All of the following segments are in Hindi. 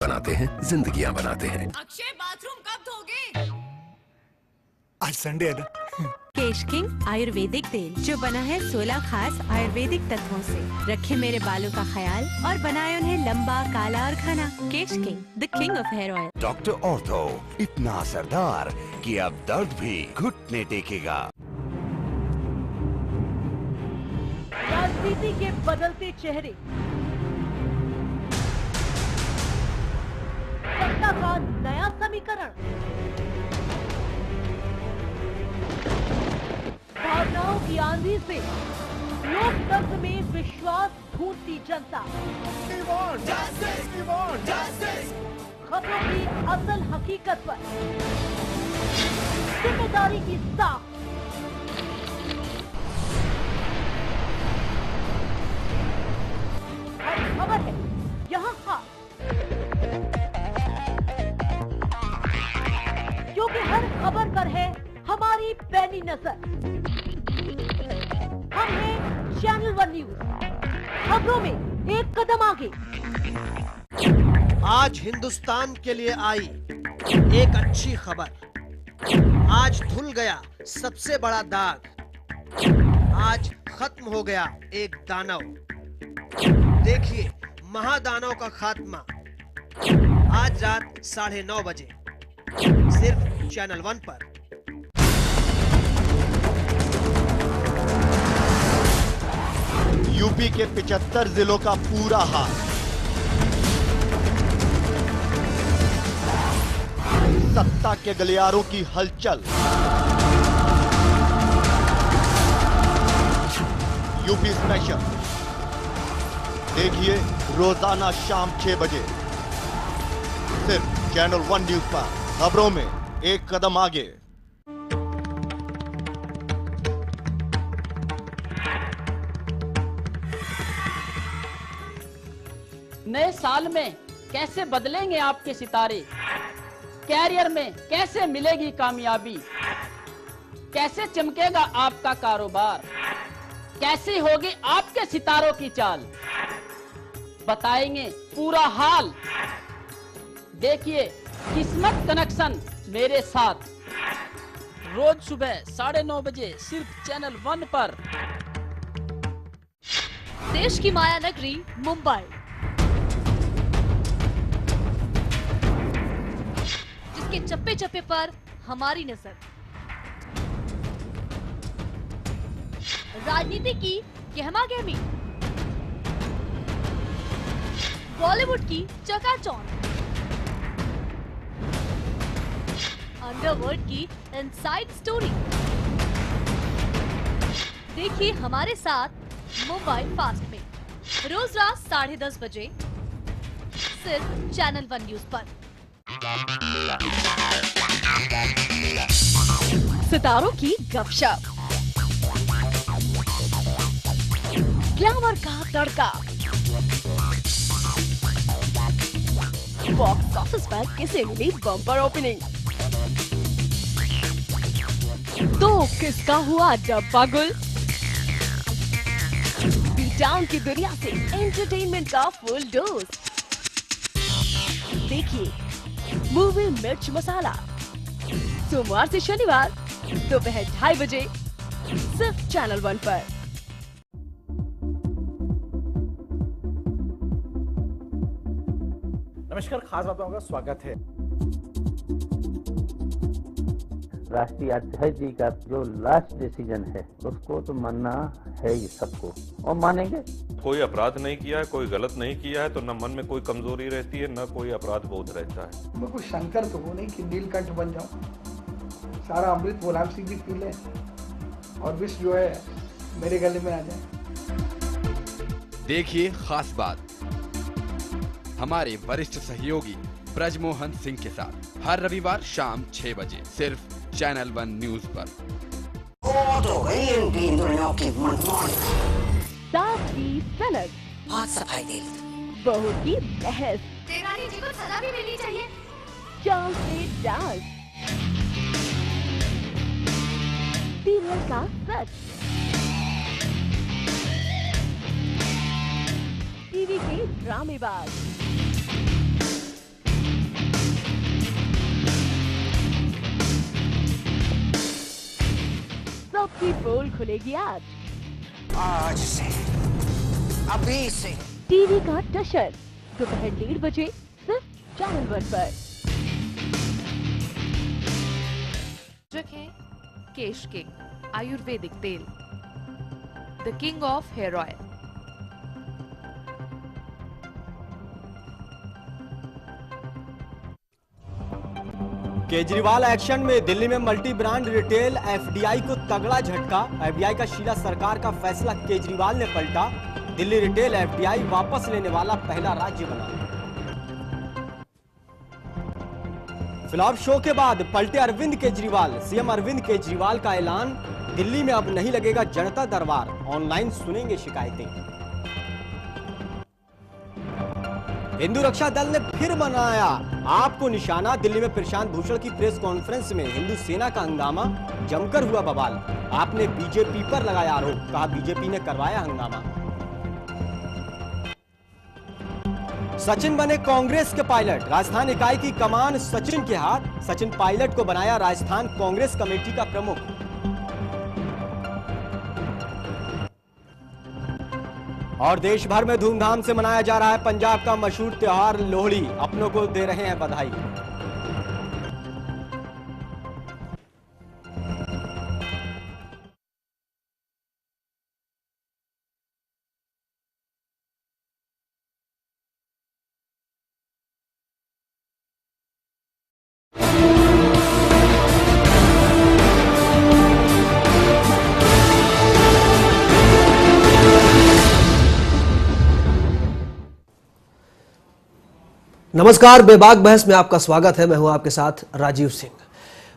बनाते हैं, जिंदगियां बनाते हैं। अक्षय बाथरूम कब धोगे? आज संडे है ना। केश किंग आयुर्वेदिक तेल जो बना है 16 खास आयुर्वेदिक तत्वों से, रखे मेरे बालों का ख्याल और बनाए उन्हें लंबा, काला और घना। Kesh King, the king of hair oil. Doctor Ortho, इतना असरदार कि अब दर्द भी घुटने टेकेगा। राजनीति के बदलते चेहरे, सत्ता का नया समीकरण, भावनाओं की आंधी से लोकतंत्र में विश्वास ढूंढती जनता, खबरों की असल हकीकत पर जिम्मेदारी की साख, हर खबर है यहाँ खास, क्योंकि हर खबर पर है हमारी पैनी नजर। हम हैं चैनल 1 न्यूज, खबरों में एक कदम आगे। आज हिंदुस्तान के लिए आई एक अच्छी खबर। आज धुल गया सबसे बड़ा दाग, आज खत्म हो गया एक दानव। देखिए महादानव का खात्मा आज रात 9:30 बजे सिर्फ चैनल 1 पर। यूपी के 75 जिलों का पूरा हाल, सत्ता के गलियारों की हलचल, यूपी स्पेशल देखिए रोजाना शाम 6 बजे सिर्फ चैनल 1 न्यूज पर। खबरों में एक कदम आगे। नए साल में कैसे बदलेंगे आपके सितारे, कैरियर में कैसे मिलेगी कामयाबी, कैसे चमकेगा आपका कारोबार, कैसी होगी आपके सितारों की चाल, बताएंगे पूरा हाल। देखिए किस्मत कनेक्शन मेरे साथ, रोज सुबह 9:30 बजे सिर्फ चैनल 1 पर। देश की माया नगरी मुंबई, जिसके चप्पे चप्पे पर हमारी नजर, राजनीति की गहमागहमी, बॉलीवुड की चकाचौंध, अंडरवर्ल्ड की इनसाइड स्टोरी। देखिए हमारे साथ मुंबई फास्ट में रोज रात 10:30 बजे सिर्फ चैनल 1 न्यूज पर। सितारों की गपशप, ग्लैमर का तड़का, बॉक्स ऑफिस पर किसे मिली बम्पर ओपनिंग, तो किसका हुआ डब्बा गुल। बीट डाउन की दुनिया से एंटरटेनमेंट का फुल डोज। देखिए मूवी मिर्च मसाला सोमवार से शनिवार दोपहर 2:30 बजे सिर्फ चैनल 1 पर। नमस्कार, खास बातों का स्वागत है। राष्ट्रीय अध्यक्ष जी का जो लास्ट डिसीजन है उसको तो मानना है ही सबको, और मानेंगे। कोई अपराध नहीं किया है, कोई गलत नहीं किया है, तो न मन में कोई कमजोरी रहती है, न कोई अपराध बोध रहता है। मैं कोई शंकर तो हूँ नहीं कि नीलकंठ बन जाऊँ। सारा अमृत मुलायम सिंह भी पी ले और विष जो है मेरे गले में आ जाए। देखिए खास बात हमारे वरिष्ठ सहयोगी ब्रजमोहन सिंह के साथ हर रविवार शाम 6 बजे सिर्फ चैनल 1 न्यूज पर। साफ की सनद, बहुत सफाई दे रही, बहू की बहस, देवरानी जी को सजा भी मिलनी चाहिए, चांद से डांस, सीरियल का सच, टीवी के ड्रामेबाज, की पोल खुलेगी आज से, अभी से। टीवी का टशर दोपहर 1:30 बजे सिर्फ चैनल 1 पर। रखें केश किंग आयुर्वेदिक तेल, the king of hair oil. Kejriwal action में दिल्ली में मल्टी ब्रांड रिटेल एफडीआई को तगड़ा झटका। एफडीआई का शीला सरकार का फैसला केजरीवाल ने पलटा। दिल्ली रिटेल एफडीआई वापस लेने वाला पहला राज्य बना। फ्लॉप शो के बाद पलटे अरविंद केजरीवाल। सीएम अरविंद केजरीवाल का ऐलान, दिल्ली में अब नहीं लगेगा जनता दरबार, ऑनलाइन सुनेंगे शिकायतें। हिंदू रक्षा दल ने फिर बनाया आपको निशाना। दिल्ली में प्रशांत भूषण की प्रेस कॉन्फ्रेंस में हिंदू सेना का हंगामा, जमकर हुआ बवाल। आपने बीजेपी पर लगाया आरोप, कहा बीजेपी ने करवाया हंगामा। सचिन बने कांग्रेस के पायलट, राजस्थान इकाई की कमान सचिन के हाथ। सचिन पायलट को बनाया राजस्थान कांग्रेस कमेटी का प्रमुख। और देश भर में धूमधाम से मनाया जा रहा है पंजाब का मशहूर त्योहार लोहड़ी। अपनों को दे रहे हैं बधाई। नमस्कार, बेबाक बहस में आपका स्वागत है। मैं हूं आपके साथ राजीव सिंह।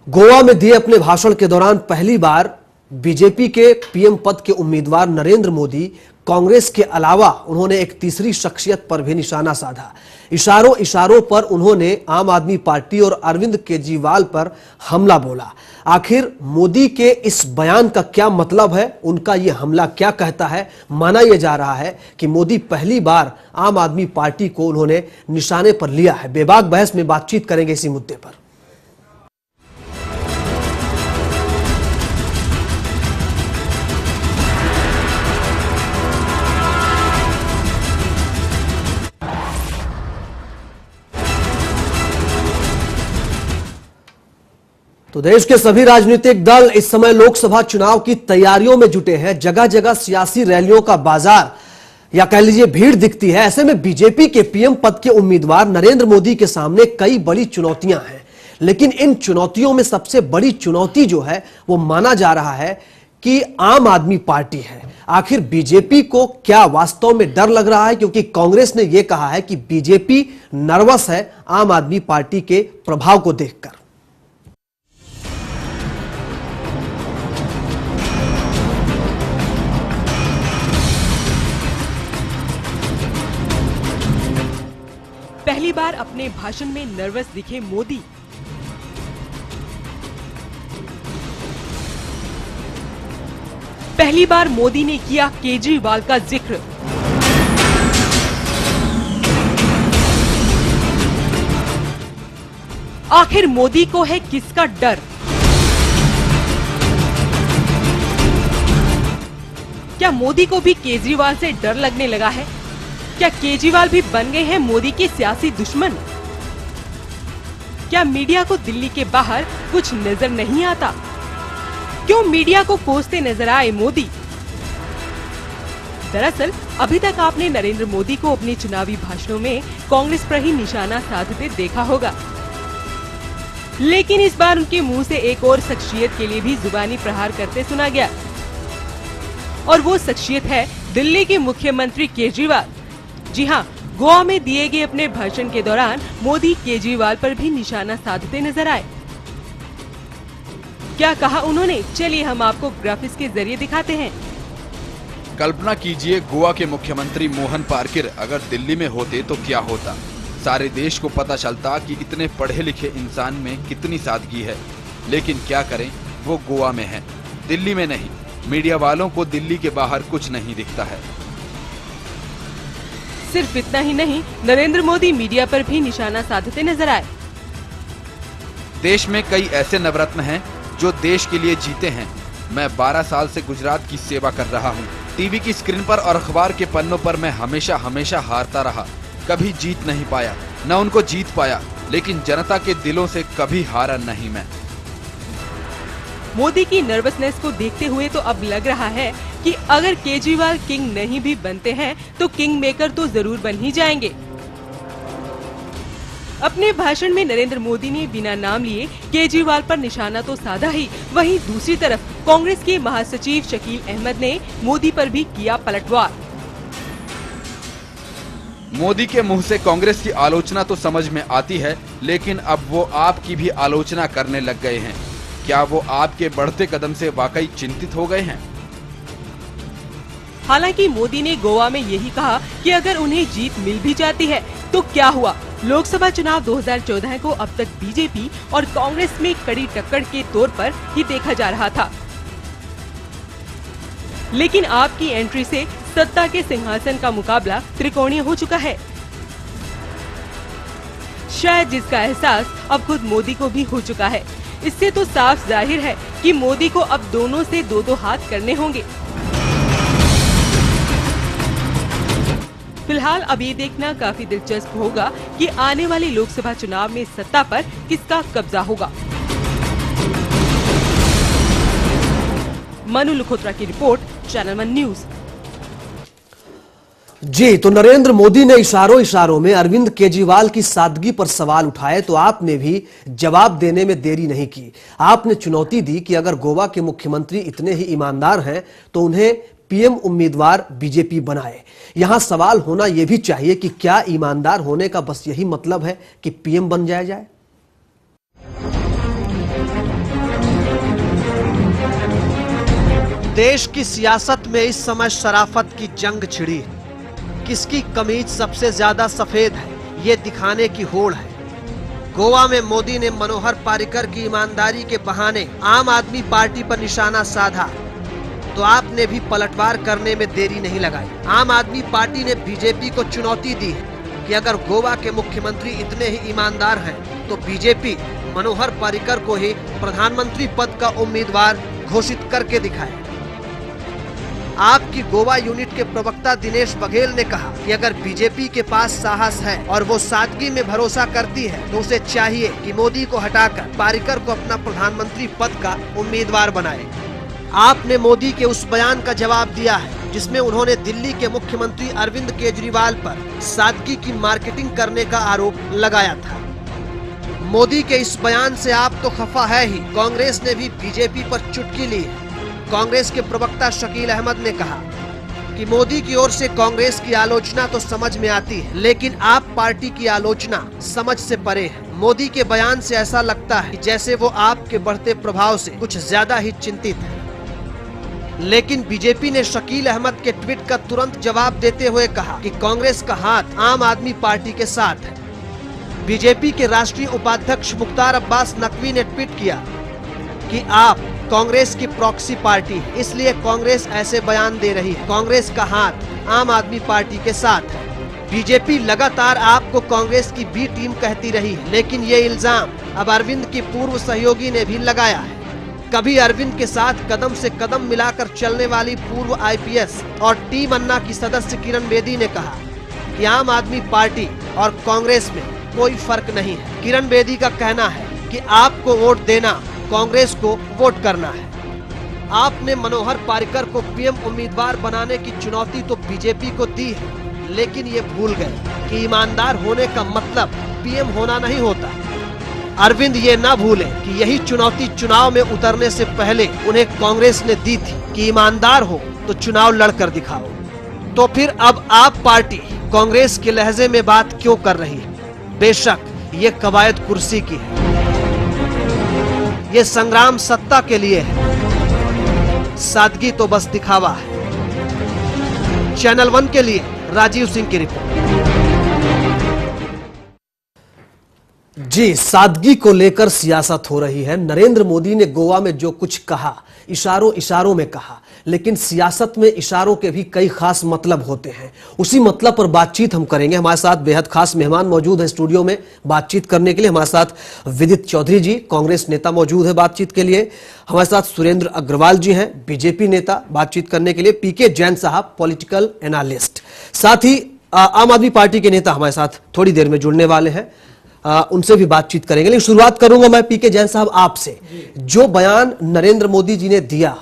गोवा में दिए अपने भाषण के दौरान पहली बार बीजेपी के पीएम पद के उम्मीदवार नरेंद्र मोदी कांग्रेस के अलावा उन्होंने एक तीसरी शख्सियत पर भी निशाना साधा। इशारों पर उन्होंने आम आदमी पार्टी और अरविंद केजरीवाल पर हमला बोला। आखिर मोदी के इस बयान का क्या मतलब है, उनका यह हमला क्या कहता है? माना यह जा रहा है कि मोदी पहली बार आम आदमी पार्टी को उन्होंने निशाने पर लिया है। बेबाक बहस में बातचीत करेंगे इसी मुद्दे पर। तो देश के सभी राजनीतिक दल इस समय लोकसभा चुनाव की तैयारियों में जुटे हैं। जगह जगह सियासी रैलियों का बाजार या कह लीजिए भीड़ दिखती है। ऐसे में बीजेपी के पीएम पद के उम्मीदवार नरेंद्र मोदी के सामने कई बड़ी चुनौतियां हैं, लेकिन इन चुनौतियों में सबसे बड़ी चुनौती जो है वो माना जा रहा है कि आम आदमी पार्टी है। आखिर बीजेपी को क्या वास्तव में डर लग रहा है? क्योंकि कांग्रेस ने यह कहा है कि बीजेपी नर्वस है आम आदमी पार्टी के प्रभाव को देखकर। पहली बार अपने भाषण में नर्वस दिखे मोदी। पहली बार मोदी ने किया केजरीवाल का जिक्र। आखिर मोदी को है किसका डर? क्या मोदी को भी केजरीवाल से डर लगने लगा है? क्या केजरीवाल भी बन गए हैं मोदी के सियासी दुश्मन? क्या मीडिया को दिल्ली के बाहर कुछ नजर नहीं आता? क्यों मीडिया को कोसते नजर आए मोदी? दरअसल अभी तक आपने नरेंद्र मोदी को अपने चुनावी भाषणों में कांग्रेस पर ही निशाना साधते देखा होगा, लेकिन इस बार उनके मुंह से एक और शख्सियत के लिए भी जुबानी प्रहार करते सुना गया, और वो शख्सियत है दिल्ली के मुख्यमंत्री केजरीवाल। जी हां, गोवा में दिए गए अपने भाषण के दौरान मोदी केजरीवाल पर भी निशाना साधते नजर आए। क्या कहा उन्होंने? चलिए हम आपको ग्राफिक्स के जरिए दिखाते हैं। कल्पना कीजिए, गोवा के मुख्यमंत्री मोहन पार्किर अगर दिल्ली में होते तो क्या होता। सारे देश को पता चलता कि इतने पढ़े लिखे इंसान में कितनी सादगी है। लेकिन क्या करें, वो गोवा में है, दिल्ली में नहीं। मीडिया वालों को दिल्ली के बाहर कुछ नहीं दिखता है। सिर्फ इतना ही नहीं, नरेंद्र मोदी मीडिया पर भी निशाना साधते नजर आए। देश में कई ऐसे नवरत्न हैं जो देश के लिए जीते हैं, मैं 12 साल से गुजरात की सेवा कर रहा हूँ। टीवी की स्क्रीन पर और अखबार के पन्नों पर मैं हमेशा हमेशा हारता रहा, कभी जीत नहीं पाया, न उनको जीत पाया, लेकिन जनता के दिलों से कभी हारा नहीं मैं। मोदी की नर्वसनेस को देखते हुए तो अब लग रहा है कि अगर केजरीवाल किंग नहीं भी बनते हैं तो किंग मेकर तो जरूर बन ही जाएंगे। अपने भाषण में नरेंद्र मोदी ने बिना नाम लिए केजरीवाल पर निशाना तो साधा ही, वहीं दूसरी तरफ कांग्रेस के महासचिव शकील अहमद ने मोदी पर भी किया पलटवार। मोदी के मुंह से कांग्रेस की आलोचना तो समझ में आती है, लेकिन अब वो आपकी भी आलोचना करने लग गए हैं। क्या वो आपके बढ़ते कदम से वाकई चिंतित हो गए हैं? हालांकि मोदी ने गोवा में यही कहा कि अगर उन्हें जीत मिल भी जाती है तो क्या हुआ, लोकसभा चुनाव 2014 को अब तक बीजेपी और कांग्रेस में कड़ी टक्कर के तौर पर ही देखा जा रहा था। लेकिन आपकी एंट्री से सत्ता के सिंहासन का मुकाबला त्रिकोणीय हो चुका है, शायद जिसका एहसास अब खुद मोदी को भी हो चुका है। इससे तो साफ जाहिर है कि मोदी को अब दोनों से दो हाथ करने होंगे। फिलहाल अब ये देखना काफी दिलचस्प होगा कि आने वाले लोकसभा चुनाव में सत्ता पर किसका कब्जा होगा। मनु लखोत्रा की रिपोर्ट, चैनल 1 न्यूज। जी, तो नरेंद्र मोदी ने इशारों में अरविंद केजरीवाल की सादगी पर सवाल उठाए तो आपने भी जवाब देने में देरी नहीं की। आपने चुनौती दी कि अगर गोवा के मुख्यमंत्री इतने ही ईमानदार हैं तो उन्हें पीएम उम्मीदवार बीजेपी बनाए। यहां सवाल होना यह भी चाहिए कि क्या ईमानदार होने का बस यही मतलब है कि पीएम बन जाए? देश की सियासत में इस समय शराफत की जंग छिड़ी। किसकी कमीज सबसे ज्यादा सफेद है, ये दिखाने की होड़ है। गोवा में मोदी ने मनोहर पारिकर की ईमानदारी के बहाने आम आदमी पार्टी पर निशाना साधा तो आपने भी पलटवार करने में देरी नहीं लगाई। आम आदमी पार्टी ने बीजेपी को चुनौती दी कि अगर गोवा के मुख्यमंत्री इतने ही ईमानदार हैं तो बीजेपी मनोहर पारिकर को ही प्रधानमंत्री पद का उम्मीदवार घोषित करके दिखाए। आपकी गोवा यूनिट के प्रवक्ता दिनेश बघेल ने कहा कि अगर बीजेपी के पास साहस है और वो सादगी में भरोसा करती है तो उसे चाहिए कि मोदी को हटाकर पारिकर को अपना प्रधानमंत्री पद का उम्मीदवार बनाए। आपने मोदी के उस बयान का जवाब दिया है जिसमें उन्होंने दिल्ली के मुख्यमंत्री अरविंद केजरीवाल पर सादगी की मार्केटिंग करने का आरोप लगाया था। मोदी के इस बयान से आप तो खफा है ही, कांग्रेस ने भी बीजेपी पर चुटकी ली है। कांग्रेस के प्रवक्ता शकील अहमद ने कहा कि मोदी की ओर से कांग्रेस की आलोचना तो समझ में आती है, लेकिन आप पार्टी की आलोचना समझ से परे है। मोदी के बयान से ऐसा लगता है जैसे वो आपके बढ़ते प्रभाव से कुछ ज्यादा ही चिंतित है। लेकिन बीजेपी ने शकील अहमद के ट्वीट का तुरंत जवाब देते हुए कहा कि कांग्रेस का हाथ आम आदमी पार्टी के साथ है। बीजेपी के राष्ट्रीय उपाध्यक्ष मुख्तार अब्बास नकवी ने ट्वीट किया कि आप कांग्रेस की प्रॉक्सी पार्टी है, इसलिए कांग्रेस ऐसे बयान दे रही है। कांग्रेस का हाथ आम आदमी पार्टी के साथ है। बीजेपी लगातार आपको कांग्रेस की बी टीम कहती रही है, लेकिन ये इल्जाम अब अरविंद की पूर्व सहयोगी ने भी लगाया है। कभी अरविंद के साथ कदम से कदम मिलाकर चलने वाली पूर्व आईपीएस और टीम अन्ना की सदस्य किरण बेदी ने कहा कि आम आदमी पार्टी और कांग्रेस में कोई फर्क नहीं है। किरण बेदी का कहना है कि आपको वोट देना, कांग्रेस को वोट करना है। आपने मनोहर पारिकर को पीएम उम्मीदवार बनाने की चुनौती तो बीजेपी को दी है, लेकिन ये भूल गए कि ईमानदार होने का मतलब पीएम होना नहीं होता। अरविंद ये ना भूलें कि यही चुनौती चुनाव में उतरने से पहले उन्हें कांग्रेस ने दी थी कि ईमानदार हो तो चुनाव लड़कर दिखाओ। तो फिर अब आप पार्टी कांग्रेस के लहजे में बात क्यों कर रही है? बेशक ये कवायद कुर्सी की है, ये संग्राम सत्ता के लिए है, सादगी तो बस दिखावा है। चैनल 1 के लिए राजीव सिंह की रिपोर्ट। जी, सादगी को लेकर सियासत हो रही है। नरेंद्र मोदी ने गोवा में जो कुछ कहा, इशारों में कहा, लेकिन सियासत में इशारों के भी कई खास मतलब होते हैं। उसी मतलब पर बातचीत हम करेंगे। हमारे साथ बेहद खास मेहमान मौजूद हैं स्टूडियो में बातचीत करने के लिए। हमारे साथ विदित चौधरी जी, कांग्रेस नेता, मौजूद है बातचीत के लिए। हमारे साथ सुरेंद्र अग्रवाल जी हैं, बीजेपी नेता, बातचीत करने के लिए। पीके जैन साहब, पॉलिटिकल एनालिस्ट। साथ ही आम आदमी पार्टी के नेता हमारे साथ थोड़ी देर में जुड़ने वाले हैं, उनसे भी बातचीत करेंगे। लेकिन शुरुआत करूंगा मैं पीके जैन साहब आपसे। जो बयान नरेंद्र मोदी जी ने दिया,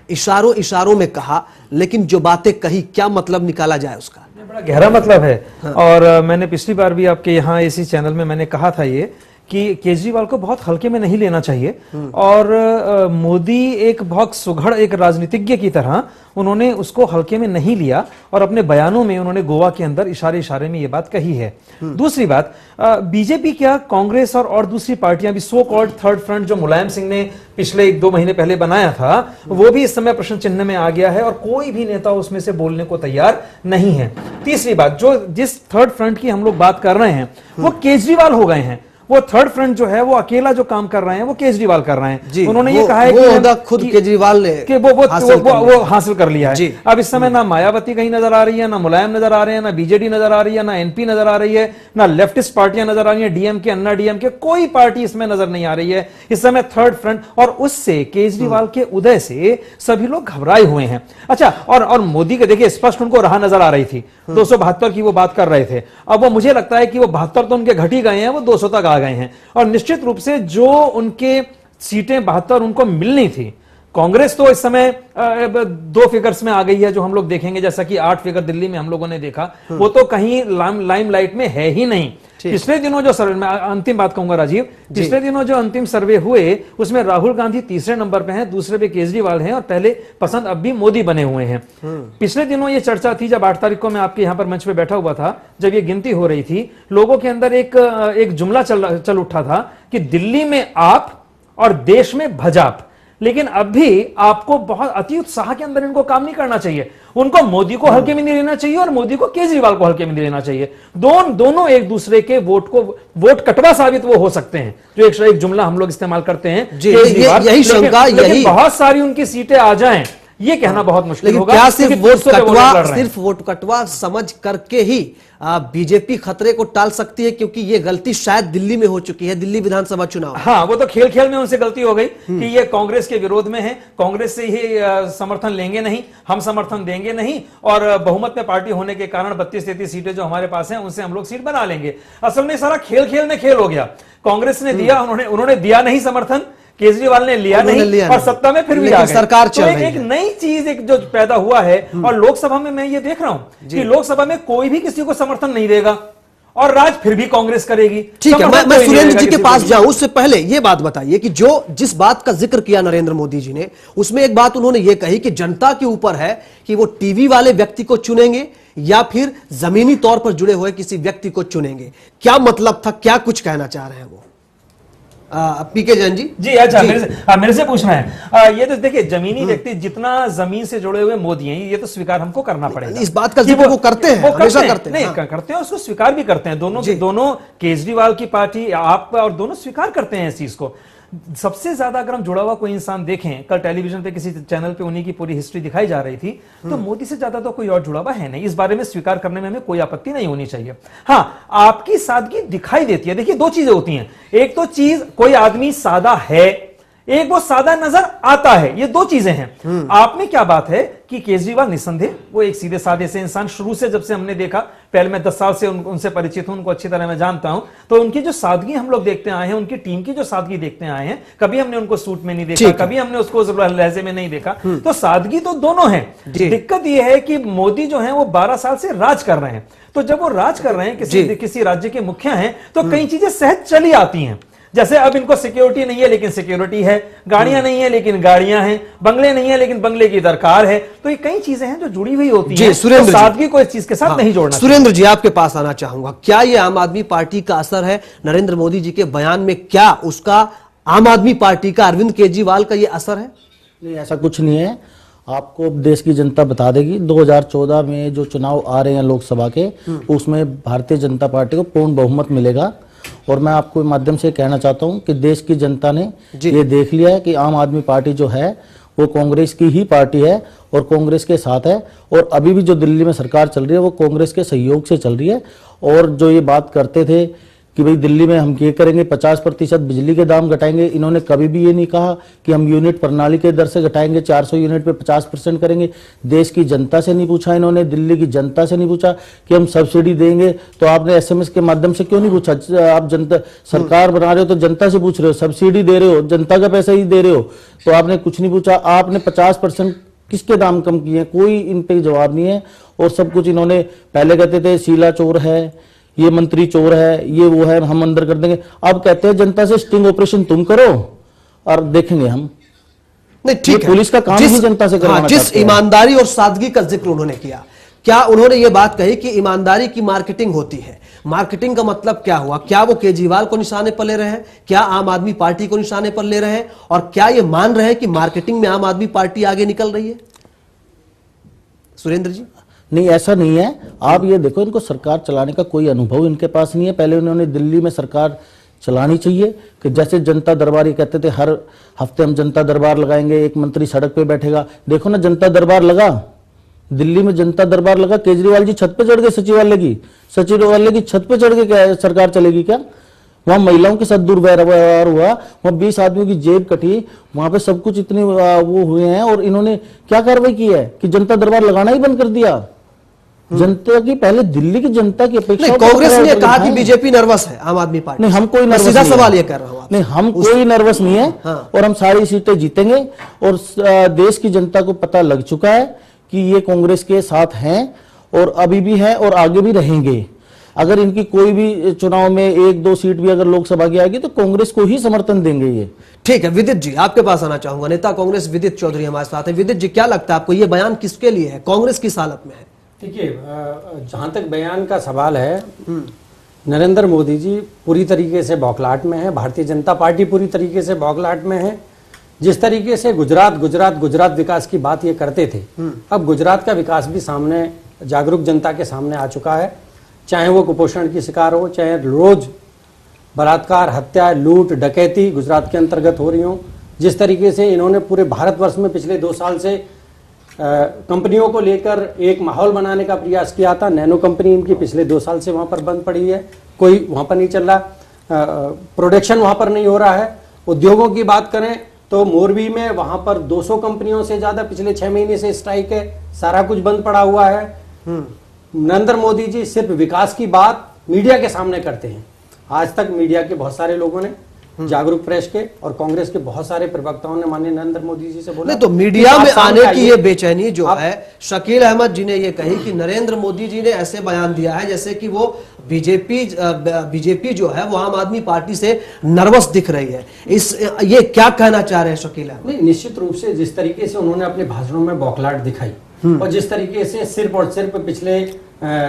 इशारों इशारों में कहा, लेकिन जो बातें कही, क्या मतलब निकाला जाए उसका? बड़ा गहरा मतलब है। हाँ। और मैंने पिछली बार भी आपके यहाँ इसी चैनल में मैंने कहा था ये कि केजरीवाल को बहुत हल्के में नहीं लेना चाहिए। और मोदी एक बहुत सुघड़ एक राजनीतिज्ञ की तरह उन्होंने उसको हल्के में नहीं लिया और अपने बयानों में उन्होंने गोवा के अंदर इशारे इशारे में ये बात कही है। दूसरी बात, बीजेपी क्या कांग्रेस और दूसरी पार्टियां भी, सो कॉल्ड थर्ड फ्रंट जो मुलायम सिंह ने पिछले 1-2 महीने पहले बनाया था, वो भी इस समय प्रश्न चिन्ह में आ गया है और कोई भी नेता उसमें से बोलने को तैयार नहीं है। तीसरी बात, जिस थर्ड फ्रंट की हम लोग बात कर रहे हैं वो केजरीवाल हो गए हैं। वो थर्ड फ्रंट जो है वो अकेला जो काम कर रहे हैं वो केजरीवाल कर रहे हैं। उन्होंने ये कहा है कि खुद केजरीवाल ने कि वो हासिल कर लिया है। अब इस समय ना मायावती कहीं नजर आ रही है, ना मुलायम नजर आ रहे हैं, ना बीजेडी नजर आ रही है, ना एनपी नजर आ रही है, ना लेफ्टिस्ट पार्टियां नजर आ रही है, डीएमके, अन्ना डीएमके, कोई पार्टी इसमें नजर नहीं आ रही है इस समय थर्ड फ्रंट। और उससे केजरीवाल के उदय से सभी लोग घबराए हुए हैं। अच्छा, और मोदी के देखिए स्पष्ट उनको राह नजर आ रही थी, 272 की वो बात कर रहे थे। अब वो मुझे लगता है कि वो 72 तो उनके घट ही गए हैं, वो 200 तक आ गए हैं। और निश्चित रूप से जो उनके सीटें 72 उनको मिलनी थी, कांग्रेस तो इस समय 2 फिगर्स में आ गई है जो हम लोग देखेंगे, जैसा कि 8 फिगर दिल्ली में हम लोगों ने देखा, वो तो कहीं लाइमलाइट में है ही नहीं। पिछले दिनों जो सर्वे, मैं अंतिम बात कहूंगा राजीव, पिछले दिनों जो अंतिम सर्वे हुए उसमें राहुल गांधी तीसरे नंबर पे हैं, दूसरे पे केजरीवाल हैं और पहले पसंद अब भी मोदी बने हुए हैं। पिछले दिनों ये चर्चा थी, जब 8 तारीख को मैं आपके यहाँ पर मंच पे बैठा हुआ था, जब ये गिनती हो रही थी, लोगों के अंदर एक जुमला चल उठा था कि दिल्ली में आप और देश में भजाप। लेकिन अब भी आपको बहुत अति उत्साह के अंदर इनको काम नहीं करना चाहिए। उनको मोदी को हल्के में नहीं लेना चाहिए और मोदी को केजरीवाल को हल्के में नहीं लेना चाहिए। दोनों एक दूसरे के वोट कटवा साबित वो हो सकते हैं, जो एक जुमला हम लोग इस्तेमाल करते हैं। यही शंका, यही बहुत सारी उनकी सीटें आ जाएं, ये कहना बहुत मुश्किल होगा। क्या सिर्फ वोट कटवा समझ करके ही बीजेपी खतरे को टाल सकती है? क्योंकि ये गलती शायद दिल्ली में हो चुकी है, दिल्ली विधानसभा चुनाव। हाँ, वो तो खेल में उनसे गलती हो गई कि ये कांग्रेस के विरोध में है, कांग्रेस से ही समर्थन लेंगे नहीं, हम समर्थन देंगे नहीं, और बहुमत में पार्टी होने के कारण 32-33 सीटें जो हमारे पास हैं उनसे हम लोग सीट बना लेंगे। असल में सारा खेल में खेल हो गया। कांग्रेस ने दिया, उन्होंने दिया नहीं समर्थन, केजरीवाल ने लिया नहीं और सत्ता में फिर भी आ गए। सरकार चल रही है। एक नई चीज एक जो पैदा हुआ है, और लोकसभा में मैं ये देख रहा हूं कि लोकसभा में कोई भी किसी को समर्थन नहीं देगा और राज फिर भी कांग्रेस करेगी। ठीक है, मैं सुरेंद्र जी के पास जाऊं उससे पहले ये बात बताइए कि जिस बात का जिक्र किया नरेंद्र मोदी जी ने, उसमें एक बात उन्होंने ये कही कि जनता के ऊपर है कि वो टीवी वाले व्यक्ति को चुनेंगे या फिर जमीनी तौर पर जुड़े हुए किसी व्यक्ति को चुनेंगे। क्या मतलब था, क्या कुछ कहना चाह रहे हैं वो? पीके जैन जी। अच्छा, मेरे से पूछना है। ये तो देखिए, जमीनी व्यक्ति जितना जमीन से जुड़े हुए मोदी हैं, ये तो स्वीकार हमको करना पड़ेगा। इस बात का जिक्र वो करते हैं, हमेशा करते हैं। नहीं, करते हैं, उसको स्वीकार भी करते हैं। दोनों केजरीवाल की पार्टी, आप और दोनों स्वीकार करते हैं इस चीज को। सबसे ज्यादा अगर हम जुड़ा हुआ कोई इंसान देखें, कल टेलीविजन पे किसी चैनल पे उन्हीं की पूरी हिस्ट्री दिखाई जा रही थी, तो मोदी से ज्यादा तो कोई और जुड़ा हुआ है नहीं। इस बारे में स्वीकार करने में हमें कोई आपत्ति नहीं होनी चाहिए। हाँ, आपकी सादगी दिखाई देती है। देखिए, 2 चीजें होती हैं, एक तो चीज कोई आदमी सादा है, एक वो सादा नजर आता है, ये 2 चीजें हैं। आप में क्या बात है कि केजरीवाल निसंदेह वो एक सीधे साधे से इंसान, शुरू से जब से हमने देखा, पहले मैं 10 साल से उनसे परिचित हूं, उनको अच्छी तरह मैं जानता हूं, तो उनकी जो सादगी हम लोग देखते आए हैं, उनकी टीम की जो सादगी देखते आए हैं, कभी हमने उनको सूट में नहीं देखा, कभी हमने उसको लहजे में नहीं देखा। तो सादगी तो दोनों है। दिक्कत यह है कि मोदी जो है वो 12 साल से राज कर रहे हैं, तो जब वो राज कर रहे हैं, किसी राज्य के मुखिया हैं, तो कई चीजें सहज चली आती हैं। जैसे अब इनको सिक्योरिटी नहीं है लेकिन सिक्योरिटी है, गाड़ियां नहीं है लेकिन गाड़ियां हैं, बंगले नहीं है लेकिन बंगले की दरकार है, तो ये कई चीजें हैं जो जुड़ी हुई होती हैं। सुरेंद्र तो सादगी को इस चीज के साथ नहीं जोड़ना। सुरेंद्र जी, आपके पास आना चाहूंगा। क्या ये आम आदमी पार्टी का असर है नरेंद्र मोदी जी के बयान में? क्या उसका आम आदमी पार्टी का, अरविंद केजरीवाल का ये असर है? नहीं, ऐसा कुछ नहीं है। आपको देश की जनता बता देगी, 2014 में जो चुनाव आ रहे हैं लोकसभा के, उसमें भारतीय जनता पार्टी को पूर्ण बहुमत मिलेगा। और मैं आपको माध्यम से कहना चाहता हूं कि देश की जनता ने ये देख लिया है कि आम आदमी पार्टी जो है वो कांग्रेस की ही पार्टी है और कांग्रेस के साथ है, और अभी भी जो दिल्ली में सरकार चल रही है वो कांग्रेस के सहयोग से चल रही है। और जो ये बात करते थे कि भाई दिल्ली में हम ये करेंगे 50% बिजली के दाम घटाएंगे, इन्होंने कभी भी ये नहीं कहा कि हम यूनिट प्रणाली के दर से घटाएंगे, 400 यूनिट पे 50% करेंगे। देश की जनता से नहीं पूछा इन्होंने, दिल्ली की जनता से नहीं पूछा कि हम सब्सिडी देंगे, तो आपने SMS के माध्यम से क्यों नहीं पूछा? आप जनता सरकार बना रहे हो तो जनता से पूछ रहे हो, सब्सिडी दे रहे हो, जनता का पैसा ही दे रहे हो, तो आपने कुछ नहीं पूछा। आपने 50% किसके दाम कम किए? कोई इन पे जवाब नहीं है। और सब कुछ इन्होंने पहले कहते थे शीला चोर है, ये मंत्री चोर है, ये वो है, हम अंदर कर देंगे। अब कहते हैं जनता से स्टिंग ऑपरेशन तुम करो और देखेंगे हम। नहीं ठीक है, पुलिस का काम ही जनता से करवाना। जिस ईमानदारी और सादगी का जिक्र उन्होंने किया, क्या उन्होंने ये बात कही कि ईमानदारी की मार्केटिंग होती है? मार्केटिंग का मतलब क्या हुआ? क्या वो केजरीवाल को निशाने पर ले रहे हैं? क्या आम आदमी पार्टी को निशाने पर ले रहे हैं? और क्या ये मान रहे हैं कि मार्केटिंग में आम आदमी पार्टी आगे निकल रही है? सुरेंद्र जी, नहीं, ऐसा नहीं है। आप ये देखो, इनको सरकार चलाने का कोई अनुभव इनके पास नहीं है। पहले उन्होंने दिल्ली में सरकार चलानी चाहिए कि जैसे जनता दरबार, ये कहते थे हर हफ्ते हम जनता दरबार लगाएंगे, एक मंत्री सड़क पे बैठेगा। देखो ना, जनता दरबार लगा, दिल्ली में जनता दरबार लगा। केजरीवाल जी छत पे चढ़ गए, सचिवालय की छत पे चढ़ के क्या सरकार चलेगी क्या? वहां महिलाओं के साथ दुर्व्यवहार हुआ, वहां 20 आदमियों की जेब कटी, वहां पे सब कुछ इतने वो हुए हैं, और इन्होंने क्या कार्रवाई की है कि जनता दरबार लगाना ही बंद कर दिया। जनता की, पहले दिल्ली की जनता की अपेक्षा। कांग्रेस ने कहा कि बीजेपी नर्वस है, आम आदमी पार्टी। नहीं, हम कोई नर्वस, सीधा सवाल ये कर रहा हूं, नहीं हम कोई नर्वस नहीं है। और हम सारी सीटें जीतेंगे, और देश की जनता को पता लग चुका है कि ये कांग्रेस के साथ हैं, और अभी भी हैं और आगे भी रहेंगे। अगर इनकी कोई भी चुनाव में 1-2 सीट भी अगर लोकसभा की आएगी तो कांग्रेस को ही समर्थन देंगे ये। ठीक है, विदित जी आपके पास आना चाहूंगा। नेता कांग्रेस विदित चौधरी हमारे साथ है। विदित जी, क्या लगता है आपको, ये बयान किसके लिए है? कांग्रेस किस हालत में है? देखिए, जहां तक बयान का सवाल है, नरेंद्र मोदी जी पूरी तरीके से बौखलाहट में है, भारतीय जनता पार्टी पूरी तरीके से बौखलाहट में है। जिस तरीके से गुजरात विकास की बात ये करते थे, अब गुजरात का विकास भी सामने, जागरूक जनता के सामने आ चुका है। चाहे वो कुपोषण की शिकार हो, चाहे रोज बलात्कार, हत्या, लूट, डकैती गुजरात के अंतर्गत हो रही हो, जिस तरीके से इन्होंने पूरे भारतवर्ष में पिछले 2 साल से कंपनियों को लेकर एक माहौल बनाने का प्रयास किया था। नैनो कंपनी इनकी पिछले 2 साल से वहां पर बंद पड़ी है, कोई वहां पर नहीं चल रहा, प्रोडक्शन वहां पर नहीं हो रहा है। उद्योगों की बात करें तो मोरबी में वहां पर 200 कंपनियों से ज्यादा पिछले 6 महीने से स्ट्राइक है, सारा कुछ बंद पड़ा हुआ है। नरेंद्र मोदी जी सिर्फ विकास की बात मीडिया के सामने करते हैं। आज तक मीडिया के बहुत सारे लोगों ने, जागरूक प्रेस के और कांग्रेस के बहुत सारे प्रवक्ताओं ने माननीय नरेंद्र मोदी जी से बोला। तो मीडिया में आने की ये बेचैनी जो है, शकील अहमद जी ने ये कही कि नरेंद्र मोदी जी ने ऐसे बयान दिया है जैसे कि वो बीजेपी जो है वो आम आदमी पार्टी से नर्वस दिख रही है। ये क्या कहना चाह रहे हैं शकील अहमद? नहीं, निश्चित रूप से जिस तरीके से उन्होंने अपने भाषणों में बौखलाहट दिखाई और जिस तरीके से सिर्फ और सिर्फ पिछले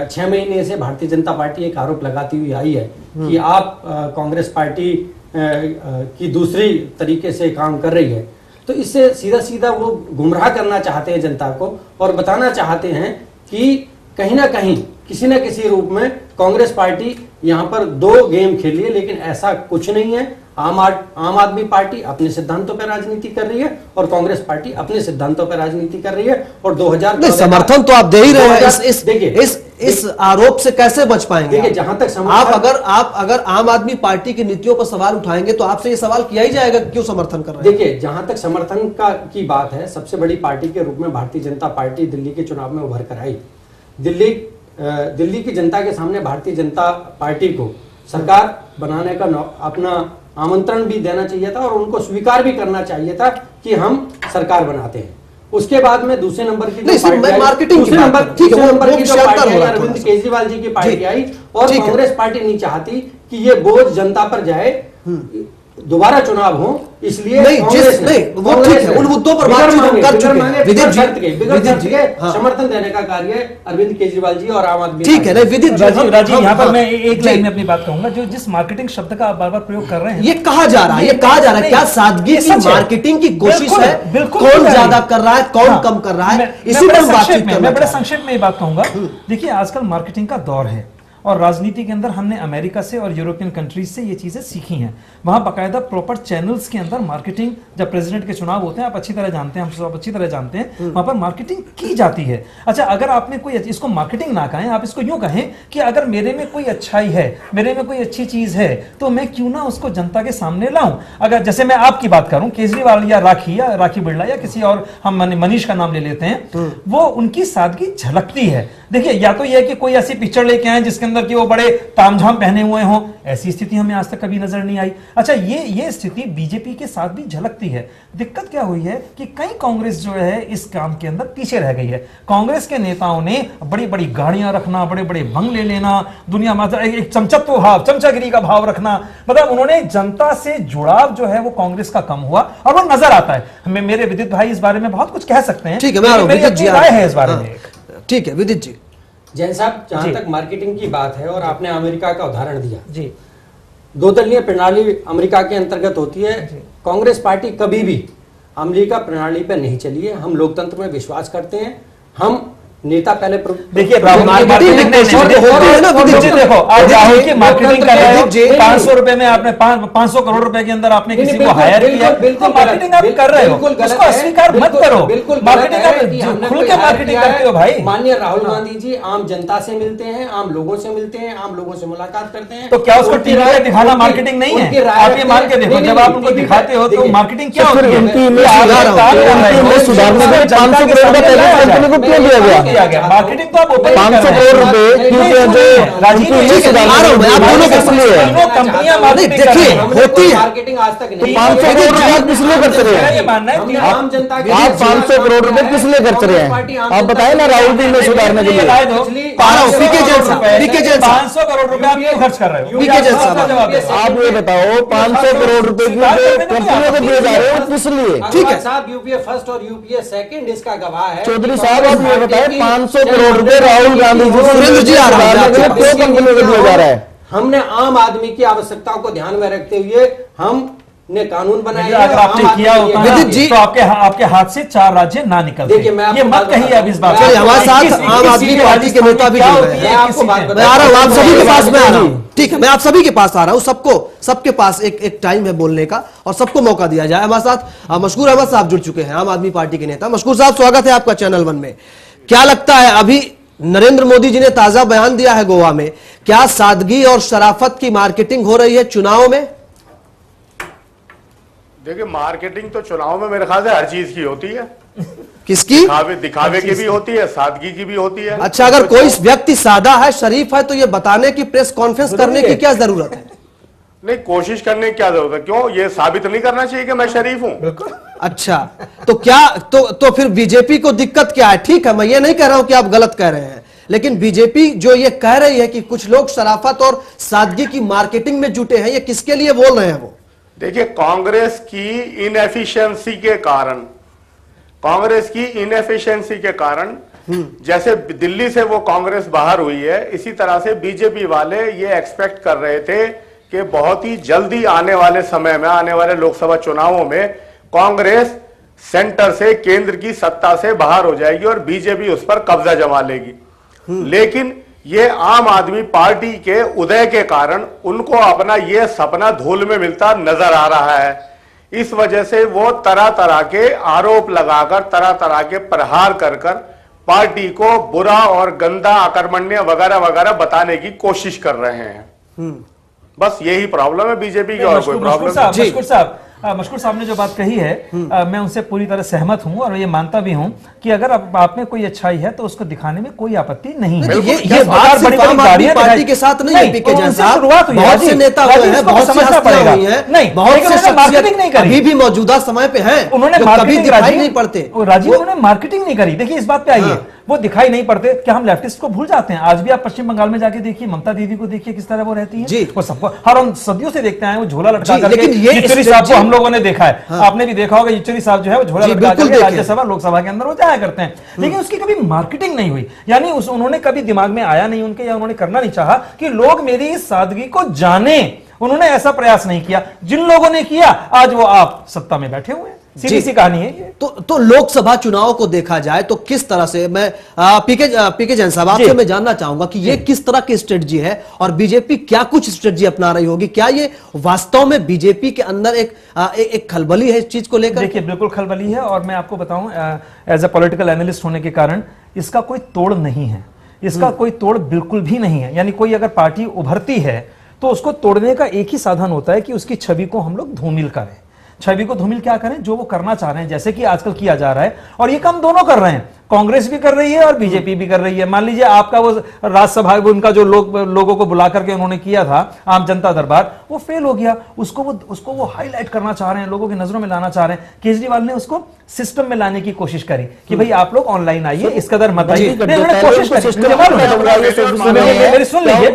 6 महीने से भारतीय जनता पार्टी एक आरोप लगाती हुई आई है कि आप कांग्रेस पार्टी की दूसरी तरीके से काम कर रही है, तो इससे सीधा सीधा वो गुमराह करना चाहते हैं जनता को और बताना चाहते हैं कि कहीं ना कहीं किसी न किसी रूप में कांग्रेस पार्टी यहाँ पर 2 गेम खेल रही है, लेकिन ऐसा कुछ नहीं है। आम आदमी पार्टी अपने सिद्धांतों पर राजनीति कर रही है और कांग्रेस पार्टी अपने सिद्धांतों पर राजनीति कर रही है। और 2000 समर्थन तो आप दे ही रहे हैं, इस आरोप से कैसे बच पाएंगे? देखिए, जहां तक आप अगर आम आदमी पार्टी की नीतियों पर सवाल उठाएंगे तो आपसे ये सवाल किया ही जाएगा क्यों समर्थन कर रहे हैं? देखिए, जहां तक समर्थन की बात है, सबसे बड़ी पार्टी के रूप में भारतीय जनता पार्टी दिल्ली के चुनाव में उभर कर आई। दिल्ली की जनता के सामने भारतीय जनता पार्टी को सरकार बनाने का अपना आमंत्रण भी देना चाहिए था और उनको स्वीकार भी करना चाहिए था कि हम सरकार बनाते हैं। उसके बाद में दूसरे नंबर की अरविंद केजरीवाल जी की पार्टी आई और कांग्रेस पार्टी नहीं चाहती कि ये बोझ जनता पर जाए, दोबारा चुनाव हो, इसलिए वो ठीक है, उन मुद्दों पर बातचीत हम कर चुके हैं। विदित जी समर्थन देने का कार्य अरविंद केजरीवाल जी और आम आदमी, ठीक है। विदित राजीव, यहाँ पर मैं एक लाइन में अपनी बात कहूंगा, जो जिस मार्केटिंग शब्द का आप बार बार प्रयोग कर रहे हैं, ये कहा जा रहा है, क्या सादगी की मार्केटिंग की कोशिश है? कौन ज्यादा कर रहा है, कौन कम कर रहा है? इसी पर बातचीत करना। मैं बड़े संक्षेप में ये बात कहूंगा। देखिए, आजकल मार्केटिंग का दौर है और राजनीति के अंदर हमने अमेरिका से और यूरोपियन कंट्रीज से ये चीजें सीखी हैं। वहां बाकायदा प्रॉपर चैनल्स के अंदर मार्केटिंग, जब प्रेसिडेंट के चुनाव होते हैं, आप अच्छी तरह जानते हैं, हम सब अच्छी तरह जानते हैं, वहां पर मार्केटिंग की जाती है। अच्छा, अगर आपने कोई, इसको मार्केटिंग ना कहें, आप इसको यूं कहें कि अगर मेरे में कोई अच्छाई है, मेरे में कोई अच्छी चीज है, तो मैं क्यों ना उसको जनता के सामने लाऊं। अगर जैसे मैं आपकी बात करूं, केजरीवाल या राखी बिरला या किसी और, हम मनीष का नाम ले लेते हैं, वो उनकी सादगी झलकती है। देखिए, या तो यह कि कोई ऐसी पिक्चर लेके आए जिसके अंदर कि वो बड़े तामझाम पहने हुए हों, ऐसी स्थिति हमें आज तक कभी नजर नहीं आई। अच्छा, ये स्थिति बीजेपी के साथ भी झलकती है। दिक्कत क्या हुई है कि कई कांग्रेस जो है इस काम के अंदर पीछे रह गई है। कांग्रेस के नेताओं ने बड़ी बड़ी गाड़ियां रखना, बड़े बड़े बंगले लेना, दुनिया में एक चमचत्व भाव, चमचागिरी का भाव रखना, मतलब उन्होंने जनता से जुड़ाव जो है वो कांग्रेस का कम हुआ, और वो नजर आता है। मेरे विदित भाई इस बारे में बहुत कुछ कह सकते हैं। ठीक है, मेरी अपनी राय है इस बारे में। ठीक है विदित जी। जैन साहब, जहां तक मार्केटिंग की बात है और आपने अमेरिका का उदाहरण दिया जी, दो दलीय प्रणाली अमेरिका के अंतर्गत होती है। कांग्रेस पार्टी कभी भी अमेरिका प्रणाली पर नहीं चली है। हम लोकतंत्र में विश्वास करते हैं। हम नेता पहले देखिए, देखो आज राहुल की मार्केटिंग कर रहे हो, 500 रुपए में आपने 500 करोड़ रुपए के अंदर आपने किसी को हायर किया, तो मार्केटिंग आप कर रहे हो, उसको अस्वीकार मत करो। मार्केटिंग आप खुल के मार्केटिंग करते हो भाई। माननीय राहुल गांधी जी आम जनता से मिलते हैं, आम लोगों से मिलते हैं, आम लोगों से मुलाकात करते हैं। तो क्या उसको टीवी पे दिखाना मार्केटिंग नहीं है? आप ये मान के देखो, जब आप उनको दिखाते हो तो मार्केटिंग क्या होती है? मार्केटिंग तो आप ओपन 500 करोड़ रुपए कंपनियां देखिए होती है। मार्केटिंग आज तक नहीं। 500 करोड़ रुपए किस लिए करते रहे? ये मानना है आम जनता के। आप 500 करोड़ रुपए किस लिए करते रहे? आप बताए ना राहुल जी में सुधारने के लिए। 500 करोड़ रुपए आप क्यों खर्च कर रहे हो? आप ये बताओ 500 करोड़ रुपए कंपनियों को दिए जा रहे हो किस लिए? ठीक है साहब, यूपीए फर्स्ट और यूपीए सेकंड इसका गवाह है। चौधरी साहब, आप ये बताए 500 करोड़ रुपए राहुल गांधी जी सुरेंद्र जी आ रहा है, क्यों कंपनियों को दिया जा रहा है? हमने आम आदमी की आवश्यकताओं को ध्यान में रखते हुए हमने कानून बनाया। अगर आपने किया होता विदित जी, तो आपके हाथ से 4 राज्य ना निकलते। देखिए, मैं ये मत कहिए अब इस बात को। हमारे साथ आम आदमी पार्टी के नेता भी जुड़ रहे हैं। मैं आपको बात मैं आ रहा हूं, आप सभी के पास में आ रहा हूं। ठीक है, मैं आप सभी के पास आ रहा हूं। सबके पास एक टाइम है बोलने का और सबको मौका दिया जाए। हमारे साथ मशकूर अहमद साहब जुड़ चुके हैं, आम आदमी पार्टी के नेता। मशकूर साहब, स्वागत है आपका चैनल 1 में। क्या लगता है, अभी नरेंद्र मोदी जी ने ताजा बयान दिया है गोवा में, क्या सादगी और शराफत की मार्केटिंग हो रही है चुनाव में? देखिए, मार्केटिंग तो चुनाव में मेरे ख्याल से हर चीज की होती है। किसकी? दिखावे की भी होती है, सादगी की भी होती है। अच्छा, अगर कोई व्यक्ति सादा है, शरीफ है, तो ये बताने की, प्रेस कॉन्फ्रेंस करने की क्या जरूरत है? नहीं, कोशिश करने की क्या जरूरत है? क्यों ये साबित नहीं करना चाहिए कि मैं शरीफ हूं? अच्छा, तो क्या तो फिर बीजेपी को दिक्कत क्या है? ठीक है, मैं ये नहीं कह रहा हूं कि आप गलत कह रहे हैं, लेकिन बीजेपी जो ये कह रही है कि कुछ लोग शराफत और सादगी की मार्केटिंग में जुटे हैं, ये किसके लिए बोल रहे हैं वो? देखिए, कांग्रेस की इनएफिशिएंसी के कारण जैसे दिल्ली से वो कांग्रेस बाहर हुई है, इसी तरह से बीजेपी वाले ये एक्सपेक्ट कर रहे थे कि बहुत ही जल्दी आने वाले समय में, आने वाले लोकसभा चुनावों में कांग्रेस सेंटर से, केंद्र की सत्ता से बाहर हो जाएगी और बीजेपी उस पर कब्जा जमा लेगी। लेकिन ये आम आदमी पार्टी के उदय के कारण उनको अपना ये सपना धूल में मिलता नजर आ रहा है। इस वजह से वो तरह तरह के आरोप लगाकर, तरह तरह के प्रहार कर कर पार्टी को बुरा और गंदा, आकर्मण्य वगैरह वगैरह बताने की कोशिश कर रहे हैं। बस यही प्रॉब्लम है बीजेपी की, और कोई प्रॉब्लम। मशकूर साहब ने जो बात कही है, मैं उनसे पूरी तरह सहमत हूं और ये मानता भी हूं कि अगर आप में कोई अच्छाई है तो उसको दिखाने में कोई आपत्ति नहीं है। ये बात सिर्फ आम आदमी पार्टी के साथ नहीं है, पीके जैन साहब, बहुत से नेता हुए हैं, बहुत सी हस्तियां हुई हैं, बहुत से शख्सियत अभी भी मौजूदा समय पे हैं, उन्होंने कभी दिखाई नहीं पड़ते। राजीव, उन्होंने मार्केटिंग नहीं करी। देखिए, इस बात पे आइए, वो दिखाई नहीं पड़ते। क्या हम लेफ्टिस्ट को भूल जाते हैं? आज भी आप पश्चिम बंगाल में जाके देखिए, ममता दीदी को देखिए किस तरह वो रहती है जी। वो सबको हर हम सदियों से देखते हैं, वो झोला लटका करके। येचुरी साहब को हम लोगों ने देखा है, आपने भी देखा होगा, येचुरी साहब जो है वो झोला लटका करके राज्यसभा, लोकसभा के अंदर वो जाया करते हैं, लेकिन उसकी कभी मार्केटिंग नहीं हुई। यानी उन्होंने कभी दिमाग में आया नहीं उनके, या उन्होंने करना नहीं चाहा कि लोग मेरी इस सादगी को जाने। उन्होंने ऐसा प्रयास नहीं किया। जिन लोगों ने किया, आज वो आप सत्ता में बैठे हुए हैं। सीधी सी कहानी है ये। तो लोकसभा चुनाव को देखा जाए तो किस तरह से, मैं पीके जैन साहब आपसे मैं जानना चाहूंगा कि ये किस तरह की स्ट्रेटजी है और बीजेपी क्या कुछ स्ट्रेटजी अपना रही होगी? क्या ये वास्तव में बीजेपी के अंदर एक खलबली है इस चीज को लेकर? देखिए, बिल्कुल खलबली है, और मैं आपको बताऊं एज ए पॉलिटिकल एनालिस्ट होने के कारण इसका कोई तोड़ नहीं है, इसका कोई तोड़ बिल्कुल भी नहीं है। यानी कोई अगर पार्टी उभरती है तो उसको तोड़ने का एक ही साधन होता है कि उसकी छवि को हम लोग धूमिल करें। छवि को धूमिल क्या करें? जो वो करना चाह रहे हैं, जैसे कि आजकल किया जा रहा है, और ये काम दोनों कर रहे हैं, कांग्रेस भी कर रही है और बीजेपी भी कर रही है। मान लीजिए आपका वो राज्यसभा उनका जो लोगों को बुला करके उन्होंने किया था आम जनता दरबार, वो फेल हो गया। उसको वो हाईलाइट करना चाह रहे हैं, लोगों की नजरों में लाना चाह रहे हैं। केजरीवाल ने उसको सिस्टम में लाने की कोशिश करी कि भाई आप लोग ऑनलाइन आइए, इस कदर मत आइए। कोशिश करी, सुन लीजिए,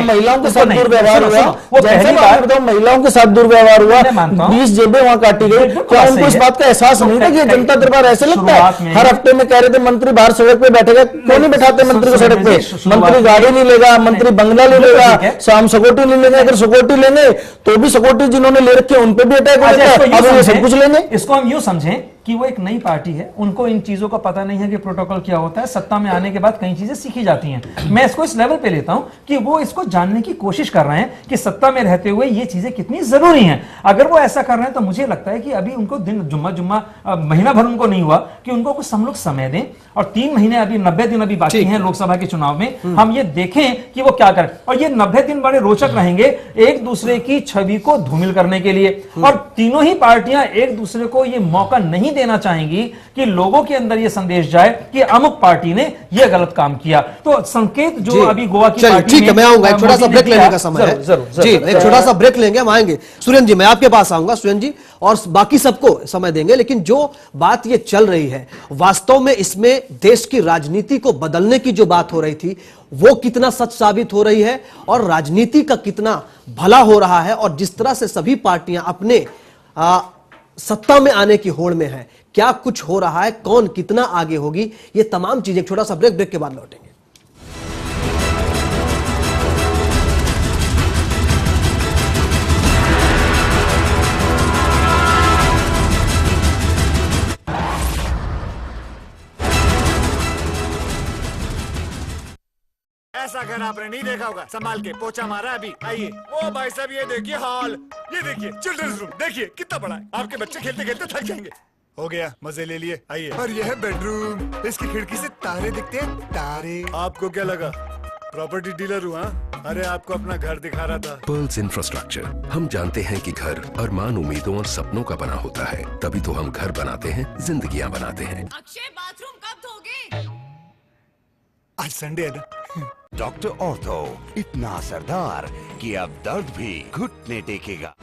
महिलाओं के साथ दुर्व्यवहार हुआ, महिलाओं के साथ दुर्व्यवहार हुआ, 20 जेबें वहां काटी गई। क्या उनको इस बात का एहसास नहीं था कि जनता दरबार ऐसे लगता है? हर हफ्ते में कह रहे थे मंत्री बाहर सड़क पे बैठेगा, क्यों नहीं बैठाते मंत्री को सड़क पे? मंत्री गाड़ी नहीं लेगा, मंत्री बंगला ले लेगा, शाम सिक्योरिटी नहीं लेगा। अगर सिक्योरिटी लेंगे तो भी सिक्योरिटी जिन्होंने ले रखे उन पे भी अटैक हो जाता है। अब ये सब कुछ लेंगे। इसको हम यूं समझें कि वो एक नई पार्टी है, उनको इन चीजों का पता नहीं है कि प्रोटोकॉल क्या होता है। सत्ता में आने के बाद कई चीजें सीखी जाती हैं। मैं इसको इस लेवल पे लेता हूं कि वो इसको जानने की कोशिश कर रहे हैं कि सत्ता में रहते हुए ये चीजें कितनी जरूरी हैं। अगर वो ऐसा कर रहे हैं तो मुझे लगता है कि अभी उनको दिन जुम्मा महीना भर उनको नहीं हुआ कि उनको कुछ हम लोग समय दें, और 3 महीने अभी 90 दिन अभी बाकी हैं लोकसभा के चुनाव में, हम ये देखें कि वो क्या करें। और ये 90 दिन बड़े रोचक रहेंगे एक दूसरे की छवि को धूमिल करने के लिए, और तीनों ही पार्टियां एक दूसरे को ये मौका नहीं देना चाहेंगी कि लोगों के अंदर ये संदेश जाए कि अमुक पार्टी ने ये गलत काम किया। तो संकेत जो अभी गोवा की पार्टी, ठीक है, मैं आऊंगा, एक छोटा सा ब्रेक लेने का समय है। जी, एक छोटा सा ब्रेक लेंगे, हम आएंगे। सुरेंद्र जी, मैं आपके पास आऊंगा सुरेंद्र जी, और बाकी सबको समय देंगे। लेकिन जो बात ये चल रही है वास्तव में, इसमें देश की राजनीति को बदलने की जो बात हो रही थी वो कितना सच साबित हो रही है, और राजनीति का कितना भला हो रहा है, और जिस तरह से सभी पार्टियां अपने सत्ता में आने की होड़ में है, क्या कुछ हो रहा है, कौन कितना आगे होगी, ये तमाम चीजें। छोटा सा ब्रेक के बाद लौटेंगे। ऐसा घर आपने नहीं देखा होगा, संभाल के पोछा मारा अभी। आइए, ओ भाई साहब ये देखिए हॉल, ये देखिए चिल्ड्रंस रूम, देखिए कितना बड़ा है। आपके बच्चे खेलते खेलते थक जाएंगे। हो गया, मजे ले लिए। आइए। और यह है बेडरूम, इसकी खिड़की से तारे दिखते हैं, तारे। आपको क्या लगा प्रॉपर्टी डीलर हुआ? अरे आपको अपना घर दिखा रहा था। पर्ल्स इंफ्रास्ट्रक्चर, हम जानते हैं कि घर अरमान, उम्मीदों और सपनों का बना होता है, तभी तो हम घर बनाते हैं, जिंदगियां बनाते हैं। अक्षय, बाथरूम कब धोगे? आज संडे है ना। डॉक्टर ऑर्थो, इतना असरदार कि अब दर्द भी घुटने टेकेगा।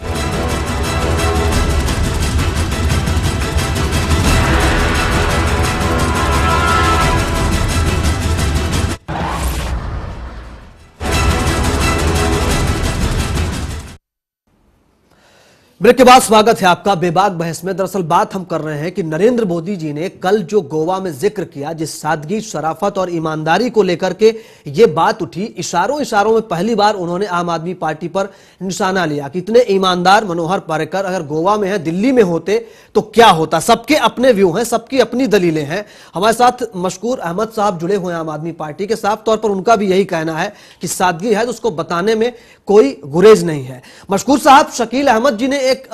ब्रेक के बाद स्वागत है आपका बेबाक बहस में। दरअसल बात हम कर रहे हैं कि नरेंद्र मोदी जी ने कल जो गोवा में जिक्र किया, जिस सादगी, शराफत और ईमानदारी को लेकर के ये बात उठी, इशारों में पहली बार उन्होंने आम आदमी पार्टी पर निशाना लिया कि इतने ईमानदार मनोहर पर्रिकर अगर गोवा में है, दिल्ली में होते तो क्या होता। सबके अपने व्यू हैं, सबकी अपनी दलीलें हैं। हमारे साथ मशकूर अहमद साहब जुड़े हुए हैं आम आदमी पार्टी के। साफ तौर पर उनका भी यही कहना है कि सादगी है तो उसको बताने में कोई गुरेज नहीं है। मशकूर साहब, शकील अहमद जी ने एक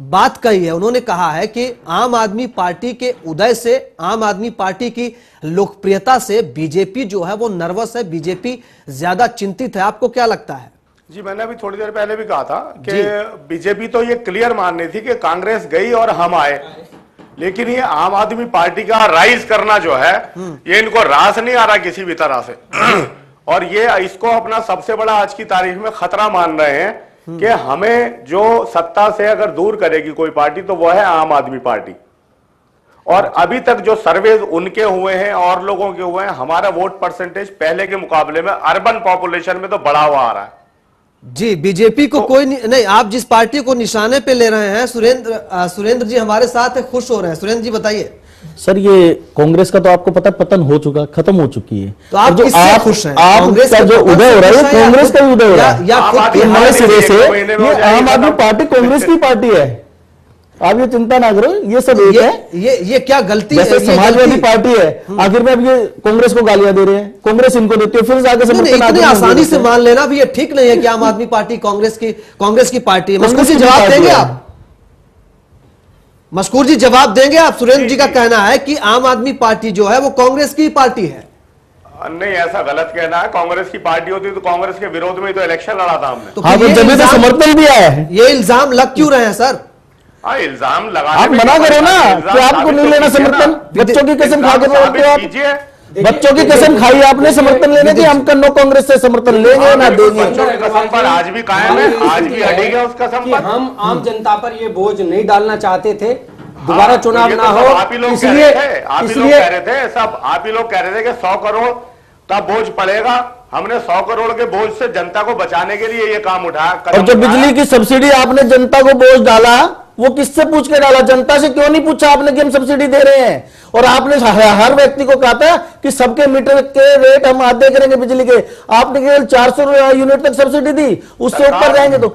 बात कही है, उन्होंने कहा है कि आम आदमी पार्टी के उदय से, आम आदमी पार्टी की लोकप्रियता से बीजेपी जो है वो नर्वस है, बीजेपी ज्यादा चिंतित है। आपको क्या लगता है? जी, मैंने अभी थोड़ी देर पहले भी कहा था कि बीजेपी तो ये क्लियर मान रही थी कि कांग्रेस गई और हम आए, लेकिन ये आम आदमी पार्टी का राइज करना जो है ये इनको रास नहीं आ रहा किसी भी तरह से। और ये इसको अपना सबसे बड़ा आज की तारीख में खतरा मान रहे हैं कि हमें जो सत्ता से अगर दूर करेगी कोई पार्टी तो वो है आम आदमी पार्टी। और अभी तक जो सर्वेज उनके हुए हैं और लोगों के हुए हैं, हमारा वोट परसेंटेज पहले के मुकाबले में अर्बन पॉपुलेशन में तो बढ़ा हुआ आ रहा है। जी, बीजेपी को कोई नहीं, आप जिस पार्टी को निशाने पे ले रहे हैं, सुरेंद्र जी हमारे साथ खुश हो रहे हैं। सुरेंद्र जी बताइए। सर, ये कांग्रेस का तो आपको पता पतन हो चुका, खत्म हो चुकी है। तो आप किससे खुश हैं? कांग्रेस का जो उदय हो रहा है कांग्रेस का उदय हो रहा है, नए सिरे से। ये आम आदमी पार्टी कांग्रेस की पार्टी है। आप ये चिंता ना करो, ये सब एक है। ये क्या गलती है? जैसे समाजवादी पार्टी है, आखिर में अब ये कांग्रेस को गालियां दे रहे हैं, कांग्रेस इनको देती है, फिर आगे इतनी आसानी से मान लेना भी ये ठीक नहीं है कि आम आदमी पार्टी कांग्रेस की पार्टी है। मस्कूर जी जवाब देंगे आप? मस्कूर जी जवाब देंगे आप? सुरेंद्र जी का कहना है कि आम आदमी पार्टी जो है वो कांग्रेस की पार्टी है। नहीं, ऐसा गलत कहना है। कांग्रेस की पार्टी होती तो कांग्रेस के विरोध में तो इलेक्शन लड़ा था हमने। तो समर्थन भी आया है। ये इल्जाम लग क्यों रहे हैं सर? इल्जाम लगा, आप मना करो ना कि आपको नहीं लेना समर्थन। बच्चों की कसम खा के बोलते हो आप, बच्चों की कसम खाई आपने समर्थन लेने की। हम कन्नो कांग्रेस से समर्थन लेंगे ना देंगे। कसम पर आज भी कायम है, आज भी अड़ेगा उस कसम पर। हम आम जनता पर ये बोझ नहीं डालना चाहते थे, दोबारा चुनाव ना हो, आप ही लोग कह रहे थे, आप ही लोग कह रहे थे, सब आप ही लोग कह रहे थे कि 100 करोड़ का बोझ पड़ेगा। हमने 100 करोड़ के बोझ से जनता को बचाने के लिए ये काम उठाया। और जो बिजली की सब्सिडी आपने जनता को बोझ डाला, वो किससे पूछ के डाला? जनता से क्यों नहीं पूछा आपने कि हम सब्सिडी दे रहे हैं? और आपने हर व्यक्ति को कहा था कि सबके मीटर के रेट हम आधे करेंगे बिजली के। आपने केवल 400 यूनिट तक सब्सिडी दी, उससे ऊपर जाएंगे तो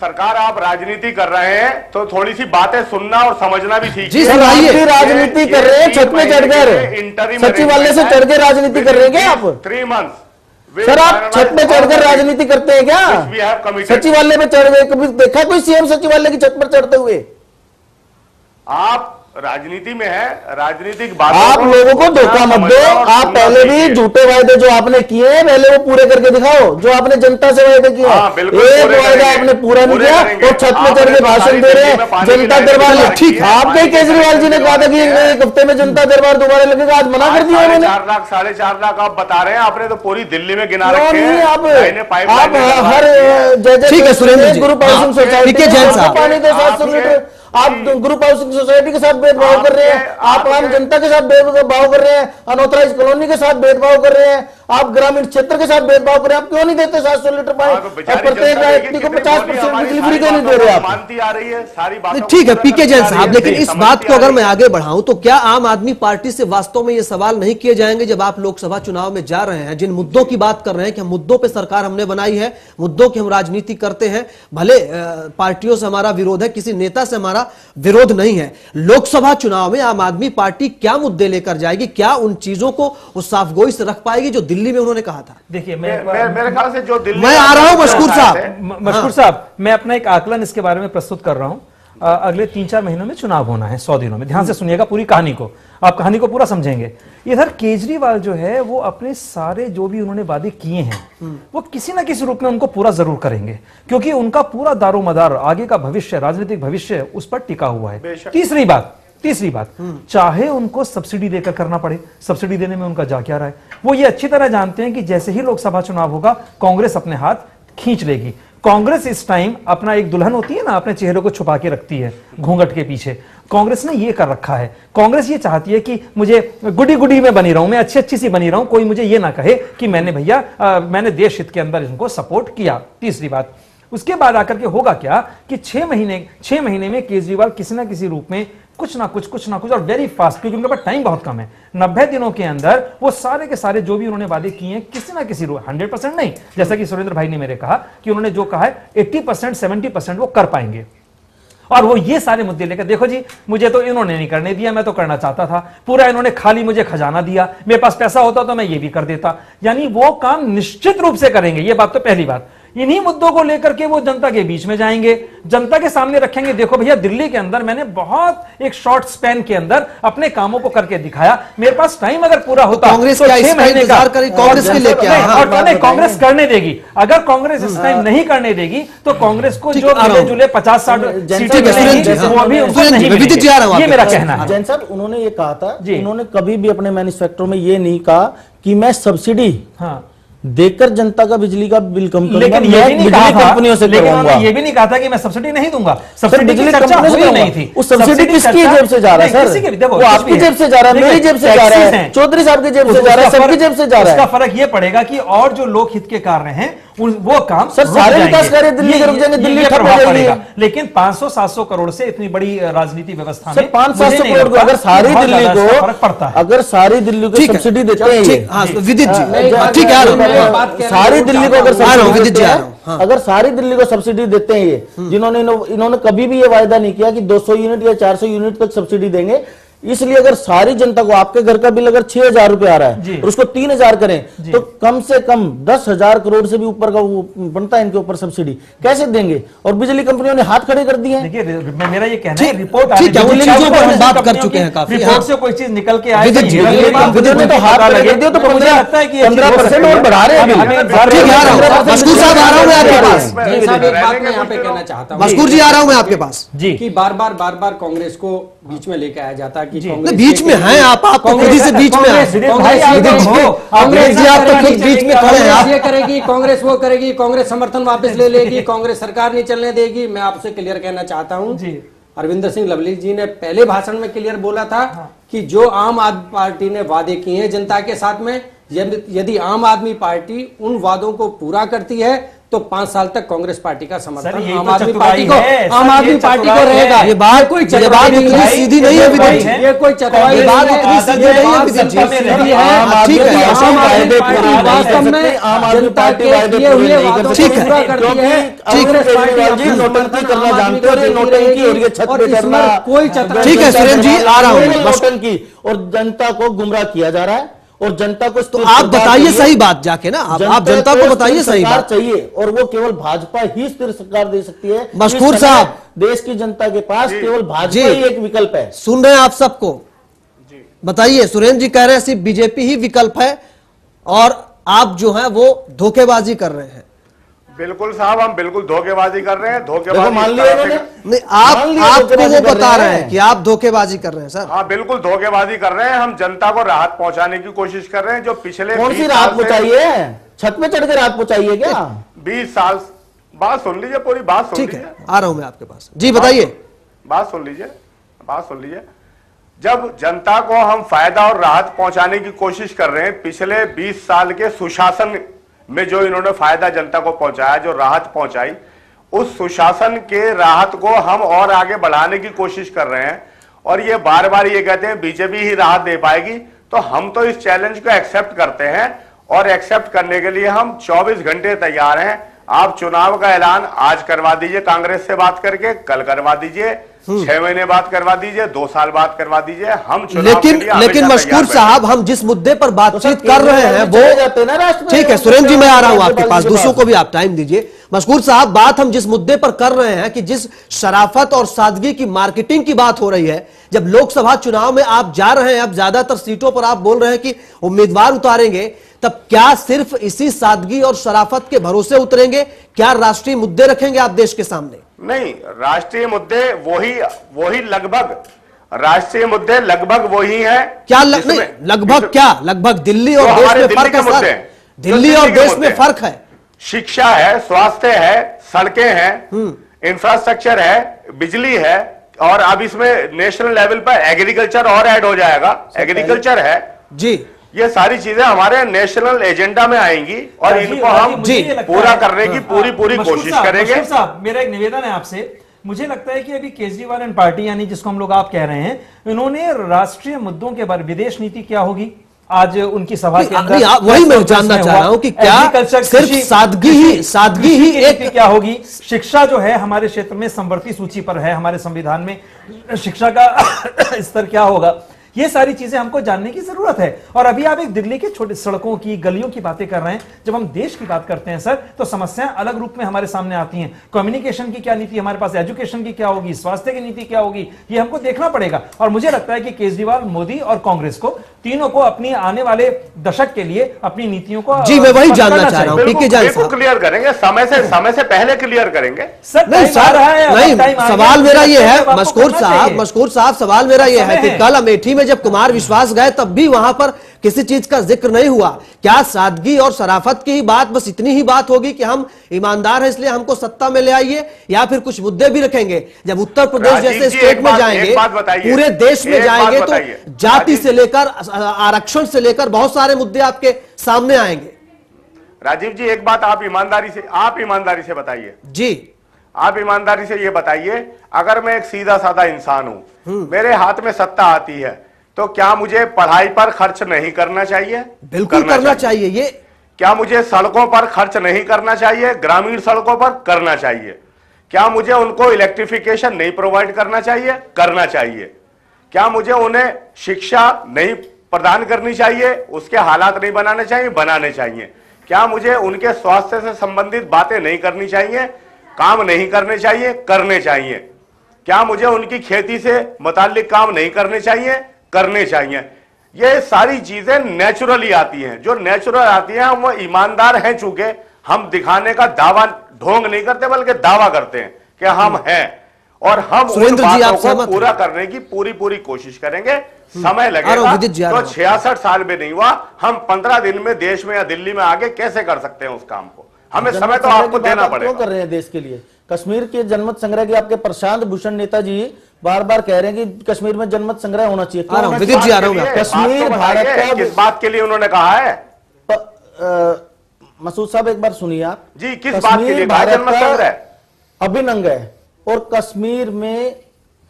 सरकार आप राजनीति कर रहे हैं तो थोड़ी सी बातें सुनना और समझना भी ठीक है। राजनीति कर रहे हैं, छत में चढ़कर सचिवालय से चढ़ के राजनीति कर रहे हैं आप? 3 मंथ्स सर, आप छत पे चढ़कर राजनीति करते हैं क्या? सचिवालय में चढ़ गए, कभी देखा कोई सीएम सचिवालय की छत पर चढ़ते हुए? आप राजनीति में है, राजनीतिक आप लोगों को धोखा मत दो। आप पहले भी झूठे वायदे जो आपने किए हैं पहले वो पूरे करके दिखाओ, जो आपने जनता से वायदे किए हैं। एक वायदा आपने पूरा नहीं किया और छत में चढ़ के भाषण दे रहे हैं। जनता दरबार ठीक है, आपके केजरीवाल जी ने कहा था कि 1 हफ्ते में जनता दरबार दोबारा लगेगा, आज मना कर दिया उन्होंने। 4 लाख 4.5 लाख आप बता रहे हैं, आपने तो पूरी दिल्ली में गिना रखे हैं। आप हर ठीक है सुरेंद्र जी, ग्रुप हाउसिंग सोसाइटी पानी दो 700 लीटर, आप ग्रुप हाउसिंग सोसाइटी के साथ भेदभाव कर रहे हैं, आप आम जनता के साथ भेदभाव कर रहे हैं, अनऑथराइज कॉलोनी के साथ भेदभाव कर रहे हैं, आप ग्रामीण क्षेत्र के साथ भेदभाव कर रहे हैं। आप क्यों नहीं देते 700 लीटर पानी? प्रत्येक व्यक्ति को 50% बिजली फ्री क्यों नहीं दे रहे आप? मानती आ रही है सारी बातें। ठीक है पीके जैन साहब, लेकिन इस बात को अगर मैं आगे बढ़ाऊं तो क्या आम आदमी पार्टी से वास्तव में ये सवाल नहीं किए जाएंगे जब आप लोकसभा चुनाव में जा रहे हैं, जिन मुद्दों की बात कर रहे हैं कि हम मुद्दों पर सरकार हमने बनाई है, मुद्दों की हम राजनीति करते हैं, भले पार्टियों से हमारा विरोध है, किसी नेता से हमारा विरोध नहीं है, लोकसभा चुनाव में आम आदमी पार्टी क्या मुद्दे लेकर जाएगी? क्या उन चीजों को वो साफगोई से रख पाएगी जो दिल्ली में उन्होंने कहा था? देखिए मेरे ख्याल से जो दिल्ली मैं आ रहा हूं मशकूर साहब, मैं अपना एक आकलन इसके बारे में प्रस्तुत कर रहा हूं। अगले 3-4 महीनों में चुनाव होना है, 100 दिनों में। ध्यान से सुनिएगा पूरी कहानी को, आप कहानी को पूरा समझेंगे। इधर केजरीवाल जो है वो अपने सारे जो भी उन्होंने वादे किए हैं वो किसी ना किसी रूप में उनको पूरा जरूर करेंगे, क्योंकि उनका पूरा दारोमदार आगे का भविष्य, राजनीतिक भविष्य उस पर टिका हुआ है। तीसरी बात, चाहे उनको सब्सिडी देकर करना पड़े, सब्सिडी देने में उनका जा क्या रहा है, वो ये अच्छी तरह जानते हैं कि जैसे ही लोकसभा चुनाव होगा कांग्रेस अपने हाथ खींच लेगी। कांग्रेस इस टाइम अपना एक दुल्हन होती है ना, अपने चेहरे को छुपा के रखती है घूंघट के पीछे। कांग्रेस ने ये कर रखा है। कांग्रेस ये चाहती है कि मुझे गुडी गुडी में बनी रहूं, मैं अच्छी सी बनी रहूं, कोई मुझे ये ना कहे कि मैंने भैया मैंने देश हित के अंदर इनको सपोर्ट किया। तीसरी बात, उसके बाद आकर के होगा क्या कि 6 महीने में केजरीवाल किसी ना किसी रूप में कुछ ना कुछ और वेरी फास्ट, क्योंकि उनके पास टाइम बहुत कम है, 90 दिनों के अंदर वो सारे के सारे जो भी उन्होंने वादे किए हैं किसी ना किसी रूप, 100% नहीं, जैसा कि सुरेंद्र भाई ने मेरे कहा कि उन्होंने जो कहा है 80% 70% वो कर पाएंगे। और वो ये सारे मुद्दे लेकर, देखो जी मुझे तो इन्होंने नहीं करने दिया, मैं तो करना चाहता था, पूरा इन्होंने खाली मुझे खजाना दिया, मेरे पास पैसा होता तो मैं ये भी कर देता। यानी वो काम निश्चित रूप से करेंगे, ये बात तो पहली बात। इन्हीं मुद्दों को लेकर के वो जनता के बीच में जाएंगे, जनता के सामने रखेंगे, देखो भैया दिल्ली के अंदर मैंने बहुत एक शॉर्ट स्पैन के अंदर अपने कामों को करके दिखाया, मेरे पास टाइम अगर पूरा होता कांग्रेस तो 6 महीने का कांग्रेस के लिए कांग्रेस करने देगी। अगर कांग्रेस इस टाइम नहीं करने देगी तो कांग्रेस को जो मिले जुले 50-60 सीटें मिलेंगी वो भी उनको नहीं मिलेंगी, ये मेरा कहना है। जैन साहब, उन्होंने ये कहा था, उन्होंने कभी भी अपने मैनिफेस्टो में ये नहीं कहा कि मैं सब्सिडी देकर जनता का बिजली का बिल कम करूंगा, लेकिन ये भी नहीं कहा था, कंपनियों से करूंगा। ये भी नहीं कहा था कि मैं सब्सिडी नहीं दूंगा, सब्सिडी बिजली कंपनियों से नहीं थी। उस सब्सिडी किसकी जेब से जा रहा है सर? वो आपकी जेब से जा रहा है, मेरी जेब से जा रहा है, चौधरी साहब की जेब से जा रहा है, सबकी जेब से जा रहा है। उसका फर्क ये पड़ेगा कि और जो लोक हित के कार्य हैं वो काम सर, सारे विकास कार्य दिल्ली के रुक जाएंगे, दिल्ली ठप हो जाएगी। लेकिन 500-700 करोड़ से इतनी बड़ी राजनीति व्यवस्था में 500-700 करोड़ को अगर सारी दिल्ली को फर्क पड़ता है, अगर सारी दिल्ली को सब्सिडी देते हैं, विदित जी ठीक है, सारी दिल्ली को अगर सारी दिल्ली को सब्सिडी देते हैं, ये इन्होंने कभी भी ये वायदा नहीं किया कि 200 यूनिट या 400 यूनिट तक सब्सिडी देंगे। इसलिए अगर सारी जनता को, आपके घर का बिल अगर 6,000 रुपए आ रहा है और उसको 3,000 करें तो कम से कम 10,000 करोड़ से भी ऊपर का वो बनता है इनके ऊपर सब्सिडी, कैसे देंगे? और बिजली कंपनियों ने हाथ खड़े कर दिए हैं। देखिए मेरा ये कहना है, रिपोर्ट हम बात कर चुके हैं काफी, रिपोर्ट से कोई चीज निकल के आए तो हाथ खड़े कर दिया, तो मुझे लगता है कि 15% और बढ़ा रहे हैं। मशकूर साहब आ रहा हूं मैं आपके पास, एक बात मैं यहाँ पे कहना चाहता हूँ, मशकूर जी आ रहा हूं मैं आपके पास जी, कि बार बार कांग्रेस को बीच में लेके आया जाता है कि बीच में हैं आप खुद से बीच में कांग्रेस जी, आप तो खुद बीच में खड़े हैं। ये करेगी कांग्रेस, वो करेगी कांग्रेस, समर्थन वापस ले लेगी कांग्रेस, सरकार नहीं चलने देगी। मैं आपसे क्लियर कहना चाहता हूँ, अरविंदर सिंह लवली जी ने पहले भाषण में क्लियर बोला था कि जो आम आदमी पार्टी ने वादे किए हैं जनता के साथ में, यदि आम आदमी पार्टी उन वादों को पूरा करती है तो 5 साल तक कांग्रेस पार्टी का समर्थन आम आदमी पार्टी को रहेगा। ये बात कोई सीधी नहीं है विदित जी, ये कोई चतुराई बात इतनी सीधी नहीं है विदित जी। ठीक है, वास्तव में जनता के किए हुए वादों को पूरा करती है कांग्रेस पार्टी। नोटंकी करना जानते हो, नोटंकी और ये छत पे करना, कोई चतुराई। ठीक है सुरेंद्र जी आ रहा हूँ। नोटंकी और जनता को गुमराह किया जा रहा है और जनता को, तो आप बताइए सही बात जाके ना, आप जनता को बताइए सही बात चाहिए, और वो केवल भाजपा ही स्थिर सरकार दे सकती है। मशकूर साहब, देश की जनता के पास केवल भाजपा ही एक विकल्प है। सुन रहे हैं आप सबको, बताइए। सुरेंद्र जी कह रहे हैं सिर्फ बीजेपी ही विकल्प है और आप जो है वो धोखेबाजी कर रहे हैं। बिल्कुल साहब, हम बिल्कुल धोखेबाजी कर रहे हैं। धोखेबाजी मान लिया नहीं, आपको वो बता रहे हैं कि आप धोखेबाजी कर रहे हैं सर। हाँ बिल्कुल धोखेबाजी कर रहे हैं। हम जनता को राहत पहुंचाने की कोशिश कर रहे हैं। जो पिछले कौन सी राहत पहुंचाइए? छत पे चढ़ के राहत पहुंचाइए क्या? 20 साल, बात सुन लीजिए, पूरी बात सुन लीजिए। आ रहा हूं मैं आपके पास जी, बताइए। बात सुन लीजिए। जब जनता को हम फायदा और राहत पहुंचाने की कोशिश कर रहे हैं, पिछले 20 साल के सुशासन में जो इन्होंने फायदा जनता को पहुंचाया, जो राहत पहुंचाई, उस सुशासन के राहत को हम और आगे बढ़ाने की कोशिश कर रहे हैं। और ये बार बार ये कहते हैं बीजेपी ही राहत दे पाएगी, तो हम तो इस चैलेंज को एक्सेप्ट करते हैं और एक्सेप्ट करने के लिए हम 24 घंटे तैयार हैं। आप चुनाव का ऐलान आज करवा दीजिए, कांग्रेस से बात करके कल करवा दीजिए, 6 महीने बाद करवा दीजिए, 2 साल बाद करवा दीजिए। हम लेकिन मशकूर साहब, हम जिस मुद्दे पर बातचीत कर रहे हैं वो ठीक है। सुरेंद्र जी मैं आ रहा हूं आपके पास, दूसरों को भी आप टाइम दीजिए। मशकूर साहब, बात हम जिस मुद्दे पर कर रहे हैं कि जिस शराफत और सादगी की मार्केटिंग की बात हो रही है, जब लोकसभा चुनाव में आप जा रहे हैं, अब ज्यादातर सीटों पर आप बोल रहे हैं कि उम्मीदवार उतारेंगे, तब क्या सिर्फ इसी सादगी और शराफत के भरोसे उतरेंगे? क्या राष्ट्रीय मुद्दे रखेंगे आप देश के सामने? नहीं, राष्ट्रीय मुद्दे वही लगभग राष्ट्रीय मुद्दे लगभग वही हैं। क्या लगभग क्या? लगभग दिल्ली और देश में फर्क है सर। दिल्ली और देश में फर्क है। शिक्षा है, स्वास्थ्य है, सड़कें हैं, इंफ्रास्ट्रक्चर है, बिजली है, और अब इसमें नेशनल लेवल पर एग्रीकल्चर और ऐड हो जाएगा। एग्रीकल्चर है जी, ये सारी चीजें हमारे नेशनल एजेंडा में आएंगी और इनको हम पूरा करने की पूरी कोशिश करेंगे। साहब, मेरा एक निवेदन है आपसे। मुझे लगता है कि अभी केजरीवाल एंड पार्टी, यानी जिसको हम लोग आप कह रहे हैं, इन्होंने राष्ट्रीय मुद्दों के बारे, विदेश नीति क्या होगी, आज उनकी सभा के अंदर वही मैं जानना चाह रहा हूं कि क्या सिर्फ सादगी ही एक क्या होगी? शिक्षा जो है हमारे क्षेत्र में समवर्ती सूची पर है, हमारे संविधान में शिक्षा का स्तर क्या होगा, ये सारी चीजें हमको जानने की जरूरत है। और अभी आप एक दिल्ली के छोटे सड़कों की, गलियों की बातें कर रहे हैं। जब हम देश की बात करते हैं सर, तो समस्याएं अलग रूप में हमारे सामने आती हैं। कम्युनिकेशन की क्या नीति हमारे पास, एजुकेशन की क्या होगी, स्वास्थ्य की नीति क्या होगी, ये हमको देखना पड़ेगा। और मुझे लगता है कि केजरीवाल, मोदी और कांग्रेस को, तीनों को अपनी आने वाले दशक के लिए अपनी नीतियों को जी मैं वही जानना चाह रहा हूं। बिल्कुल क्लियर करेंगे, समय से पहले क्लियर करेंगे सर। नहीं, सवाल मेरा ये है मशकूर साहब, सवाल मेरा ये है कि कल अमेठी में जब कुमार विश्वास गए, तब भी वहां पर किसी चीज का जिक्र नहीं हुआ। क्या सादगी और शराफत की ही बात, बस इतनी ही बात होगी कि हम ईमानदार हैं इसलिए हमको सत्ता में ले आइए, या फिर कुछ मुद्दे भी रखेंगे? जब उत्तर प्रदेश जैसे स्टेट में जाएंगे, पूरे देश में जाएंगे, तो जाति से लेकर आरक्षण से लेकर बहुत सारे मुद्दे आपके सामने आएंगे। राजीव जी एक बात आप ईमानदारी से बताइए जी, आप ईमानदारी से ये बताइए, अगर मैं एक सीधा साधा इंसान हूं, मेरे हाथ में सत्ता आती है, तो क्या मुझे पढ़ाई पर खर्च नहीं करना चाहिए? बिल्कुल करना चाहिए। ये क्या मुझे सड़कों पर खर्च नहीं करना चाहिए? ग्रामीण सड़कों पर करना चाहिए। क्या मुझे उनको इलेक्ट्रिफिकेशन नहीं प्रोवाइड करना चाहिए? करना चाहिए। क्या मुझे उन्हें शिक्षा नहीं प्रदान करनी चाहिए? उसके हालात नहीं बनाने चाहिए? बनाने चाहिए। क्या मुझे उनके स्वास्थ्य से संबंधित बातें नहीं करनी चाहिए? काम नहीं करने चाहिए? करने चाहिए। क्या मुझे उनकी खेती से मुताल्लिक काम नहीं करने चाहिए? करने चाहिए। ये सारी चीजें नेचुरली आती हैं। जो नेचुरल आती हैं, हम वो ईमानदार हैं, चूंकि हम दिखाने का दावा ढोंग नहीं करते बल्कि दावा करते हैं कि हम हैं, और हम उन बातों को पूरा करने की पूरी कोशिश करेंगे। समय लगेगा तो 66 साल में नहीं हुआ, हम 15 दिन में देश में या दिल्ली में आगे कैसे कर सकते हैं उस काम को? हमें समय तो आपको देना पड़ेगा। कर रहे हैं देश के लिए। कश्मीर के जनमत संग्रह की आपके प्रशांत भूषण नेताजी बार बार कह रहे हैं कि कश्मीर में जनमत संग्रह होना चाहिए। कश्मीर भारत का किस बात के लिए उन्होंने कहा है? मसूद साहब एक बार सुनिए आप जी, किस बात के लिए जनमत संग्रह? अभिन्न अंग है, और कश्मीर में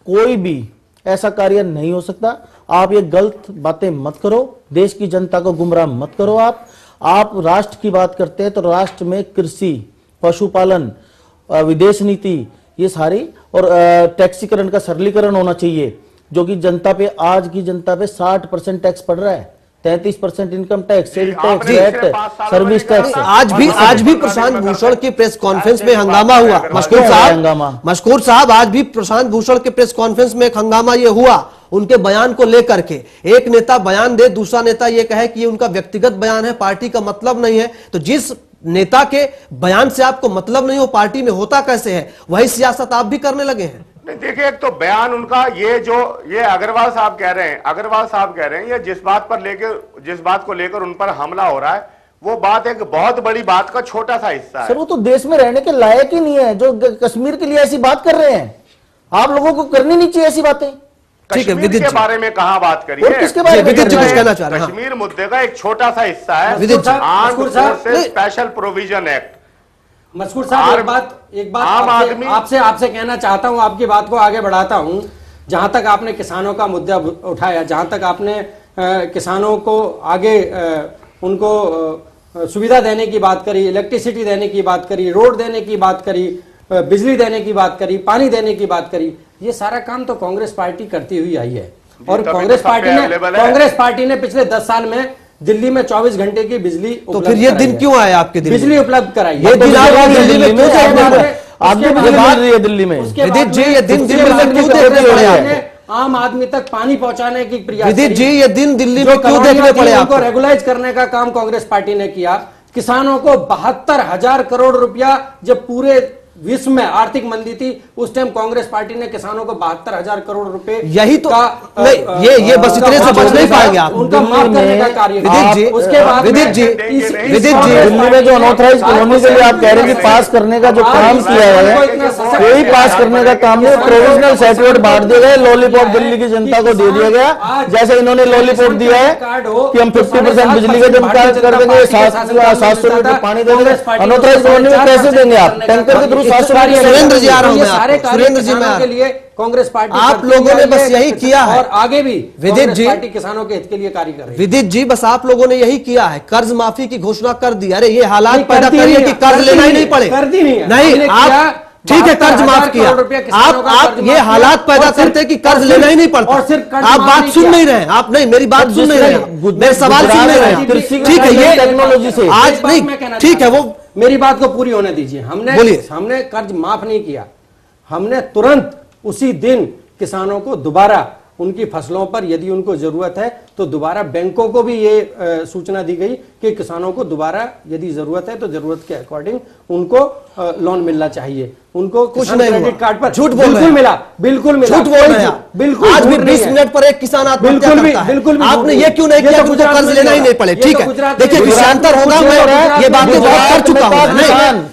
कोई भी ऐसा कार्य नहीं हो सकता। आप ये गलत बातें मत करो, देश की जनता को गुमराह मत करो। आप राष्ट्र की बात करते हैं तो राष्ट्र में कृषि, पशुपालन, विदेश नीति, ये सारी, और टैक्सीकरण का सरलीकरण होना चाहिए, जो कि जनता पे, आज की जनता पे 60% टैक्स पड़ रहा है। 33% income tax, sale tax, VAT, service tax. आज भी प्रशांत भूषण की प्रेस कॉन्फ्रेंस में हंगामा हुआ। मशकूर साहब, आज भी प्रशांत भूषण के प्रेस कॉन्फ्रेंस में एक हंगामा ये हुआ उनके बयान को लेकर के। एक नेता बयान दे, दूसरा नेता ये कहे कि ये उनका व्यक्तिगत बयान है, पार्टी का मतलब नहीं है। तो जिस नेता के बयान से आपको मतलब नहीं हो, पार्टी में होता कैसे है? वही सियासत आप भी करने लगे हैं। देखिए, एक तो बयान उनका, ये अग्रवाल साहब कह रहे हैं, ये जिस बात को लेकर उन पर हमला हो रहा है, वो बात एक बहुत बड़ी बात का छोटा सा हिस्सा है। सर, वो तो देश में रहने के लायक ही नहीं है जो कश्मीर के लिए ऐसी बात कर रहे हैं। आप लोगों को करनी नहीं चाहिए ऐसी बातें। ठीक है, विदित के बारे में कहाँ बात करी है? किसके बारे में कुछ कहना चाह रहे हैं? कश्मीर मुद्दे का एक छोटा सा हिस्सा है स्पेशल प्रोविजन एक्ट। मशकूर साहब, एक बात आपसे कहना चाहता हूं, आपकी बात को आगे बढ़ाता हूं। जहां तक आपने किसानों का मुद्दा उठाया, जहां तक आपने किसानों को आगे उनको सुविधा देने की बात करी, इलेक्ट्रिसिटी देने की बात करी, रोड देने की बात करी, बिजली देने की बात करी, पानी देने की बात करी, ये सारा काम तो कांग्रेस पार्टी करती हुई आई है। और कांग्रेस पार्टी ने पिछले 10 साल में दिल्ली में 24 घंटे की बिजली, तो फिर ये दिन क्यों आए आपके? बिजली उपलब्ध कराई ये दिन दिल्ली में दिल्ली में विदित जी, ये दिन दिल्ली में क्यों देखने पड़े आपको? आम आदमी तक पानी पहुंचाने की प्रयास। विदित जी, ये दिन दिल्ली में क्यों देखने पड़े आपको? रेगुलाइज करने का काम कांग्रेस पार्टी ने किया। किसानों को 72,000 करोड़ रुपया, जब पूरे विश्व में आर्थिक मंदी थी, उस टाइम कांग्रेस पार्टी ने किसानों को 72,000 करोड़ रुपए यही तो ये बस इतने से बच नहीं पाएंगे आप। उनका माफ करने का कार्य। विदित जी, उसके बाद विदित जी, दिल्ली में जो अनऑथराइज कॉलोनी के लिए आप कह रहे हैं कि पास करने का जो काम किया है, कोई पास करने का काम नहीं। प्रोविजनल सर्टिफिकेट बांट दिए गए, लॉलीपॉप दिल्ली की जनता को दे दिया गया। जैसे इन्होंने लॉलीपॉप दिया है कि हम 50% बिजली का जनता कर देंगे, 700 लीटर पानी देंगे। अनऑथराइज कॉलोनी में कैसे देंगे आप? टैंकर के थ्रू? सुरेंद्र जी आ रहा हूं मैं, सुरेंद्र जी के लिए कांग्रेस पार्टी आप लोगों ने बस यही किया है, और आगे भी विदित जी पार्टी किसानों के हित के लिए कार्य कर रही है। विदित जी, बस आप लोगों ने यही किया है, कर्ज माफी की घोषणा कर दी। अरे ये हालात पैदा करिए कि कर्ज लेना ही नहीं पड़े। नहीं, आप ठीक है, कर्ज माफ किया, आप ये हालात पैदा करते कि कर्ज लेना ही नहीं पड़ता। आप बात सुन नहीं रहे, आप नहीं, मेरी बात सुन नहीं रहे, मेरे सवाल सुन नहीं रहे। ठीक है, ये टेक्नोलॉजी से आज नहीं, ठीक है, वो मेरी बात को पूरी होने दीजिए। हमने कर्ज माफ नहीं किया, हमने तुरंत उसी दिन किसानों को दोबारा उनकी फसलों पर यदि उनको जरूरत है तो दोबारा बैंकों को भी ये सूचना दी गई कि किसानों को दोबारा यदि जरूरत है तो जरूरत के अकॉर्डिंग उनको लोन मिलना चाहिए। उनको कुछ नहीं, क्रेडिट कार्ड पर झूठ बिल्कुल मिला, बिल्कुल मिला, झूठ बोल रहे हैं। बिल्कुल आज भी 20 मिनट पर एक किसान आत्महत्या करता है। बिल्कुल आपने ये क्यों नहीं किया? मुझे कर्ज लेना ही नहीं पड़े। ठीक है, देखिए विषयांतर होगा, मैं ये बातें बहुत कर चुका हूँ,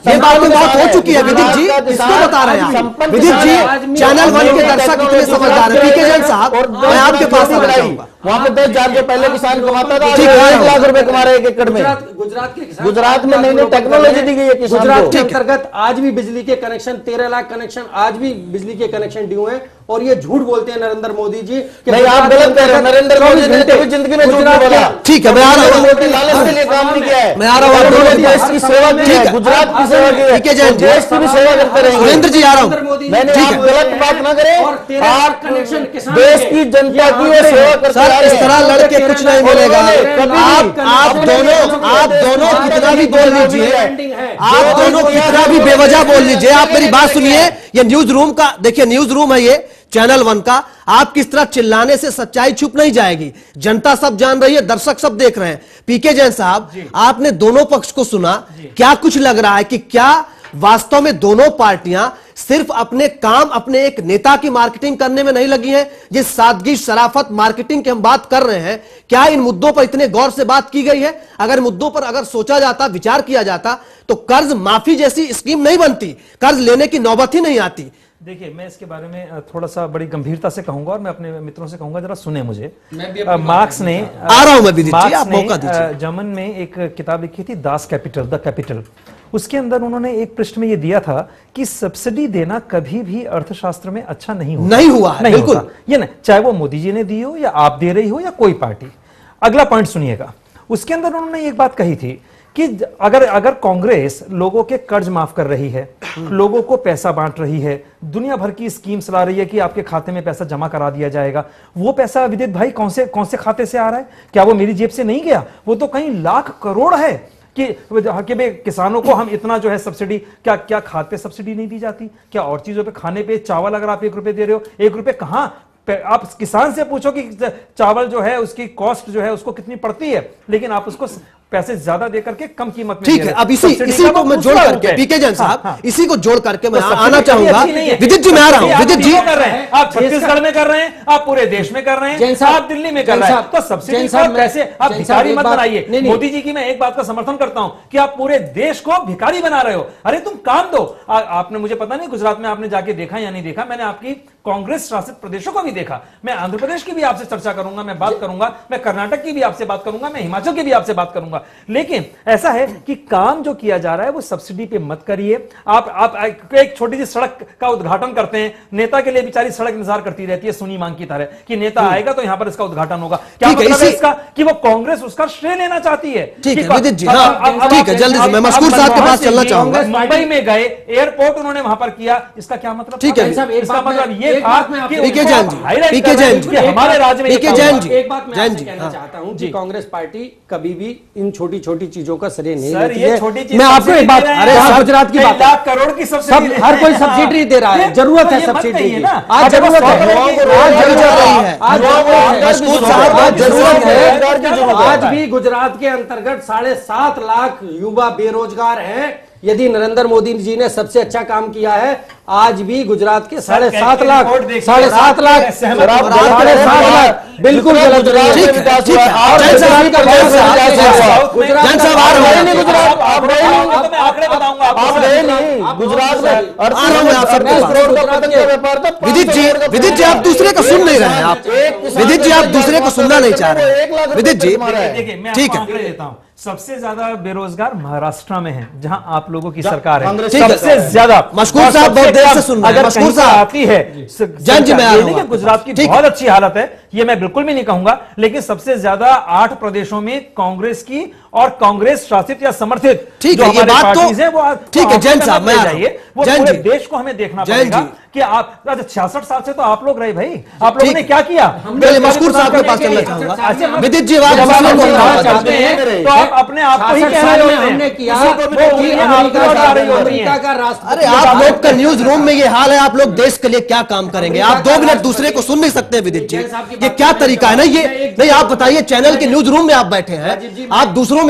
ये बातें बहुत हो चुकी है। विदित जी इसको बता रहे हैं। विदित जी, चैनल 1 के दर्शक इतने समझदार है। पीके जैन साहब, मैं आपके पास आना चाहूंगा। वहाँ पे 10,000 जो पहले किसान कमाता था, ठीक है, 1 लाख रुपए कमा रहे हैं 1 एकड़ में। गुजरात में नई नई टेक्नोलॉजी दी गई है किसान गुजरात को। के अंतर्गत आज भी बिजली के कनेक्शन 13 लाख कनेक्शन आज भी बिजली के कनेक्शन ड्यू हैं, और ये झूठ बोलते हैं नरेंद्र मोदी जी कि नहीं, आप गलत कह रहे हो। नरेंद्र मोदी ने कभी जिंदगी में झूठ नहीं बोला। ठीक है, मैं आ रहा हूँ। मोदी लालच के लिए काम नहीं किया है, मैं आ रहा हूँ। देश की सेवा की है, गुजरात की सेवा की है, ठीक है जैन जी, देश की भी सेवा करते रहेंगे। सुरेंद्र जी आ रहा हूँ। नहीं, आप गलत बात ना करें, आप देश की जनता की वो सेवा करते सर, इस तरह लड़के कुछ नहीं मिलेगा। आप दोनों कितना भी बोल लीजिए, आप दोनों कितना भी बेवजह बोल लीजिए, आप मेरी बात सुनिए। ये न्यूज रूम का देखिए, न्यूज रूम है ये चैनल 1 का। आप किस तरह चिल्लाने से सच्चाई छुप नहीं जाएगी, जनता सब जान रही है, दर्शक सब देख रहे हैं। पीके जैन साहब, आपने दोनों पक्ष को सुना, क्या कुछ लग रहा है कि क्या वास्तव में दोनों पार्टियां सिर्फ अपने काम, अपने एक नेता की मार्केटिंग करने में नहीं लगी हैं? जिस सादगी, शराफत, मार्केटिंग की हम बात कर रहे हैं, क्या इन मुद्दों पर इतने गौर से बात की गई है? अगर मुद्दों पर अगर सोचा जाता, विचार किया जाता, तो कर्ज माफी जैसी स्कीम नहीं बनती, कर्ज लेने की नौबत ही नहीं आती। देखिए, मैं इसके बारे में थोड़ा सा बड़ी गंभीरता से कहूंगा, और मैं अपने मित्रों से कहूंगा जरा सुने मुझे। मार्क्स ने, आ रहा हूं मैं विदित जी, आप मौका दीजिए। जर्मन में एक किताब लिखी थी, दास कैपिटल, द कैपिटल। उसके अंदर उन्होंने एक पृष्ठ में ये दिया था कि सब्सिडी देना कभी भी अर्थशास्त्र में अच्छा नहीं हुआ, नहीं हुआ है, बिल्कुल ये ना, चाहे वो मोदी जी ने दी हो या आप दे रही हो या कोई पार्टी। अगला पॉइंट सुनिएगा, उसके अंदर उन्होंने एक बात कही थी कि अगर कांग्रेस लोगों के कर्ज माफ कर रही है, लोगों को पैसा बांट रही है, दुनिया भर की स्कीम्स ला रही है कि आपके खाते में पैसा जमा करा दिया जाएगा, वो पैसा विदित भाई कौन से खाते से आ रहा है? क्या वो मेरी जेब से नहीं गया? वो तो कहीं लाख करोड़ है कि किसानों को हम इतना जो है सब्सिडी, क्या खाते सब्सिडी नहीं दी जाती? क्या और चीजों पे, खाने पे, चावल अगर आप 1 रुपए दे रहे हो, 1 रुपए कहां? आप किसान से पूछो कि चावल जो है उसकी कॉस्ट जो है उसको कितनी पड़ती है, लेकिन आप उसको पैसे ज्यादा देकर के कम कीमत में। ठीक है, अब इसी को मैं जोड़ करके, पीके जैन साहब, इसी को जोड़ करके मैं आना चाहूंगा। विदित जी, मैं आ रहा हूं। विदित जी कर रहे हैं, आप छत्तीसगढ़ में कर रहे हैं, आप पूरे देश में कर रहे हैं, आप दिल्ली में कर रहे हैं, तो सब्सिडी का पैसे आप भिखारी मत बनाइए। मोदी जी की मैं एक बात का समर्थन करता हूं कि आप पूरे देश को भिखारी बना रहे हो। अरे तुम काम दो। आपने, मुझे पता नहीं गुजरात में आपने जाके देखा या नहीं देखा, मैंने आपकी कांग्रेस शासित प्रदेशों को भी देखा। मैं आंध्र प्रदेश की भी आपसे चर्चा करूंगा, मैं बात करूंगा, मैं कर्नाटक की भी आपसे बात करूंगा, मैं हिमाचल की भी आपसे बात करूंगा। लेकिन ऐसा है कि काम जो किया जा रहा है वो सब्सिडी पे मत करिए। आप एक छोटी सी सड़क का उद्घाटन करते हैं, नेता के लिए बेचारी सड़क इंतजार करती रहती है सुनी मांग की तरह कि नेता आएगा तो यहां पर इसका उद्घाटन होगा। क्या मतलब है इसका? कि वो कांग्रेस उसका श्रेय लेना चाहती है। ठीक है विदित जी, हाँ ठीक है, जल्दी से मैं मशकूर साहब के पास चलना चाहूंगा। मुंबई में गए, एयरपोर्ट उन्होंने वहां पर किया, इसका क्या मतलब? ठीक है, इसका मतलब ये था कि पीके जैन जी, पीके जैन जी, हमारे राज्य में पीके जैन जी, एक बात मैं आपसे कहना चाहता हूं कि कांग्रेस पार्टी कभी भी इन छोटी छोटी चीजों का श्रेय नहीं लेती है। मैं आपको एक बात, अरे गुजरात की बात, लाख करोड़ की सब्सिडी, हर कोई सब्सिडी दे रहा है, जरूरत है सब्सिडी की, आज जरूरत है। आज भी गुजरात के अंतर्गत 7.5 लाख युवा बेरोजगार हैं। यदि नरेंद्र मोदी जी ने सबसे अच्छा काम किया है, आज भी गुजरात के 7.5 लाख बिल्कुल गलत विदित जी आप दूसरे को सुन नहीं रहे हैं। आप विदित जी, आप दूसरे को सुनना नहीं चाह रहे। विदित जी, ठीक है, सबसे ज्यादा बेरोजगार महाराष्ट्र में है, जहां आप लोगों की सरकार है। सबसे ज्यादा मशकूर साहब बहुत देर से सुन रहे हैं। मशकूर साहब आती है जैन जी, मैं आ रहा हूं। गुजरात की बहुत अच्छी हालत है, ये मैं बिल्कुल भी नहीं कहूंगा, लेकिन सबसे ज्यादा 8 प्रदेशों में कांग्रेस की और कांग्रेस शासित या समर्थित ठीक है, ये बात तो ठीक है। जैन साहब, मैं जाइए, वो पूरे देश को हमें देखना पड़ेगा कि आप 66 साल से तो आप लोग रहे भाई, आप लोगों ने क्या किया? मशकूर साहब के पास चलना चाहूंगा। विदित जी, तो आप अपने आप को ही कह रहे हो, हमने किया अमेरिका का राष्ट्र। अरे आप लोग का न्यूज रूम में ये हाल है, आप लोग देश के लिए क्या काम करेंगे? आप 2 मिनट दूसरे को सुन नहीं सकते विदित जी, ये क्या तरीका है ना? ये नहीं, आप बताइए, चैनल के न्यूज रूम में आप बैठे हैं, आप दूसरे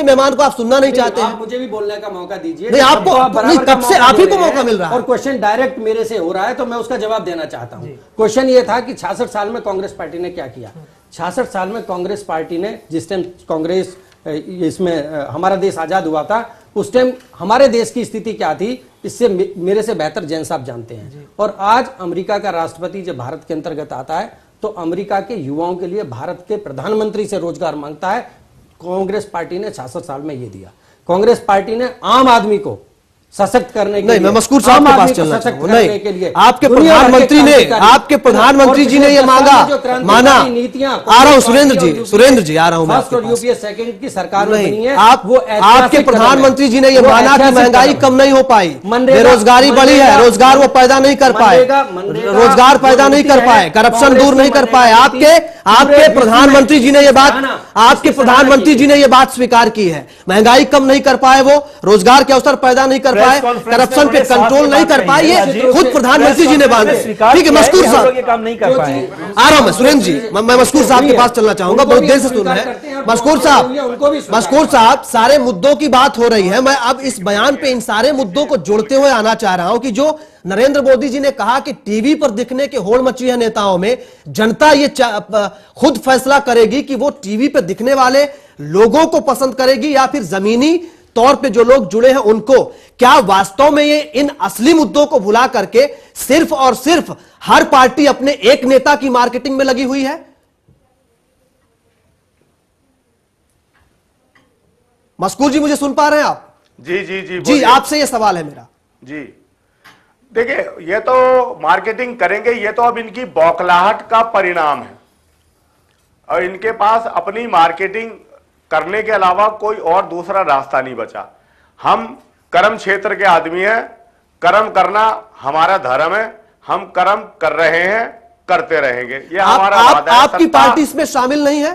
मेहमान को आप सुनना नहीं चाहते हैं। मुझे भी बोलने का मौका दीजिए। नहीं, आपको नहीं, कब से आप ही को मौका मिल रहा है और क्वेश्चन डायरेक्ट मेरे से हो रहा है, तो मैं उसका जवाब देना चाहता हूं। क्वेश्चन ये था कि 66 साल में कांग्रेस पार्टी ने क्या किया? 66 साल में कांग्रेस पार्टी ने, जिस टाइम कांग्रेस इसमें हमारा देश आजाद हुआ था, उस टाइम हमारे देश की स्थिति क्या थी, इससे मेरे से बेहतर जैन साहब जानते हैं। और आज अमेरिका का राष्ट्रपति जब भारत के अंतर्गत आता है तो अमेरिका के युवाओं के लिए भारत के प्रधानमंत्री से रोजगार मांगता है। कांग्रेस पार्टी ने 66 साल में ये दिया। कांग्रेस पार्टी ने आम आदमी को सशक्त करने के लिए, मैं मस्कूर साहब के पास चलना चाहूंगा। नहीं, आपके प्रधानमंत्री जी ने ये मांगा, माना। आ रहा हूं सुरेंद्र जी आ रहा हूं मैं। फर्स्ट और यूपीए सेकंड की सरकार बनी है। आपके प्रधानमंत्री जी ने ये माना कि महंगाई कम नहीं हो पाई, बेरोजगारी बढ़ी है, रोजगार वो पैदा नहीं कर पाए, रोजगार पैदा नहीं कर पाए, करप्शन दूर नहीं कर पाए। आपके प्रधानमंत्री जी ने ये बात स्वीकार की है। महंगाई कम नहीं कर पाए, वो रोजगार के अवसर पैदा नहीं कर पाए, करप्शन पे कंट्रोल नहीं कर पाए, ये खुद प्रधानमंत्री जी ने बात है। ठीक है, मस्कूर साहब काम नहीं कर पाए। आ रहा हूं मैं सुरेंद्र जी, मैं मस्कूर साहब के पास चलना चाहूंगा, बहुत देर से सुन रहे हैं। मस्कूर साहब, सारे मुद्दों की बात हो रही है। मैं अब इस बयान पे इन सारे मुद्दों को जोड़ते हुए आना चाह रहा हूं कि जो नरेंद्र मोदी जी ने कहा कि टीवी पर दिखने के होड़ मची है नेताओं में, जनता ये खुद फैसला करेगी कि वो टीवी पे दिखने वाले लोगों को पसंद करेगी या फिर जमीनी तौर पे जो लोग जुड़े हैं उनको। क्या वास्तव में ये इन असली मुद्दों को भुला करके सिर्फ और सिर्फ हर पार्टी अपने एक नेता की मार्केटिंग में लगी हुई है? मस्कूर जी, मुझे सुन पा रहे हैं आप? जी, आपसे ये सवाल है मेरा। जी, देखिए, ये तो मार्केटिंग करेंगे, ये तो अब इनकी बौखलाहट का परिणाम है और इनके पास अपनी मार्केटिंग करने के अलावा कोई और दूसरा रास्ता नहीं बचा। हम कर्म क्षेत्र के आदमी हैं, कर्म करना हमारा धर्म है, हम कर्म कर रहे हैं, करते रहेंगे, ये हमारा वादा है। आपकी पार्टी इसमें शामिल नहीं है?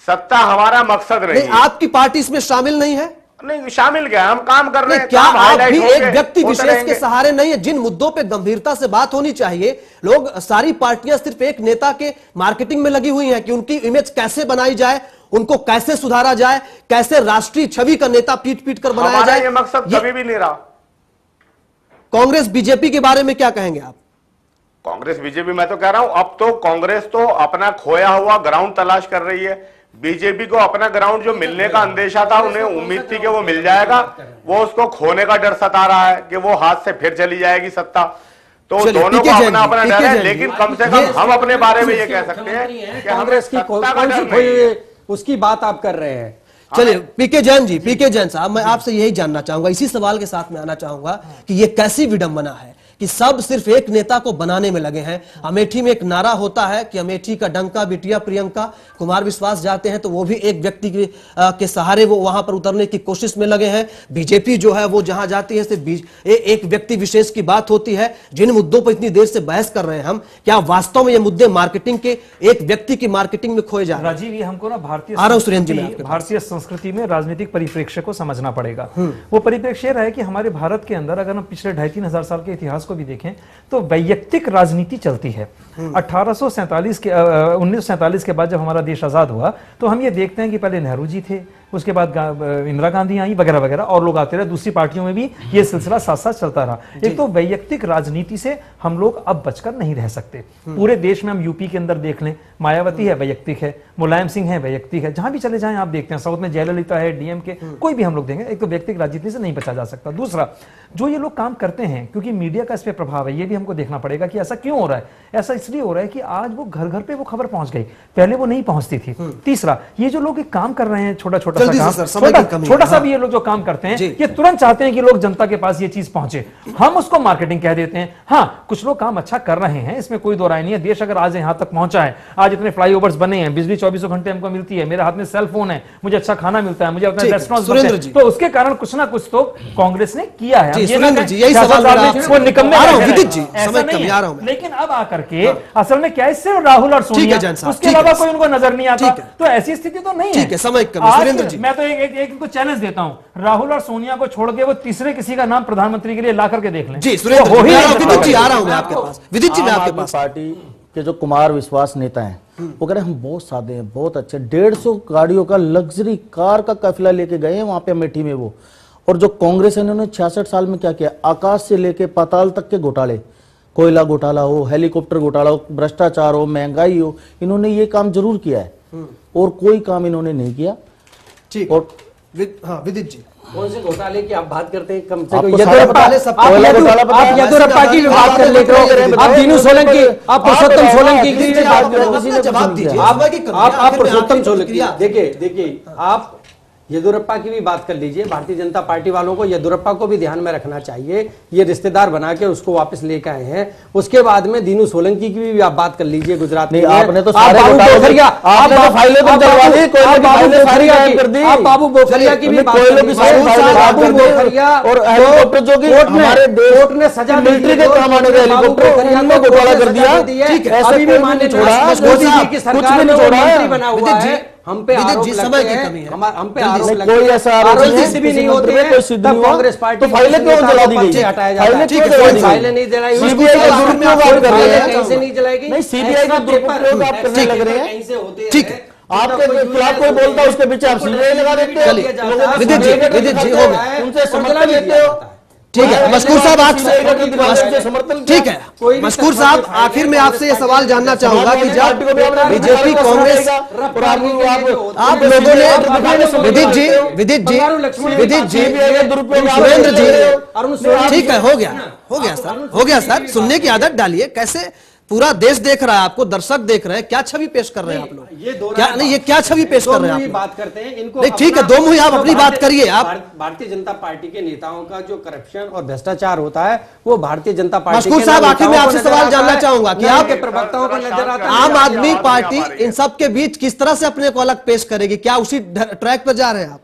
सत्ता हमारा मकसद नहीं है। आपकी पार्टी इसमें शामिल नहीं है? नहीं, शामिल क्या, हम काम कर रहे हैं। क्या आप भी एक व्यक्ति विशेष के सहारे नहीं है? जिन मुद्दों पे गंभीरता से बात होनी चाहिए, लोग, सारी पार्टियां सिर्फ एक नेता के मार्केटिंग में लगी हुई हैं कि उनकी इमेज कैसे बनाई जाए, उनको कैसे सुधारा जाए, कैसे राष्ट्रीय छवि का नेता पीट पीट कर बनाया जाए। ये मकसद कभी भी नहीं रहा। कांग्रेस बीजेपी के बारे में क्या कहेंगे आप? कांग्रेस बीजेपी, मैं तो कह रहा हूं, अब तो कांग्रेस तो अपना खोया हुआ ग्राउंड तलाश कर रही है। बीजेपी को अपना ग्राउंड जो मिलने का अंदेशा था, उन्हें उम्मीद थी कि वो मिल जाएगा, वो उसको खोने का डर सता रहा है कि वो हाथ से फिर चली जाएगी सत्ता। तो दोनों को अपना अपना डर है, लेकिन कम से कम हम अपने बारे में ये कह सकते हैं कि कांग्रेस की कोई उसकी बात आप कर रहे हैं। चलिए, पीके जैन साहब, मैं आपसे यही जानना चाहूंगा, इसी सवाल के साथ में आना चाहूंगा कि ये कैसी विडंबना है कि सब सिर्फ एक नेता को बनाने में लगे हैं। अमेठी में एक नारा होता है कि अमेठी का डंका बिटिया प्रियंका, कुमार विश्वास जाते हैं तो वो भी एक व्यक्ति के सहारे वो वहां पर उतरने की कोशिश में लगे हैं। बीजेपी जो है वो जहां जाती है सिर्फ एक व्यक्ति विशेष की बात होती है। जिन मुद्दों पर इतनी देर से बहस कर रहे हैं हम, क्या वास्तव में ये मुद्दे मार्केटिंग के, एक व्यक्ति की मार्केटिंग में खोए जा रहे हैं? राजीव, ये हमको ना भारतीय संस्कृति में राजनीतिक परिप्रेक्ष्य को समझना पड़ेगा। वो परिप्रेक्ष्य है कि हमारे भारत के अंदर अगर हम पिछले 2,500-3,000 साल के इतिहास को भी देखें तो वैयक्तिक राजनीति चलती है। 1947 के बाद जब हमारा देश आजाद हुआ तो हम ये देखते हैं कि पहले नेहरू जी थे, उसके बाद इंदिरा गांधी आई, वगैरह वगैरह, और लोग आते रहे। दूसरी पार्टियों में भी ये सिलसिला साथ साथ चलता रहा। एक तो वैयक्तिक राजनीति से हम लोग अब बचकर नहीं रह सकते। पूरे देश में हम यूपी के अंदर देख लें, मायावती है, वैयक्तिक है, मुलायम सिंह है, वैयक्तिक है, जहां भी चले जाएं आप देखते हैं। साउथ में जयललिता है, डीएमके, कोई भी हम लोग देंगे, एक तो व्यक्तिगत राजनीति से नहीं बचा जा सकता। दूसरा, जो ये लोग काम करते हैं, क्योंकि मीडिया का इस पर प्रभाव है, ये भी हमको देखना पड़ेगा कि ऐसा क्यों हो रहा है। ऐसा इसलिए हो रहा है कि आज वो घर घर पे वो खबर पहुंच गई, पहले वो नहीं पहुंचती थी। तीसरा, ये जो लोग एक काम कर रहे हैं, छोटा छोटा सा भी ये लोग जो काम करते हैं, ये तुरंत चाहते हैं कि लोग जनता के पास ये चीज पहुंचे, हम उसको मार्केटिंग कह देते हैं। हाँ, कुछ लोग काम अच्छा कर रहे हैं, इसमें कोई दो राय नहीं है। देश अगर आज यहां तक पहुंचा है, आज इतने फ्लाईओवर्स बने हैं, बिजली 24 घंटे हमको मिलती है, मेरे हाथ में सेल फोन है, मुझे अच्छा खाना मिलता है, मुझे अपने रेस्टोरेंट, तो उसके कारण कुछ ना कुछ तो कांग्रेस ने किया है। वो निकम्मे, लेकिन अब आकर के असल में क्या है, सिर्फ राहुल और सोनिया, उसके अलावा कोई उनको नजर नहीं आता। तो ऐसी स्थिति तो नहीं है। मैं तो एक को चैलेंज देता हूं, राहुल और सोनिया को छोड़ के वो तीसरे किसी का नाम प्रधानमंत्री के लिए ला करके देख लें। पार्टी के जो कुमार विश्वास नेता हैं, वो कह रहे हैं हम बहुत सादे हैं, बहुत अच्छे, 150 गाड़ियों का लग्जरी कार का काफिला लेके गए हैं वहां पे अमेठी में वो। और जो कांग्रेस है, इन्होंने 66 साल में क्या किया, आकाश से लेके पाताल तक के घोटाले, कोयला घोटाला हो, हेलीकॉप्टर घोटाला हो, भ्रष्टाचार हो, महंगाई हो, इन्होंने ये काम जरूर किया है और कोई काम इन्होंने नहीं किया। और विदित जी, कौन से घोटाले की आप बात करते हैं? कम से आपको कम सारा पता है, सब आप येदुरप्पा की भी बात कर लेते हो, आप दीनू सोलंकी, आप पुरुषोत्तम सोलंकी की भी बात कर लो, जवाब दीजिए। आप पुरुषोत्तम सोलंकी, देखिए आप येदुरप्पा की भी बात कर लीजिए। भारतीय जनता पार्टी वालों को येदुरप्पा को भी ध्यान में रखना चाहिए, ये रिश्तेदार बना के उसको वापस लेकर आए हैं। उसके बाद में दीनू सोलंकी की भी आप बात कर लीजिए, गुजरात में आपने तो आप बाबू बोखरिया, आप बाबू बोखरिया की भी बात कर लीजिए। और हेलीकॉप्टर जो कि हमारे कोर्ट ने सजा मिलिट्री के काम आने वाले हेलीकॉप्टर उनमें घोटाला कर दिया। अभी भी माननीय मोदी जी की सरकार में मंत्री बना हुआ है, हम पे आरोप समय की कमी है, हम पे आरोप लगते कोई ऐसा आरोप भी नहीं होते हैं, तब कांग्रेस पार्टी तो फाइलें क्यों जला दी गई? हटाया जाता है, फाइलें नहीं जलाई, सीबीआई का दुरुपयोग आप कर रहे हैं, कहीं से नहीं जलाएगी, नहीं सीबीआई का दुरुपयोग आप करने लग रहे हैं, कहीं से होते हैं। ठीक है, आपके खिलाफ कोई बोलता है उसके पीछे आप सीबीआई लगा देते हो, विदित जी हो गए, उनसे समर्थन लेते हो। ठीक है मशकूर साहब, ठीक है मशकूर साहब, आखिर में आपसे ये सवाल जानना चाहूंगा कि जब बीजेपी कांग्रेस आप लोगों ने विदित जी सुरेंद्र जी, ठीक है, हो गया सर, सुनने की आदत डालिए। कैसे पूरा देश देख रहा है आपको, दर्शक देख रहे हैं, क्या छवि पेश कर रहे हैं आप लोग? क्या नहीं, ये क्या छवि पेश कर रहे हैं आप? बात करते हैं इनको, नहीं ठीक है, दो मुंह आप अपनी बात करिए। आप भारतीय जनता पार्टी के नेताओं का जो करप्शन और भ्रष्टाचार होता है वो भारतीय जनता पार्टी मशकूर साहब, आखिर में आपसे सवाल जानना चाहूंगा कि आप प्रवक्ताओं को नजर आता है, आम आदमी पार्टी इन सब के बीच किस तरह से अपने को अलग पेश करेगी? क्या उसी ट्रैक पर जा रहे हैं आप?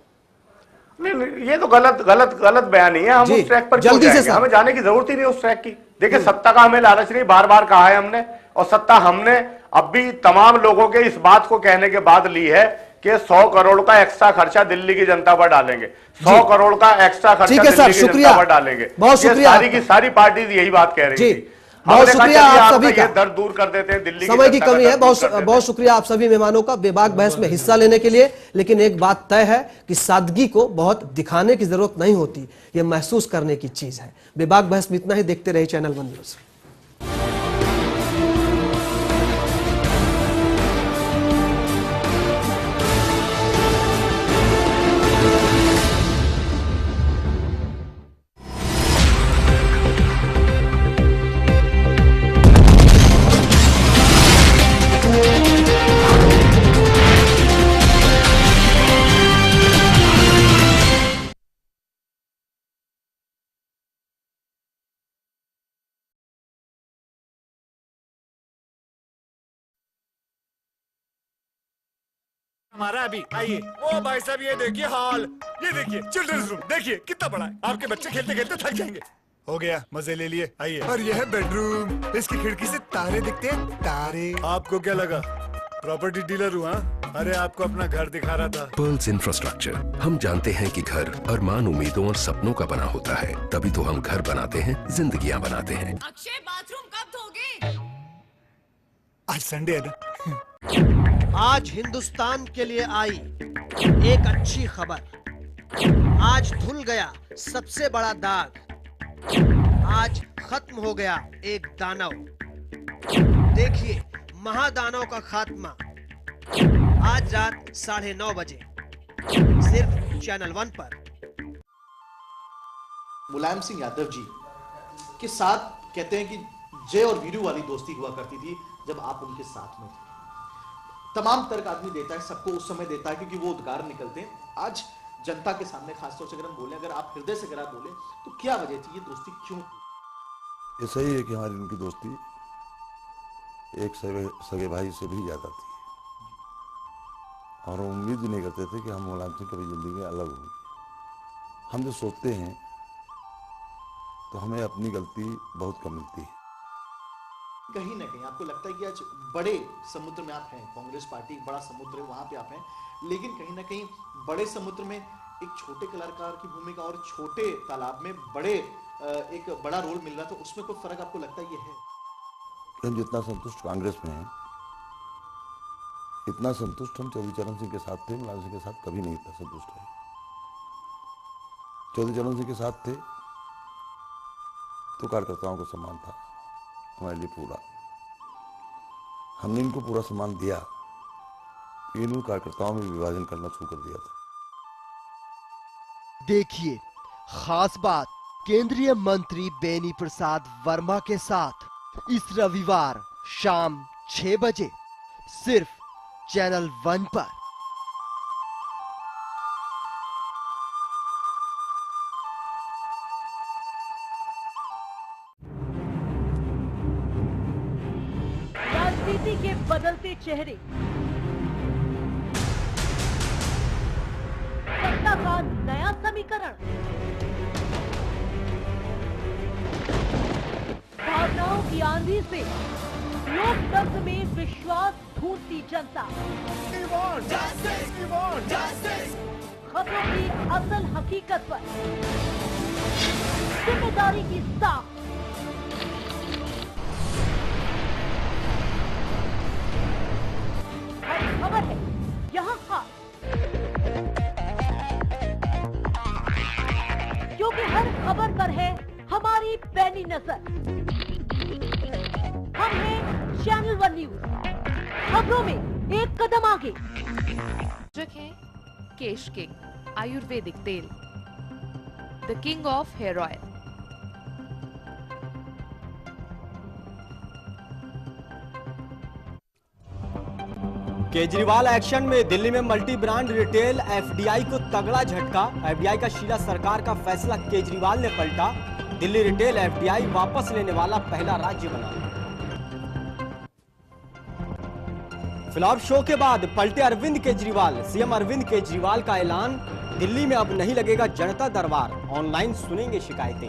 नहीं, ये तो गलत बयान नहीं है। हम उस ट्रैक पर जल्दी से हमें जाने की जरूरत ही नहीं उस ट्रैक की। देखिए, सत्ता का हमें लालच नहीं, बार बार कहा है हमने, और सत्ता हमने अब भी तमाम लोगों के इस बात को कहने के बाद ली है कि 100 करोड़ का एक्स्ट्रा खर्चा दिल्ली की जनता पर डालेंगे, 100 करोड़ का एक्स्ट्रा खर्चा दिल्ली की जनता पर डालेंगे। बहुत शुक्रिया, सारी की सारी पार्टी यही बात कह रही थी। बहुत शुक्रिया आप सभी का, दर्द दूर कर देते हैं, दिल्ली समय की कमी है। बहुत शुक्रिया आप सभी मेहमानों का बेबाक बहस में हिस्सा लेने के लिए। लेकिन एक बात तय है कि सादगी को बहुत दिखाने की जरूरत नहीं होती, यह महसूस करने की चीज है। बेबाक बहस में इतना ही, देखते रहिए चैनल वन न्यूज। हमारा अभी आइए। ओ भाई साहब, ये देखिए हॉल, ये देखिए चिल्ड्रंस रूम, देखिए कितना बड़ा है। आपके बच्चे खेलते खेलते थक जाएंगे। हो गया, मजे ले लिए, आइए। और यह है बेडरूम, इसकी खिड़की से तारे दिखते हैं, तारे। आपको क्या लगा प्रॉपर्टी डीलर हुआ? अरे आपको अपना घर दिखा रहा था। पर्ल्स इंफ्रास्ट्रक्चर, हम जानते हैं कि घर अरमान, उम्मीदों और सपनों का बना होता है, तभी तो हम घर बनाते हैं, जिंदगियां बनाते हैं। अक्षय, बाथरूम कब धोगे? आज संडे है ना। आज हिंदुस्तान के लिए आई एक अच्छी खबर। आज धुल गया सबसे बड़ा दाग, आज खत्म हो गया एक दानव। देखिए महादानव का खात्मा आज रात 9:30 बजे सिर्फ चैनल 1 पर। मुलायम सिंह यादव जी के साथ कहते हैं कि जय और वीरू वाली दोस्ती हुआ करती थी जब आप उनके साथ में थे। तमाम तर्क आदमी देता है, सबको उस समय देता है क्योंकि वो उद्गार निकलते हैं। आज जनता के सामने खासतौर से अगर हम बोले, अगर आप हृदय से अगर आप बोले, तो क्या वजह थी, ये दोस्ती क्यों थी? ये सही है कि हमारी उनकी दोस्ती एक सगे भाई से भी ज्यादा थी, और उम्मीद भी नहीं करते थे कि हम मुलायम सिंह कभी जिंदगी में अलग होंगे। हम जो सोचते हैं तो हमें अपनी गलती बहुत कम मिलती है। कहीं ना कहीं आपको लगता है कि आज बड़े समुद्र में आप हैं, कांग्रेस पार्टी एक बड़ा समुद्र है, वहां पे आप हैं, लेकिन कहीं ना कहीं बड़े समुद्र में एक छोटे कलाकार की भूमिका और छोटे तालाब में बड़े एक बड़ा रोल मिल रहा था, उसमें कोई फर्क आपको लगता है? ये है हम जितना संतुष्ट कांग्रेस में हैं, इतना संतुष्ट हम चौधरी चरण सिंह के साथ थे, मुलायम सिंह के साथ कभी नहीं इतना संतुष्ट है। चौधरी चरण सिंह के साथ थे तो कार्यकर्ताओं को सम्मान था हमारे लिए पूरा, हमने इनको पूरा सम्मान दिया, इन कार्यकर्ताओं में विभाजन करना शुरू कर दिया था। देखिए खास बात केंद्रीय मंत्री बेनी प्रसाद वर्मा के साथ इस रविवार शाम 6 बजे सिर्फ चैनल 1 पर। राजनीति के बदलते चेहरे, सत्ता का नया समीकरण, भावनाओं की आंधी से लोकतंत्र में विश्वास ढूंढती जनता, खबरों की असल हकीकत पर जिम्मेदारी की साख, हर खबर है यहाँ खास, क्योंकि हर खबर पर है हमारी पैनी नजर। हम हैं चैनल 1 न्यूज, खबरों में एक कदम आगे। है केश किंग आयुर्वेदिक तेल, the king of hair oil. Kejriwal action में दिल्ली में मल्टी ब्रांड रिटेल एफडीआई को तगड़ा झटका। एफडीआई का शीला सरकार का फैसला केजरीवाल ने पलटा। दिल्ली रिटेल एफडीआई वापस लेने वाला पहला राज्य बना। फ्लॉप शो के बाद पलटे अरविंद केजरीवाल। सीएम अरविंद केजरीवाल का ऐलान, दिल्ली में अब नहीं लगेगा जनता दरबार, ऑनलाइन सुनेंगे शिकायतें।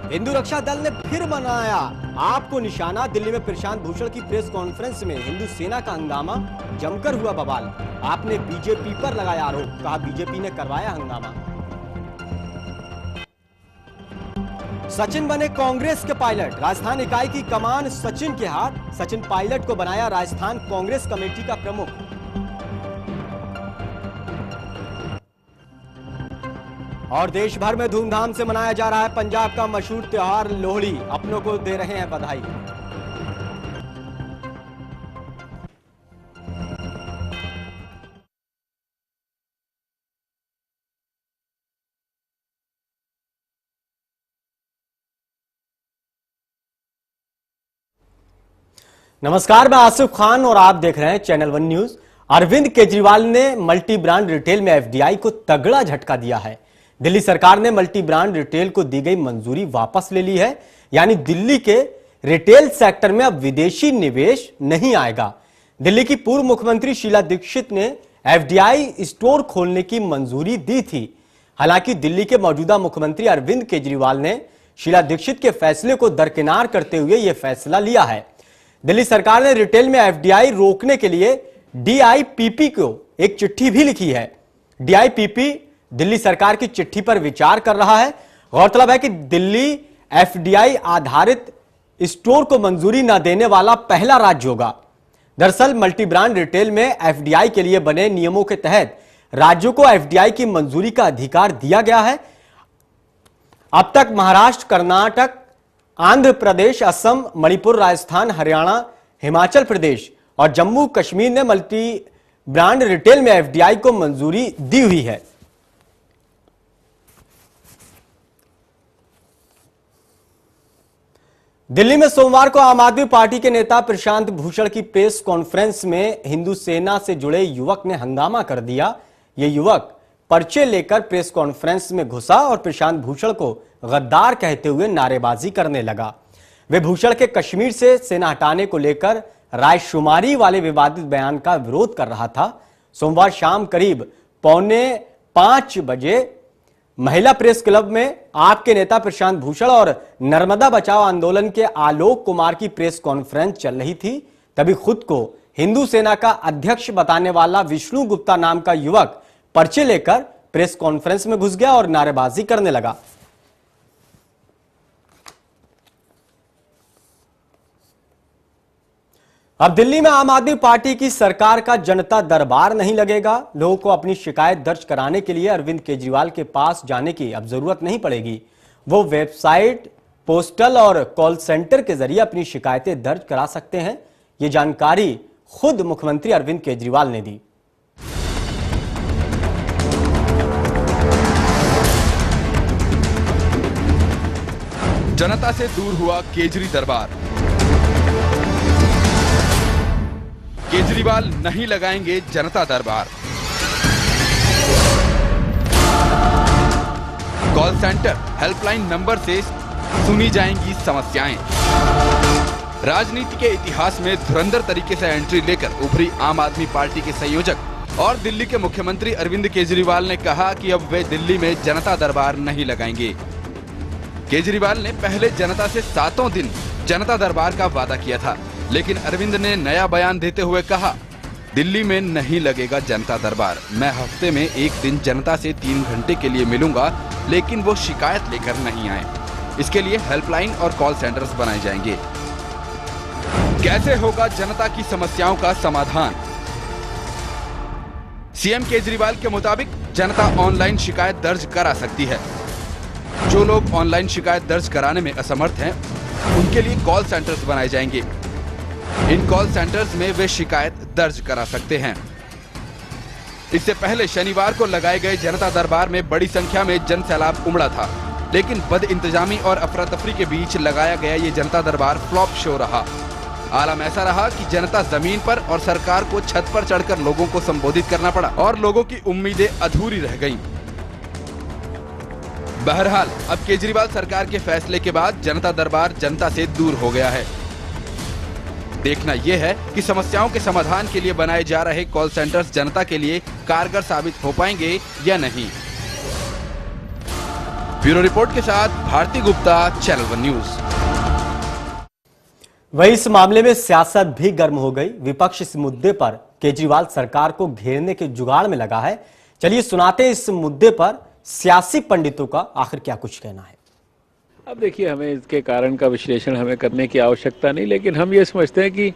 हिंदू रक्षा दल ने फिर बनाया आपको निशाना। दिल्ली में प्रशांत भूषण की प्रेस कॉन्फ्रेंस में हिंदू सेना का हंगामा, जमकर हुआ बवाल। आपने बीजेपी पर लगाया आरोप, कहा बीजेपी ने करवाया हंगामा। सचिन बने कांग्रेस के पायलट, राजस्थान इकाई की कमान सचिन के हाथ। सचिन पायलट को बनाया राजस्थान कांग्रेस कमेटी का प्रमुख। और देश भर में धूमधाम से मनाया जा रहा है पंजाब का मशहूर त्योहार लोहड़ी। अपनों को दे रहे हैं बधाई। नमस्कार, मैं आसिफ खान और आप देख रहे हैं चैनल 1 न्यूज। अरविंद केजरीवाल ने मल्टी ब्रांड रिटेल में एफडीआई को तगड़ा झटका दिया है। दिल्ली सरकार ने मल्टी ब्रांड रिटेल को दी गई मंजूरी वापस ले ली है, यानी दिल्ली के रिटेल सेक्टर में अब विदेशी निवेश नहीं आएगा। दिल्ली की पूर्व मुख्यमंत्री शीला दीक्षित ने एफडीआई स्टोर खोलने की मंजूरी दी थी। हालांकि दिल्ली के मौजूदा मुख्यमंत्री अरविंद केजरीवाल ने शीला दीक्षित के फैसले को दरकिनार करते हुए यह फैसला लिया है। दिल्ली सरकार ने रिटेल में एफडीआई रोकने के लिए डीआईपीपी को एक चिट्ठी भी लिखी है। डीआईपीपी दिल्ली सरकार की चिट्ठी पर विचार कर रहा है। गौरतलब है कि दिल्ली एफडीआई आधारित स्टोर को मंजूरी न देने वाला पहला राज्य होगा। दरअसल मल्टी ब्रांड रिटेल में एफडीआई के लिए बने नियमों के तहत राज्यों को एफडीआई की मंजूरी का अधिकार दिया गया है। अब तक महाराष्ट्र, कर्नाटक, आंध्र प्रदेश, असम, मणिपुर, राजस्थान, हरियाणा, हिमाचल प्रदेश और जम्मू कश्मीर ने मल्टी ब्रांड रिटेल में एफडीआई को मंजूरी दी हुई है। दिल्ली में सोमवार को आम आदमी पार्टी के नेता प्रशांत भूषण की प्रेस कॉन्फ्रेंस में हिंदू सेना से जुड़े युवक ने हंगामा कर दिया। यह युवक पर्चे लेकर प्रेस कॉन्फ्रेंस में घुसा और प्रशांत भूषण को गद्दार कहते हुए नारेबाजी करने लगा। वे भूषण के कश्मीर से सेना हटाने को लेकर रायशुमारी वाले विवादित बयान का विरोध कर रहा था। सोमवार शाम करीब 4:45 बजे महिला प्रेस क्लब में आपके नेता प्रशांत भूषण और नर्मदा बचाओ आंदोलन के आलोक कुमार की प्रेस कॉन्फ्रेंस चल रही थी। तभी खुद को हिंदू सेना का अध्यक्ष बताने वाला विष्णु गुप्ता नाम का युवक पर्चे लेकर प्रेस कॉन्फ्रेंस में घुस गया और नारेबाजी करने लगा। अब दिल्ली में आम आदमी पार्टी की सरकार का जनता दरबार नहीं लगेगा। लोगों को अपनी शिकायत दर्ज कराने के लिए अरविंद केजरीवाल के पास जाने की अब जरूरत नहीं पड़ेगी। वो वेबसाइट, पोस्टल और कॉल सेंटर के जरिए अपनी शिकायतें दर्ज करा सकते हैं। ये जानकारी खुद मुख्यमंत्री अरविंद केजरीवाल ने दी। जनता से दूर हुआ केजरी दरबार। केजरीवाल नहीं लगाएंगे जनता दरबार। कॉल सेंटर, हेल्पलाइन नंबर से सुनी जाएंगी समस्याएं। राजनीति के इतिहास में धुरंधर तरीके से एंट्री लेकर उभरी आम आदमी पार्टी के संयोजक और दिल्ली के मुख्यमंत्री अरविंद केजरीवाल ने कहा कि अब वे दिल्ली में जनता दरबार नहीं लगाएंगे। केजरीवाल ने पहले जनता से 7 दिन जनता दरबार का वादा किया था, लेकिन अरविंद ने नया बयान देते हुए कहा, दिल्ली में नहीं लगेगा जनता दरबार। मैं हफ्ते में 1 दिन जनता से 3 घंटे के लिए मिलूंगा, लेकिन वो शिकायत लेकर नहीं आए। इसके लिए हेल्पलाइन और कॉल सेंटर्स बनाए जाएंगे। कैसे होगा जनता की समस्याओं का समाधान? सीएम केजरीवाल के मुताबिक जनता ऑनलाइन शिकायत दर्ज करा सकती है। जो लोग ऑनलाइन शिकायत दर्ज कराने में असमर्थ हैं, उनके लिए कॉल सेंटर्स बनाए जाएंगे। इन कॉल सेंटर्स में वे शिकायत दर्ज करा सकते हैं। इससे पहले शनिवार को लगाए गए जनता दरबार में बड़ी संख्या में जन सैलाब उमड़ा था, लेकिन बद इंतजामी और अफरा तफरी के बीच लगाया गया ये जनता दरबार फ्लॉप शो रहा। आलम ऐसा रहा कि जनता जमीन पर और सरकार को छत पर चढ़कर लोगों को संबोधित करना पड़ा और लोगों की उम्मीदें अधूरी रह गईं। बहरहाल अब केजरीवाल सरकार के फैसले के बाद जनता दरबार जनता से दूर हो गया है। देखना यह है कि समस्याओं के समाधान के लिए बनाए जा रहे कॉल सेंटर्स जनता के लिए कारगर साबित हो पाएंगे या नहीं। ब्यूरो रिपोर्ट के साथ Bharti Gupta, channel one news. वही इस मामले में सियासत भी गर्म हो गई। विपक्ष इस मुद्दे पर केजरीवाल सरकार को घेरने के जुगाड़ में लगा है। चलिए सुनाते इस मुद्दे पर सियासी पंडितों का आखिर क्या कुछ कहना है। अब देखिए, हमें इसके कारण का विश्लेषण हमें करने की आवश्यकता नहीं, लेकिन हम ये समझते हैं कि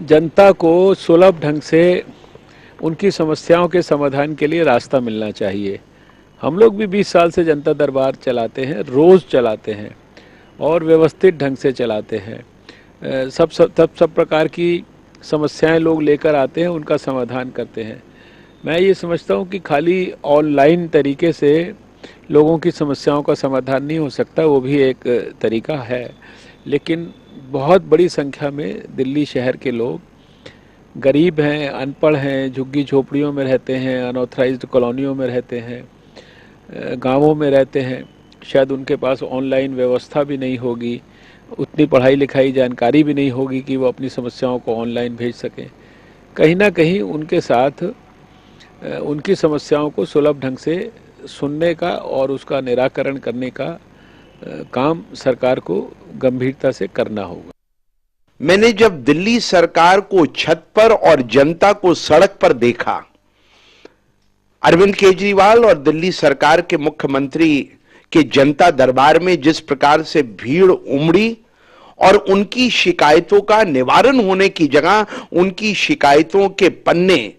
जनता को सुलभ ढंग से उनकी समस्याओं के समाधान के लिए रास्ता मिलना चाहिए। हम लोग भी 20 साल से जनता दरबार चलाते हैं, रोज़ चलाते हैं और व्यवस्थित ढंग से चलाते हैं। सब प्रकार की समस्याएं लोग लेकर आते हैं, उनका समाधान करते हैं। मैं ये समझता हूँ कि खाली ऑनलाइन तरीके से लोगों की समस्याओं का समाधान नहीं हो सकता, वो भी एक तरीका है, लेकिन बहुत बड़ी संख्या में दिल्ली शहर के लोग गरीब हैं, अनपढ़ हैं, झुग्गी झोपड़ियों में रहते हैं, अनऑथराइज्ड कॉलोनियों में रहते हैं, गांवों में रहते हैं। शायद उनके पास ऑनलाइन व्यवस्था भी नहीं होगी, उतनी पढ़ाई लिखाई जानकारी भी नहीं होगी कि वो अपनी समस्याओं को ऑनलाइन भेज सकें। कहीं ना कहीं उनके साथ उनकी समस्याओं को सुलभ ढंग से सुनने का और उसका निराकरण करने का काम सरकार को गंभीरता से करना होगा। मैंने जब दिल्ली सरकार को छत पर और जनता को सड़क पर देखा, अरविंद केजरीवाल और दिल्ली सरकार के मुख्यमंत्री के जनता दरबार में जिस प्रकार से भीड़ उमड़ी और उनकी शिकायतों का निवारण होने की जगह उनकी शिकायतों के पन्ने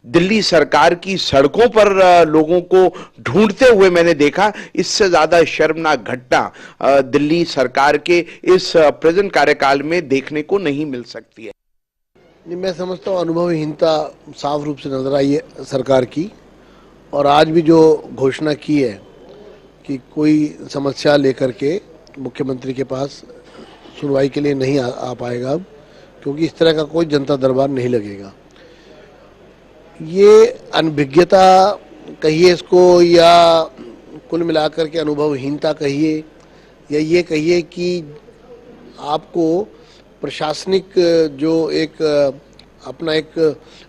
दिल्ली सरकार की सड़कों पर लोगों को ढूंढते हुए मैंने देखा, इससे ज्यादा शर्मनाक घटना दिल्ली सरकार के इस प्रेजेंट कार्यकाल में देखने को नहीं मिल सकती है। मैं समझता हूँ अनुभवहीनता साफ रूप से नजर आई है सरकार की, और आज भी जो घोषणा की है कि कोई समस्या लेकर के मुख्यमंत्री के पास सुनवाई के लिए नहीं आ पाएगा अब, क्योंकि इस तरह का कोई जनता दरबार नहीं लगेगा। ये अनभिज्ञता कहिए इसको, या कुल मिलाकर के अनुभवहीनता कहिए, या ये कहिए कि आपको प्रशासनिक जो एक अपना एक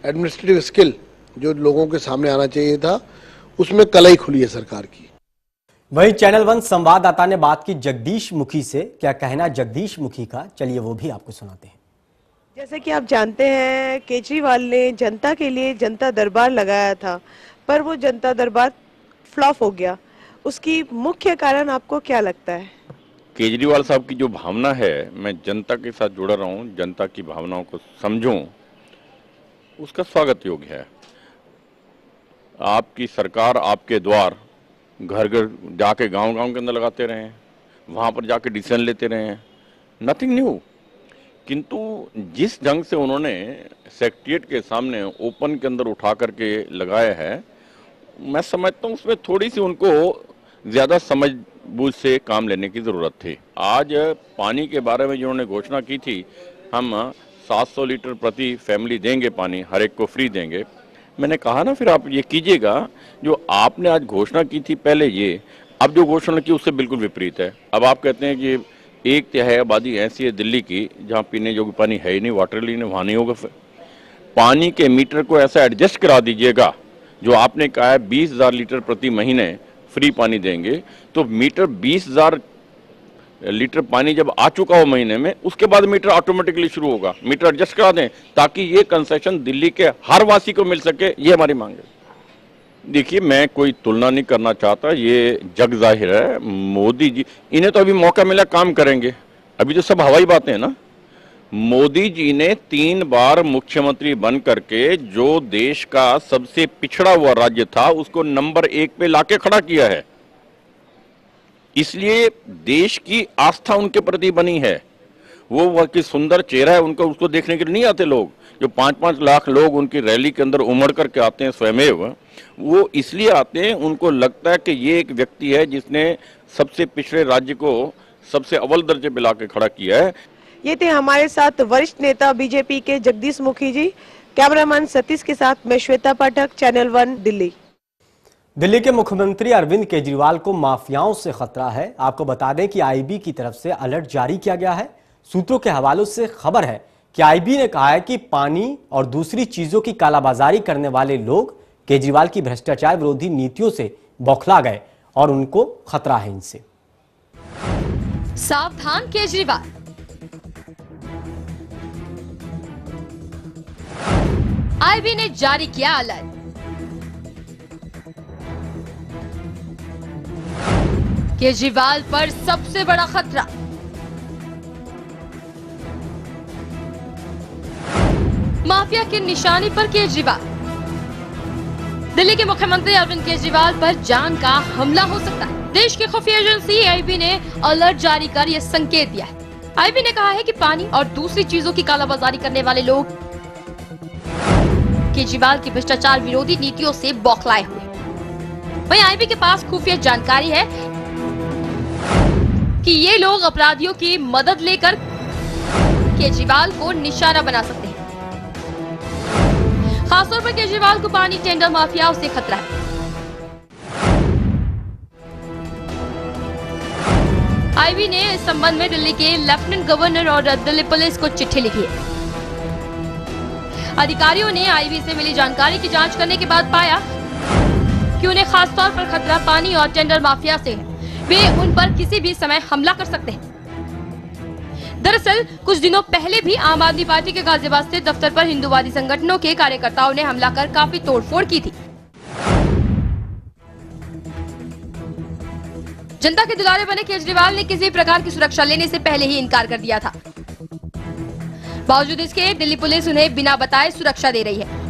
एडमिनिस्ट्रेटिव स्किल जो लोगों के सामने आना चाहिए था, उसमें कलाई खुली है सरकार की। वहीं चैनल वन संवाददाता ने बात की जगदीश मुखी से। क्या कहना जगदीश मुखी का, चलिए वो भी आपको सुनाते हैं। जैसे कि आप जानते हैं, केजरीवाल ने जनता के लिए जनता दरबार लगाया था, पर वो जनता दरबार फ्लॉप हो गया। उसकी मुख्य कारण आपको क्या लगता है? केजरीवाल साहब की जो भावना है, मैं जनता के साथ जुड़ा रहा हूँ, जनता की भावनाओं को समझूं, उसका स्वागत योग्य है। आपकी सरकार आपके द्वार घर घर जाके गांव-गांव के अंदर लगाते रहे हैं, वहां पर जाके डिसीजन लेते रहे हैं, नथिंग न्यू। किंतु जिस ढंग से उन्होंने सेक्रेटरिएट के सामने ओपन के अंदर उठा करके लगाया है, मैं समझता हूँ उसमें थोड़ी सी उनको ज़्यादा समझ बूझ से काम लेने की जरूरत थी। आज पानी के बारे में जिन्होंने घोषणा की थी, हम 700 लीटर प्रति फैमिली देंगे, पानी हर एक को फ्री देंगे। मैंने कहा ना, फिर आप ये कीजिएगा, जो आपने आज घोषणा की थी पहले, ये अब जो घोषणा की उससे बिल्कुल विपरीत है। अब आप कहते हैं कि 1/3 आबादी ऐसी है दिल्ली की जहाँ पीने योग्य पानी है ही नहीं, वाटर लीन वहाँ नहीं होगा। पानी के मीटर को ऐसा एडजस्ट करा दीजिएगा, जो आपने कहा है 20,000 लीटर प्रति महीने फ्री पानी देंगे, तो मीटर 20,000 लीटर पानी जब आ चुका हो महीने में, उसके बाद मीटर ऑटोमेटिकली शुरू होगा। मीटर एडजस्ट करा दें ताकि ये कंसेशन दिल्ली के हर वासी को मिल सके, ये हमारी मांग है। देखिए, मैं कोई तुलना नहीं करना चाहता, ये जग जाहिर है। मोदी जी, इन्हें तो अभी मौका मिला, काम करेंगे, अभी तो सब हवाई बातें हैं ना। मोदी जी ने 3 बार मुख्यमंत्री बन करके जो देश का सबसे पिछड़ा हुआ राज्य था उसको नंबर 1 पे लाके खड़ा किया है, इसलिए देश की आस्था उनके प्रति बनी है। वो की सुंदर चेहरा है उनका, उसको देखने के लिए नहीं आते लोग। जो 5-5 लाख लोग उनकी रैली के अंदर उमड़ करके आते हैं स्वयमेव, वो इसलिए आते हैं, उनको लगता है कि ये एक व्यक्ति है जिसने सबसे पिछड़े राज्य को सबसे अव्वल दर्जे पे लाके खड़ा किया है। ये थे हमारे साथ वरिष्ठ नेता बीजेपी के जगदीश मुखी जी। कैमरामैन सतीश के साथ मैं श्वेता पाठक, चैनल 1 दिल्ली। दिल्ली के मुख्यमंत्री अरविंद केजरीवाल को माफियाओं से खतरा है। आपको बता दें कि आईबी की तरफ से अलर्ट जारी किया गया है। सूत्रों के हवालों से खबर है कि आईबी ने कहा है कि पानी और दूसरी चीजों की कालाबाजारी करने वाले लोग केजरीवाल की भ्रष्टाचार विरोधी नीतियों से बौखला गए और उनको खतरा है इनसे। सावधान केजरीवाल, आईबी ने जारी किया अलर्ट। केजरीवाल पर सबसे बड़ा खतरा। माफिया की निशानी पर केजरीवाल। दिल्ली के मुख्यमंत्री अरविंद केजरीवाल पर जान का हमला हो सकता है। देश की खुफिया एजेंसी आईबी ने अलर्ट जारी कर यह संकेत दिया है। आईबी ने कहा है कि पानी और दूसरी चीजों की कालाबाजारी करने वाले लोग केजरीवाल की भ्रष्टाचार विरोधी नीतियों से बौखलाए हुए। वहीं आईबी के पास खुफिया जानकारी है कि ये लोग अपराधियों की मदद लेकर केजरीवाल को निशाना बना सकते हैं। खासतौर पर केजरीवाल को पानी टेंडर माफियाओं से खतरा है। आईबी ने इस संबंध में दिल्ली के लेफ्टिनेंट गवर्नर और दिल्ली पुलिस को चिट्ठी लिखी है। अधिकारियों ने आईबी से मिली जानकारी की जांच करने के बाद पाया कि उन्हें खासतौर पर खतरा पानी और टेंडर माफिया से है। वे उन पर किसी भी समय हमला कर सकते हैं। दरअसल कुछ दिनों पहले भी आम आदमी पार्टी के गाजियाबाद स्थित दफ्तर पर हिंदूवादी संगठनों के कार्यकर्ताओं ने हमला कर काफी तोड़फोड़ की थी। जनता के दुलारे बने केजरीवाल ने किसी प्रकार की सुरक्षा लेने से पहले ही इनकार कर दिया था। बावजूद इसके दिल्ली पुलिस उन्हें बिना बताए सुरक्षा दे रही है।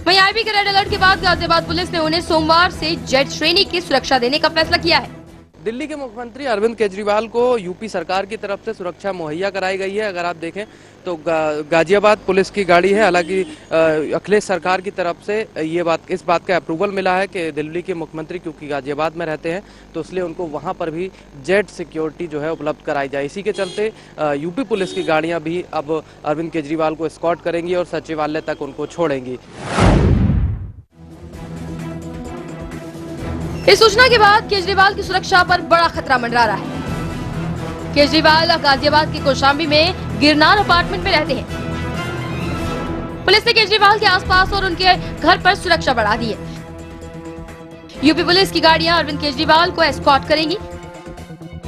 वहीं आईबी के रेड अलर्ट के बाद गाजियाबाद पुलिस ने उन्हें सोमवार से जेट श्रेणी की सुरक्षा देने का फैसला किया है। दिल्ली के मुख्यमंत्री अरविंद केजरीवाल को यूपी सरकार की तरफ से सुरक्षा मुहैया कराई गई है। अगर आप देखें तो गाजियाबाद पुलिस की गाड़ी है। हालांकि अखिलेश सरकार की तरफ से इस बात का अप्रूवल मिला है कि दिल्ली के मुख्यमंत्री क्योंकि गाजियाबाद में रहते हैं तो इसलिए उनको वहां पर भी जेट सिक्योरिटी जो है उपलब्ध कराई जाए। इसी के चलते यूपी पुलिस की गाड़ियां भी अब अरविंद केजरीवाल को एस्कॉर्ट करेंगी और सचिवालय तक उनको छोड़ेंगी। इस सूचना के बाद केजरीवाल की सुरक्षा पर बड़ा खतरा मंडरा रहा है। केजरीवाल गाजियाबाद के कौशाम्बी में गिरनार अपार्टमेंट में रहते हैं। पुलिस ने केजरीवाल के आसपास और उनके घर पर सुरक्षा बढ़ा दी है। यूपी पुलिस की गाड़ियां अरविंद केजरीवाल को एस्कॉर्ट करेंगी।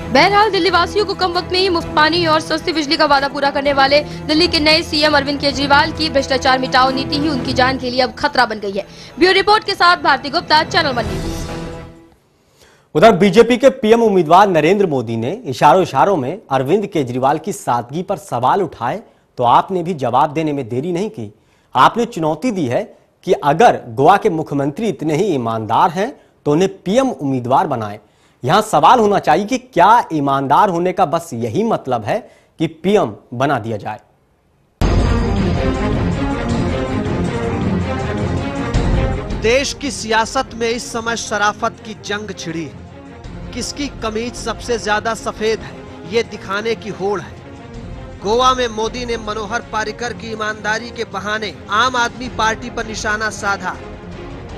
बहरहाल दिल्ली वासियों को कम वक्त में ही मुफ्त पानी और सस्ती बिजली का वादा पूरा करने वाले दिल्ली के नए सीएम अरविंद केजरीवाल की भ्रष्टाचार मिटाओ नीति ही उनकी जान के लिए अब खतरा बन गई है। ब्यूरो रिपोर्ट के साथ भारती गुप्ता, चैनल 1 न्यूज। उधर बीजेपी के पीएम उम्मीदवार नरेंद्र मोदी ने इशारों में अरविंद केजरीवाल की सादगी पर सवाल उठाए तो आपने भी जवाब देने में देरी नहीं की। आपने चुनौती दी है कि अगर गोवा के मुख्यमंत्री इतने ही ईमानदार हैं तो उन्हें पीएम उम्मीदवार बनाएं। यहां सवाल होना चाहिए कि क्या ईमानदार होने का बस यही मतलब है कि पीएम बना दिया जाए। देश की सियासत में इस समय शराफत की जंग छिड़ी है। किसकी कमीज सबसे ज्यादा सफेद है, ये दिखाने की होड़ है। गोवा में मोदी ने मनोहर पारिकर की ईमानदारी के बहाने आम आदमी पार्टी पर निशाना साधा,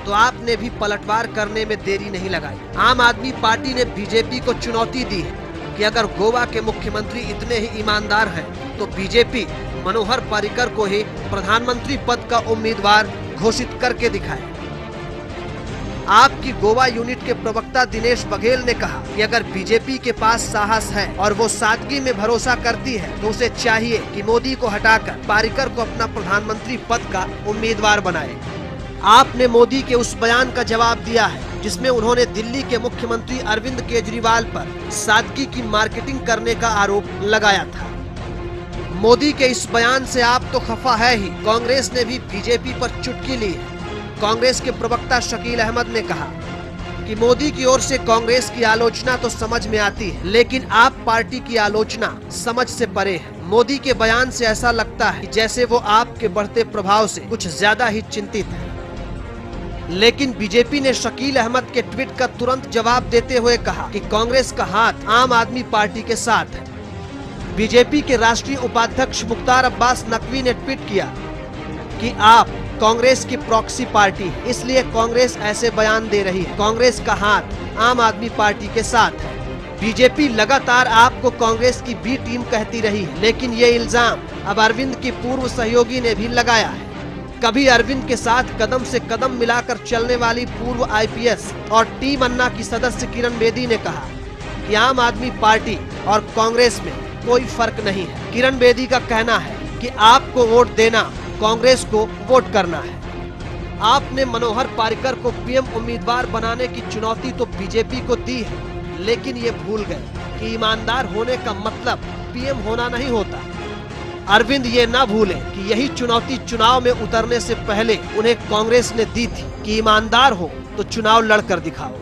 तो आपने भी पलटवार करने में देरी नहीं लगाई। आम आदमी पार्टी ने बीजेपी को चुनौती दी है कि अगर गोवा के मुख्यमंत्री इतने ही ईमानदार हैं, तो बीजेपी मनोहर पारिकर को ही प्रधानमंत्री पद का उम्मीदवार घोषित करके दिखाए। आपकी गोवा यूनिट के प्रवक्ता दिनेश बघेल ने कहा कि अगर बीजेपी के पास साहस है और वो सादगी में भरोसा करती है, तो उसे चाहिए कि मोदी को हटाकर पारिकर को अपना प्रधानमंत्री पद का उम्मीदवार बनाए। आपने मोदी के उस बयान का जवाब दिया है जिसमें उन्होंने दिल्ली के मुख्यमंत्री अरविंद केजरीवाल पर सादगी की मार्केटिंग करने का आरोप लगाया था। मोदी के इस बयान से आप तो खफा है ही, कांग्रेस ने भी बीजेपी पर चुटकी ली है। कांग्रेस के प्रवक्ता शकील अहमद ने कहा कि मोदी की ओर से कांग्रेस की आलोचना तो समझ में आती है, लेकिन आप पार्टी की आलोचना समझ से परे है। मोदी के बयान से ऐसा लगता है जैसे वो आपके बढ़ते प्रभाव से कुछ ज्यादा ही चिंतित है। लेकिन बीजेपी ने शकील अहमद के ट्वीट का तुरंत जवाब देते हुए कहा कि कांग्रेस का हाथ आम आदमी पार्टी के साथ है। बीजेपी के राष्ट्रीय उपाध्यक्ष मुख्तार अब्बास नकवी ने ट्वीट किया कि आप कांग्रेस की प्रॉक्सी पार्टी है, इसलिए कांग्रेस ऐसे बयान दे रही है। कांग्रेस का हाथ आम आदमी पार्टी के साथ है। बीजेपी लगातार आपको कांग्रेस की बी टीम कहती रही है, लेकिन ये इल्जाम अब अरविंद की पूर्व सहयोगी ने भी लगाया है। कभी अरविंद के साथ कदम से कदम मिलाकर चलने वाली पूर्व आईपीएस और टीम अन्ना की सदस्य किरण बेदी ने कहा कि आम आदमी पार्टी और कांग्रेस में कोई फर्क नहीं है। किरण बेदी का कहना है कि आपको वोट देना, कांग्रेस को वोट करना है। आपने मनोहर पारिकर को पीएम उम्मीदवार बनाने की चुनौती तो बीजेपी को दी है, लेकिन ये भूल गए कि ईमानदार होने का मतलब पीएम होना नहीं होता। अरविंद ये ना भूलें कि यही चुनौती चुनाव में उतरने से पहले उन्हें कांग्रेस ने दी थी कि ईमानदार हो तो चुनाव लड़कर दिखाओ।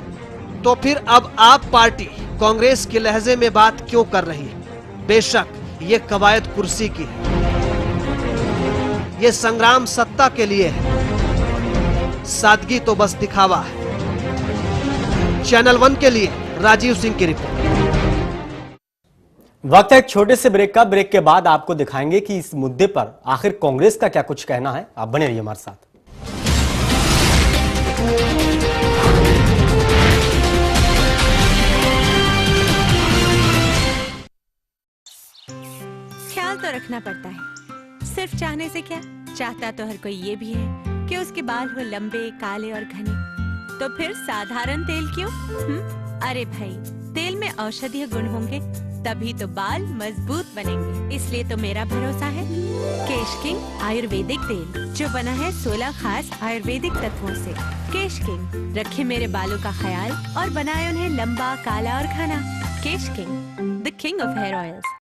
तो फिर अब आप पार्टी कांग्रेस के लहजे में बात क्यों कर रही है? बेशक ये कवायद कुर्सी की है, ये संग्राम सत्ता के लिए है, सादगी तो बस दिखावा है। चैनल 1 के लिए राजीव सिंह की रिपोर्ट। वक्त है एक छोटे से ब्रेक का। ब्रेक के बाद आपको दिखाएंगे कि इस मुद्दे पर आखिर कांग्रेस का क्या कुछ कहना है। आप बने रहिए हमारे साथ। ख्याल तो रखना पड़ता है, सिर्फ चाहने से क्या। चाहता तो हर कोई ये भी है कि उसके बाल हो लंबे, काले और घने, तो फिर साधारण तेल क्यों? अरे भाई, तेल में औषधीय गुण होंगे तभी तो बाल मजबूत बनेंगे। इसलिए तो मेरा भरोसा है केश किंग आयुर्वेदिक तेल, जो बना है 16 खास आयुर्वेदिक तत्वों से। केश किंग रखे मेरे बालों का ख्याल और बनाए उन्हें लंबा, काला और घना। Kesh King, the king of hair oils.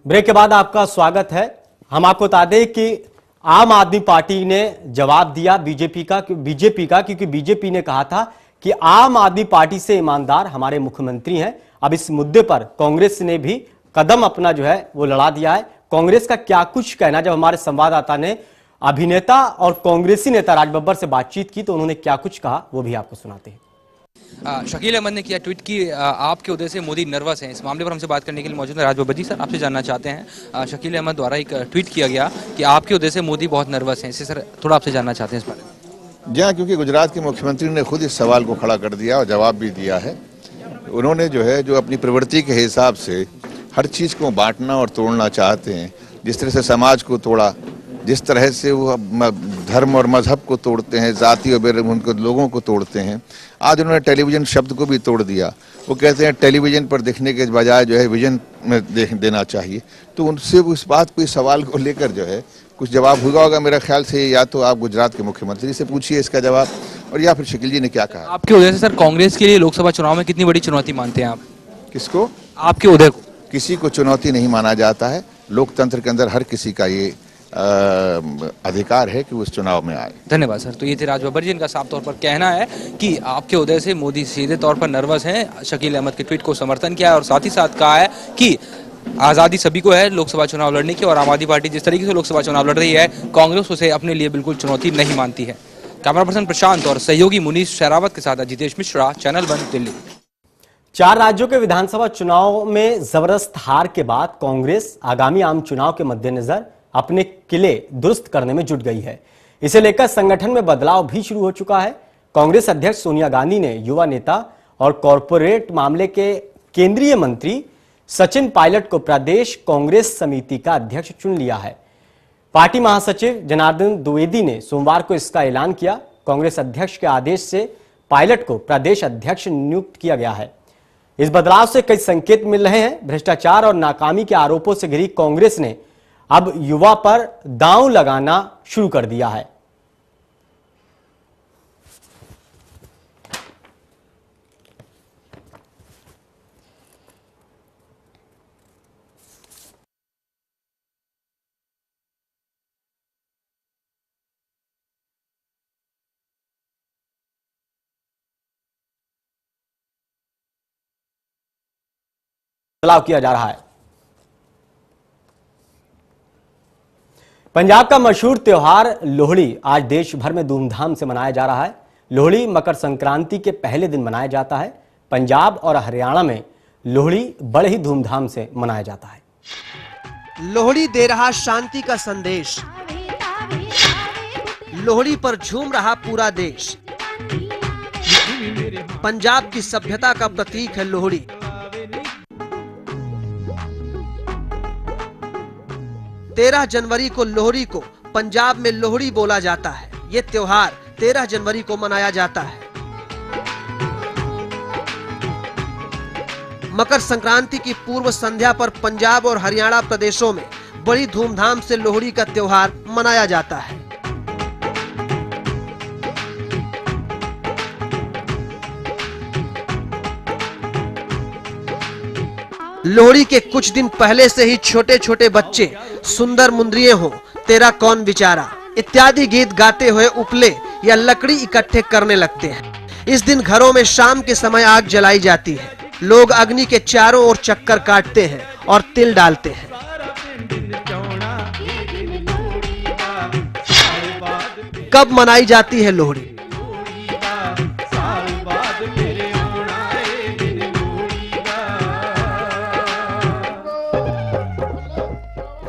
Break के बाद आपका स्वागत है। हम आपको बता दें कि आम आदमी पार्टी ने जवाब दिया बीजेपी का, क्योंकि बीजेपी ने कहा था कि आम आदमी पार्टी से ईमानदार हमारे मुख्यमंत्री हैं। अब इस मुद्दे पर कांग्रेस ने भी कदम अपना जो है वो लड़ा दिया है। कांग्रेस का क्या कुछ कहना, जब हमारे संवाददाता ने अभिनेता और कांग्रेसी नेता राज बब्बर से बातचीत की तो उन्होंने क्या कुछ कहा वो भी आपको सुनाते हैं। शकील अहमद ने किया ट्वीट की आपके उदय से मोदी नर्वस हैं। इस मामले पर हमसे बात करने के लिए मौजूद है राज बब्बर जी। सर, आपसे जानना चाहते हैं, शकील अहमद द्वारा एक ट्वीट किया गया कि आपके उदय से मोदी बहुत नर्वस हैं। इससे सर थोड़ा आपसे जानना चाहते हैं इस बारे में। जी हाँ, क्योंकि गुजरात के मुख्यमंत्री ने खुद इस सवाल को खड़ा कर दिया और जवाब भी दिया है। उन्होंने जो अपनी प्रवृत्ति के हिसाब से हर चीज़ को बांटना और तोड़ना चाहते हैं। जिस तरह से समाज को तोड़ा, जिस तरह से वो धर्म और मजहब को तोड़ते हैं, जाति और उनको लोगों को तोड़ते हैं, आज उन्होंने टेलीविजन शब्द को भी तोड़ दिया। वो कहते हैं टेलीविजन पर देखने के बजाय विजन में देना चाहिए। तो उनसे उस बात को, इस सवाल को लेकर कुछ जवाब हुआ होगा मेरा ख्याल से। या तो आप गुजरात के मुख्यमंत्री से पूछिए इसका जवाब, और या फिर शकील जी ने क्या कहा। आपके उदय से सर कांग्रेस के लिए लोकसभा चुनाव में कितनी बड़ी चुनौती मानते हैं आप? किसको? आपके उदय को। किसी को चुनौती नहीं माना जाता है। लोकतंत्र के अंदर हर किसी का ये अधिकार है कि उस चुनाव में आए। धन्यवाद सर। तो ये थे राज बब्बर जी, इनका साफ तौर पर कहना है कि आपके उदय से मोदी सीधे तौर पर नर्वस हैं। शकील अहमद के ट्वीट को समर्थन किया है और साथ ही साथ कहा है कि आज़ादी सभी को है लोकसभा चुनाव लड़ने की, और आम आदमी पार्टी जिस तरीके से लोकसभा चुनाव लड़ रही है, कांग्रेस उसे अपने लिए बिल्कुल चुनौती नहीं मानती है। कैमरा पर्सन प्रशांत और सहयोगी मुनीश शहरावत के साथ जितेश मिश्रा, चैनल 1 दिल्ली। 4 राज्यों के विधानसभा चुनाव में जबरदस्त हार के बाद कांग्रेस आगामी आम चुनाव के मद्देनजर अपने किले दुरुस्त करने में जुट गई है। इसे लेकर संगठन में बदलाव भी शुरू हो चुका है। कांग्रेस अध्यक्ष सोनिया गांधी ने युवा नेता और कॉरपोरेट मामले के केंद्रीय मंत्री सचिन पायलट को प्रदेश कांग्रेस समिति का अध्यक्ष चुन लिया है। पार्टी महासचिव जनार्दन द्विवेदी ने सोमवार को इसका ऐलान किया। कांग्रेस अध्यक्ष के आदेश से पायलट को प्रदेश अध्यक्ष नियुक्त किया गया है। इस बदलाव से कई संकेत मिल रहे हैं। भ्रष्टाचार और नाकामी के आरोपों से घिरी कांग्रेस ने अब युवा पर दांव लगाना शुरू कर दिया है। बदलाव किया जा रहा है। पंजाब का मशहूर त्योहार लोहड़ी आज देश भर में धूमधाम से मनाया जा रहा है। लोहड़ी मकर संक्रांति के पहले दिन मनाया जाता है। पंजाब और हरियाणा में लोहड़ी बड़े ही धूमधाम से मनाया जाता है। लोहड़ी दे रहा शांति का संदेश, लोहड़ी पर झूम रहा पूरा देश। पंजाब की सभ्यता का प्रतीक है लोहड़ी। तेरह जनवरी को लोहड़ी को पंजाब में लोहड़ी बोला जाता है। ये त्योहार 13 जनवरी को मनाया जाता है। मकर संक्रांति की पूर्व संध्या पर पंजाब और हरियाणा प्रदेशों में बड़ी धूमधाम से लोहड़ी का त्योहार मनाया जाता है। लोहड़ी के कुछ दिन पहले से ही छोटे छोटे बच्चे सुंदर मुंदरिये हो, तेरा कौन विचारा इत्यादि गीत गाते हुए उपले या लकड़ी इकट्ठे करने लगते हैं। इस दिन घरों में शाम के समय आग जलाई जाती है। लोग अग्नि के चारों ओर चक्कर काटते हैं और तिल डालते हैं। कब मनाई जाती है लोहड़ी?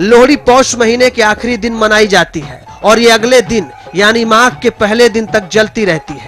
लोहड़ी पौष महीने के आखिरी दिन मनाई जाती है और ये अगले दिन यानी माघ के पहले दिन तक जलती रहती है।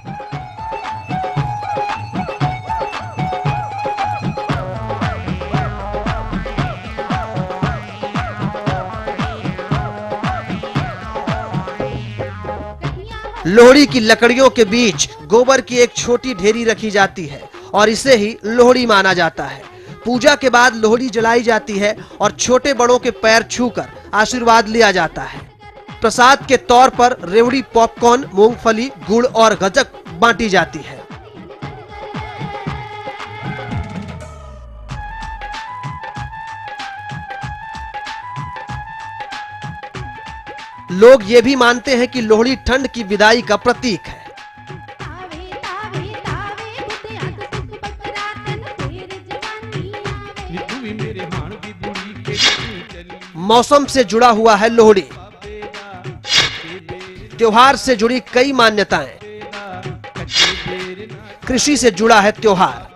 लोहड़ी की लकड़ियों के बीच गोबर की एक छोटी ढेरी रखी जाती है और इसे ही लोहड़ी माना जाता है। पूजा के बाद लोहड़ी जलाई जाती है और छोटे बड़ों के पैर छूकर आशीर्वाद लिया जाता है। प्रसाद के तौर पर रेवड़ी, पॉपकॉर्न, मूंगफली, गुड़ और गज्जक बांटी जाती है। लोग ये भी मानते हैं कि लोहड़ी ठंड की विदाई का प्रतीक है। मौसम से जुड़ा हुआ है लोहड़ी। त्योहार से जुड़ी कई मान्यताएं। कृषि से जुड़ा है त्योहार।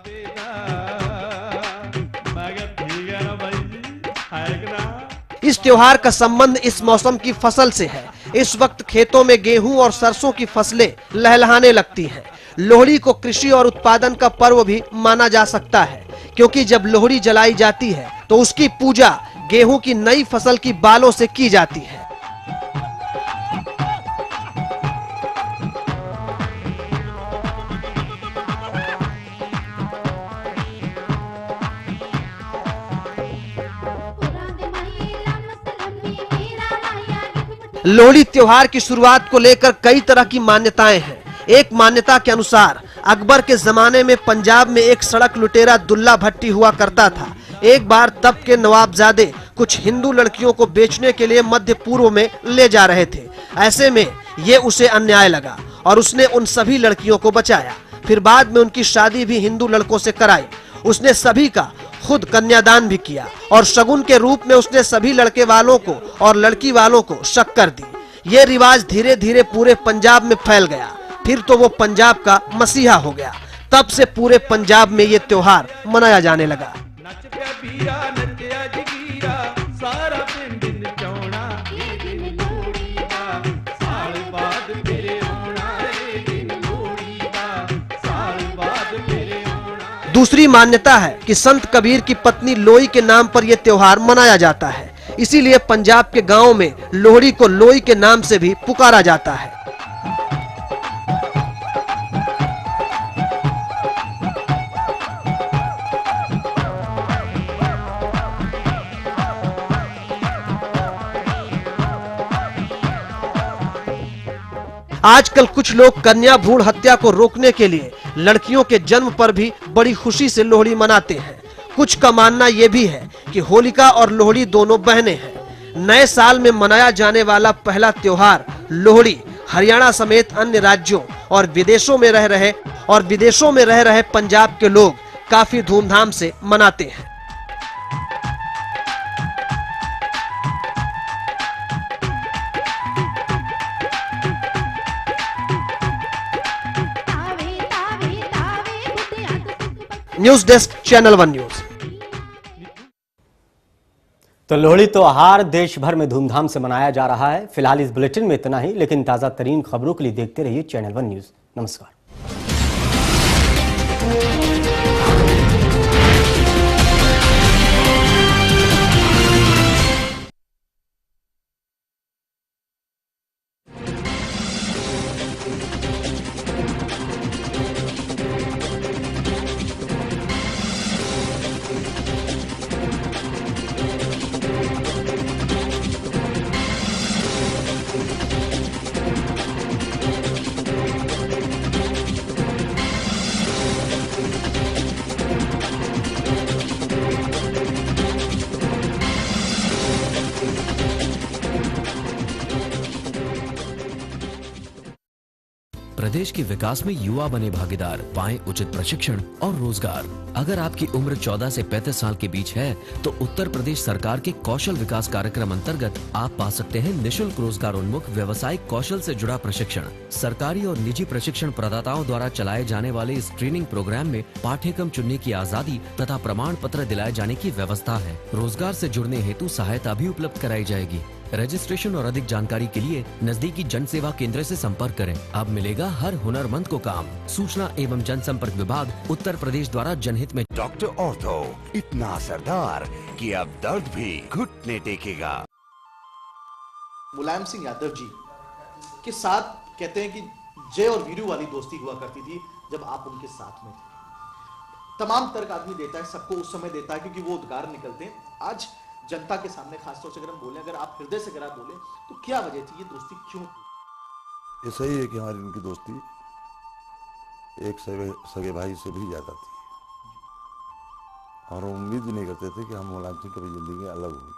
इस त्योहार का संबंध इस मौसम की फसल से है। इस वक्त खेतों में गेहूं और सरसों की फसलें लहलहाने लगती हैं। लोहड़ी को कृषि और उत्पादन का पर्व भी माना जा सकता है, क्योंकि जब लोहड़ी जलाई जाती है तो उसकी पूजा गेहूं की नई फसल की बालों से की जाती है। लोहड़ी त्योहार की शुरुआत को लेकर कई तरह की मान्यताएं हैं। एक मान्यता के अनुसार अकबर के जमाने में पंजाब में एक सड़क लुटेरा दुल्ला भट्टी हुआ करता था। एक बार तब के नवाबजादे कुछ हिंदू लड़कियों को बेचने के लिए मध्य पूर्व में ले जा रहे थे। ऐसे में ये उसे अन्याय लगा और उसने उन सभी लड़कियों को बचाया। फिर बाद में उनकी शादी भी हिंदू लड़कों से कराई। उसने सभी का खुद कन्यादान भी किया और शगुन के रूप में उसने सभी लड़के वालों को और लड़की वालों को शक्कर दी। ये रिवाज धीरे धीरे पूरे पंजाब में फैल गया। फिर तो वो पंजाब का मसीहा हो गया। तब से पूरे पंजाब में ये त्योहार मनाया जाने लगा। दूसरी मान्यता है कि संत कबीर की पत्नी लोई के नाम पर यह त्योहार मनाया जाता है। इसीलिए पंजाब के गांवों में लोहड़ी को लोई के नाम से भी पुकारा जाता है। आजकल कुछ लोग कन्या भ्रूण हत्या को रोकने के लिए लड़कियों के जन्म पर भी बड़ी खुशी से लोहड़ी मनाते हैं। कुछ का मानना यह भी है कि होलिका और लोहड़ी दोनों बहनें हैं। नए साल में मनाया जाने वाला पहला त्योहार लोहड़ी हरियाणा समेत अन्य राज्यों और विदेशों में रह रहे पंजाब के लोग काफी धूमधाम से मनाते हैं। News desk, channel one news. तो लोहड़ी त्योहार देश भर में धूमधाम से मनाया जा रहा है। फिलहाल इस बुलेटिन में इतना ही, लेकिन ताजा तरीन खबरों के लिए देखते रहिए चैनल वन न्यूज। नमस्कार। प्रदेश के विकास में युवा बने भागीदार, पाएं उचित प्रशिक्षण और रोजगार। अगर आपकी उम्र 14 से 35 साल के बीच है तो उत्तर प्रदेश सरकार के कौशल विकास कार्यक्रम अंतर्गत आप पा सकते हैं निशुल्क रोजगार उन्मुख व्यवसायिक कौशल से जुड़ा प्रशिक्षण। सरकारी और निजी प्रशिक्षण प्रदाताओं द्वारा चलाए जाने वाले इस ट्रेनिंग प्रोग्राम में पाठ्यक्रम चुनने की आजादी तथा प्रमाण पत्र दिलाए जाने की व्यवस्था है। रोजगार से जुड़ने हेतु सहायता भी उपलब्ध कराई जाएगी। रजिस्ट्रेशन और अधिक जानकारी के लिए नजदीकी जन सेवा केंद्र से संपर्क करें। अब मिलेगा हर हुनरमंद को काम। सूचना एवं जनसंपर्क विभाग उत्तर प्रदेश द्वारा जनहित में। डॉक्टर ऑर्थो इतना असरदार कि अब दर्द भी घुटने टेकेगा। मुलायम सिंह यादव जी के साथ कहते हैं कि जय और वीरू वाली दोस्ती हुआ करती थी जब आप उनके साथ में थे। तमाम तर्क आदमी देता है, सबको उस समय देता है क्योंकि वो उद्गार निकलते हैं। आज जनता के सामने खासतौर से अगर हम बोलें, अगर आप हृदय से अगर आप बोले तो क्या वजह थी, ये दोस्ती क्यों थी? ये सही है कि हमारी उनकी दोस्ती एक सगे भाई से भी ज्यादा थी और उम्मीद भी नहीं करते थे कि हम मुलायम सिंह कभी जिंदगी में अलग होंगे।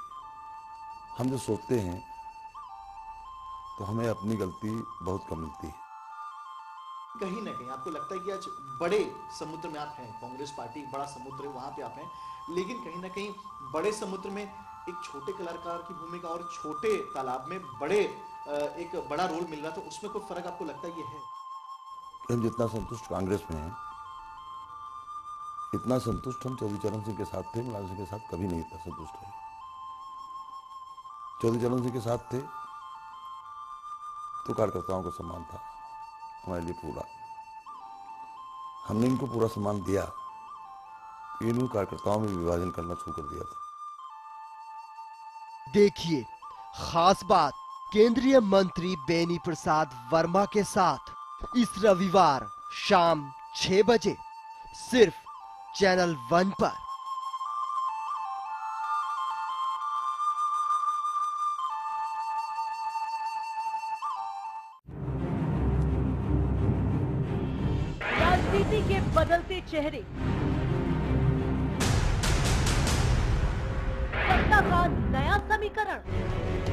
हम जो सोचते हैं तो हमें अपनी गलती बहुत कम मिलती है। कहीं ना कहीं आपको लगता है कि आज बड़े समुद्र में आप हैं, कांग्रेस पार्टी बड़ा समुद्र है, वहां पे आप हैं, लेकिन कहीं ना कहीं बड़े समुद्र में एक छोटे कलाकार की भूमिका और छोटे तालाब में एक बड़ा रोल मिल रहा था, उसमें कोई फर्क आपको लगता है ये है? हम जितना संतुष्ट कांग्रेस में हैं, इतना संतुष्ट हम चौधरी सिंह के साथ थे, मुलायम सिंह के साथ कभी नहीं इतना संतुष्ट है। चौधरी सिंह के साथ थे तो कार्यकर्ताओं का सम्मान था हमारे लिए पूरा। हमने इनको पूरा सम्मान दिया, इन कार्यकर्ताओं में विभाजन करना शुरू कर दिया था। देखिए खास बात केंद्रीय मंत्री बेनी प्रसाद वर्मा के साथ इस रविवार शाम 6 बजे सिर्फ चैनल 1 पर। राजनीति के बदलते चेहरे, सत्ता का समीकरण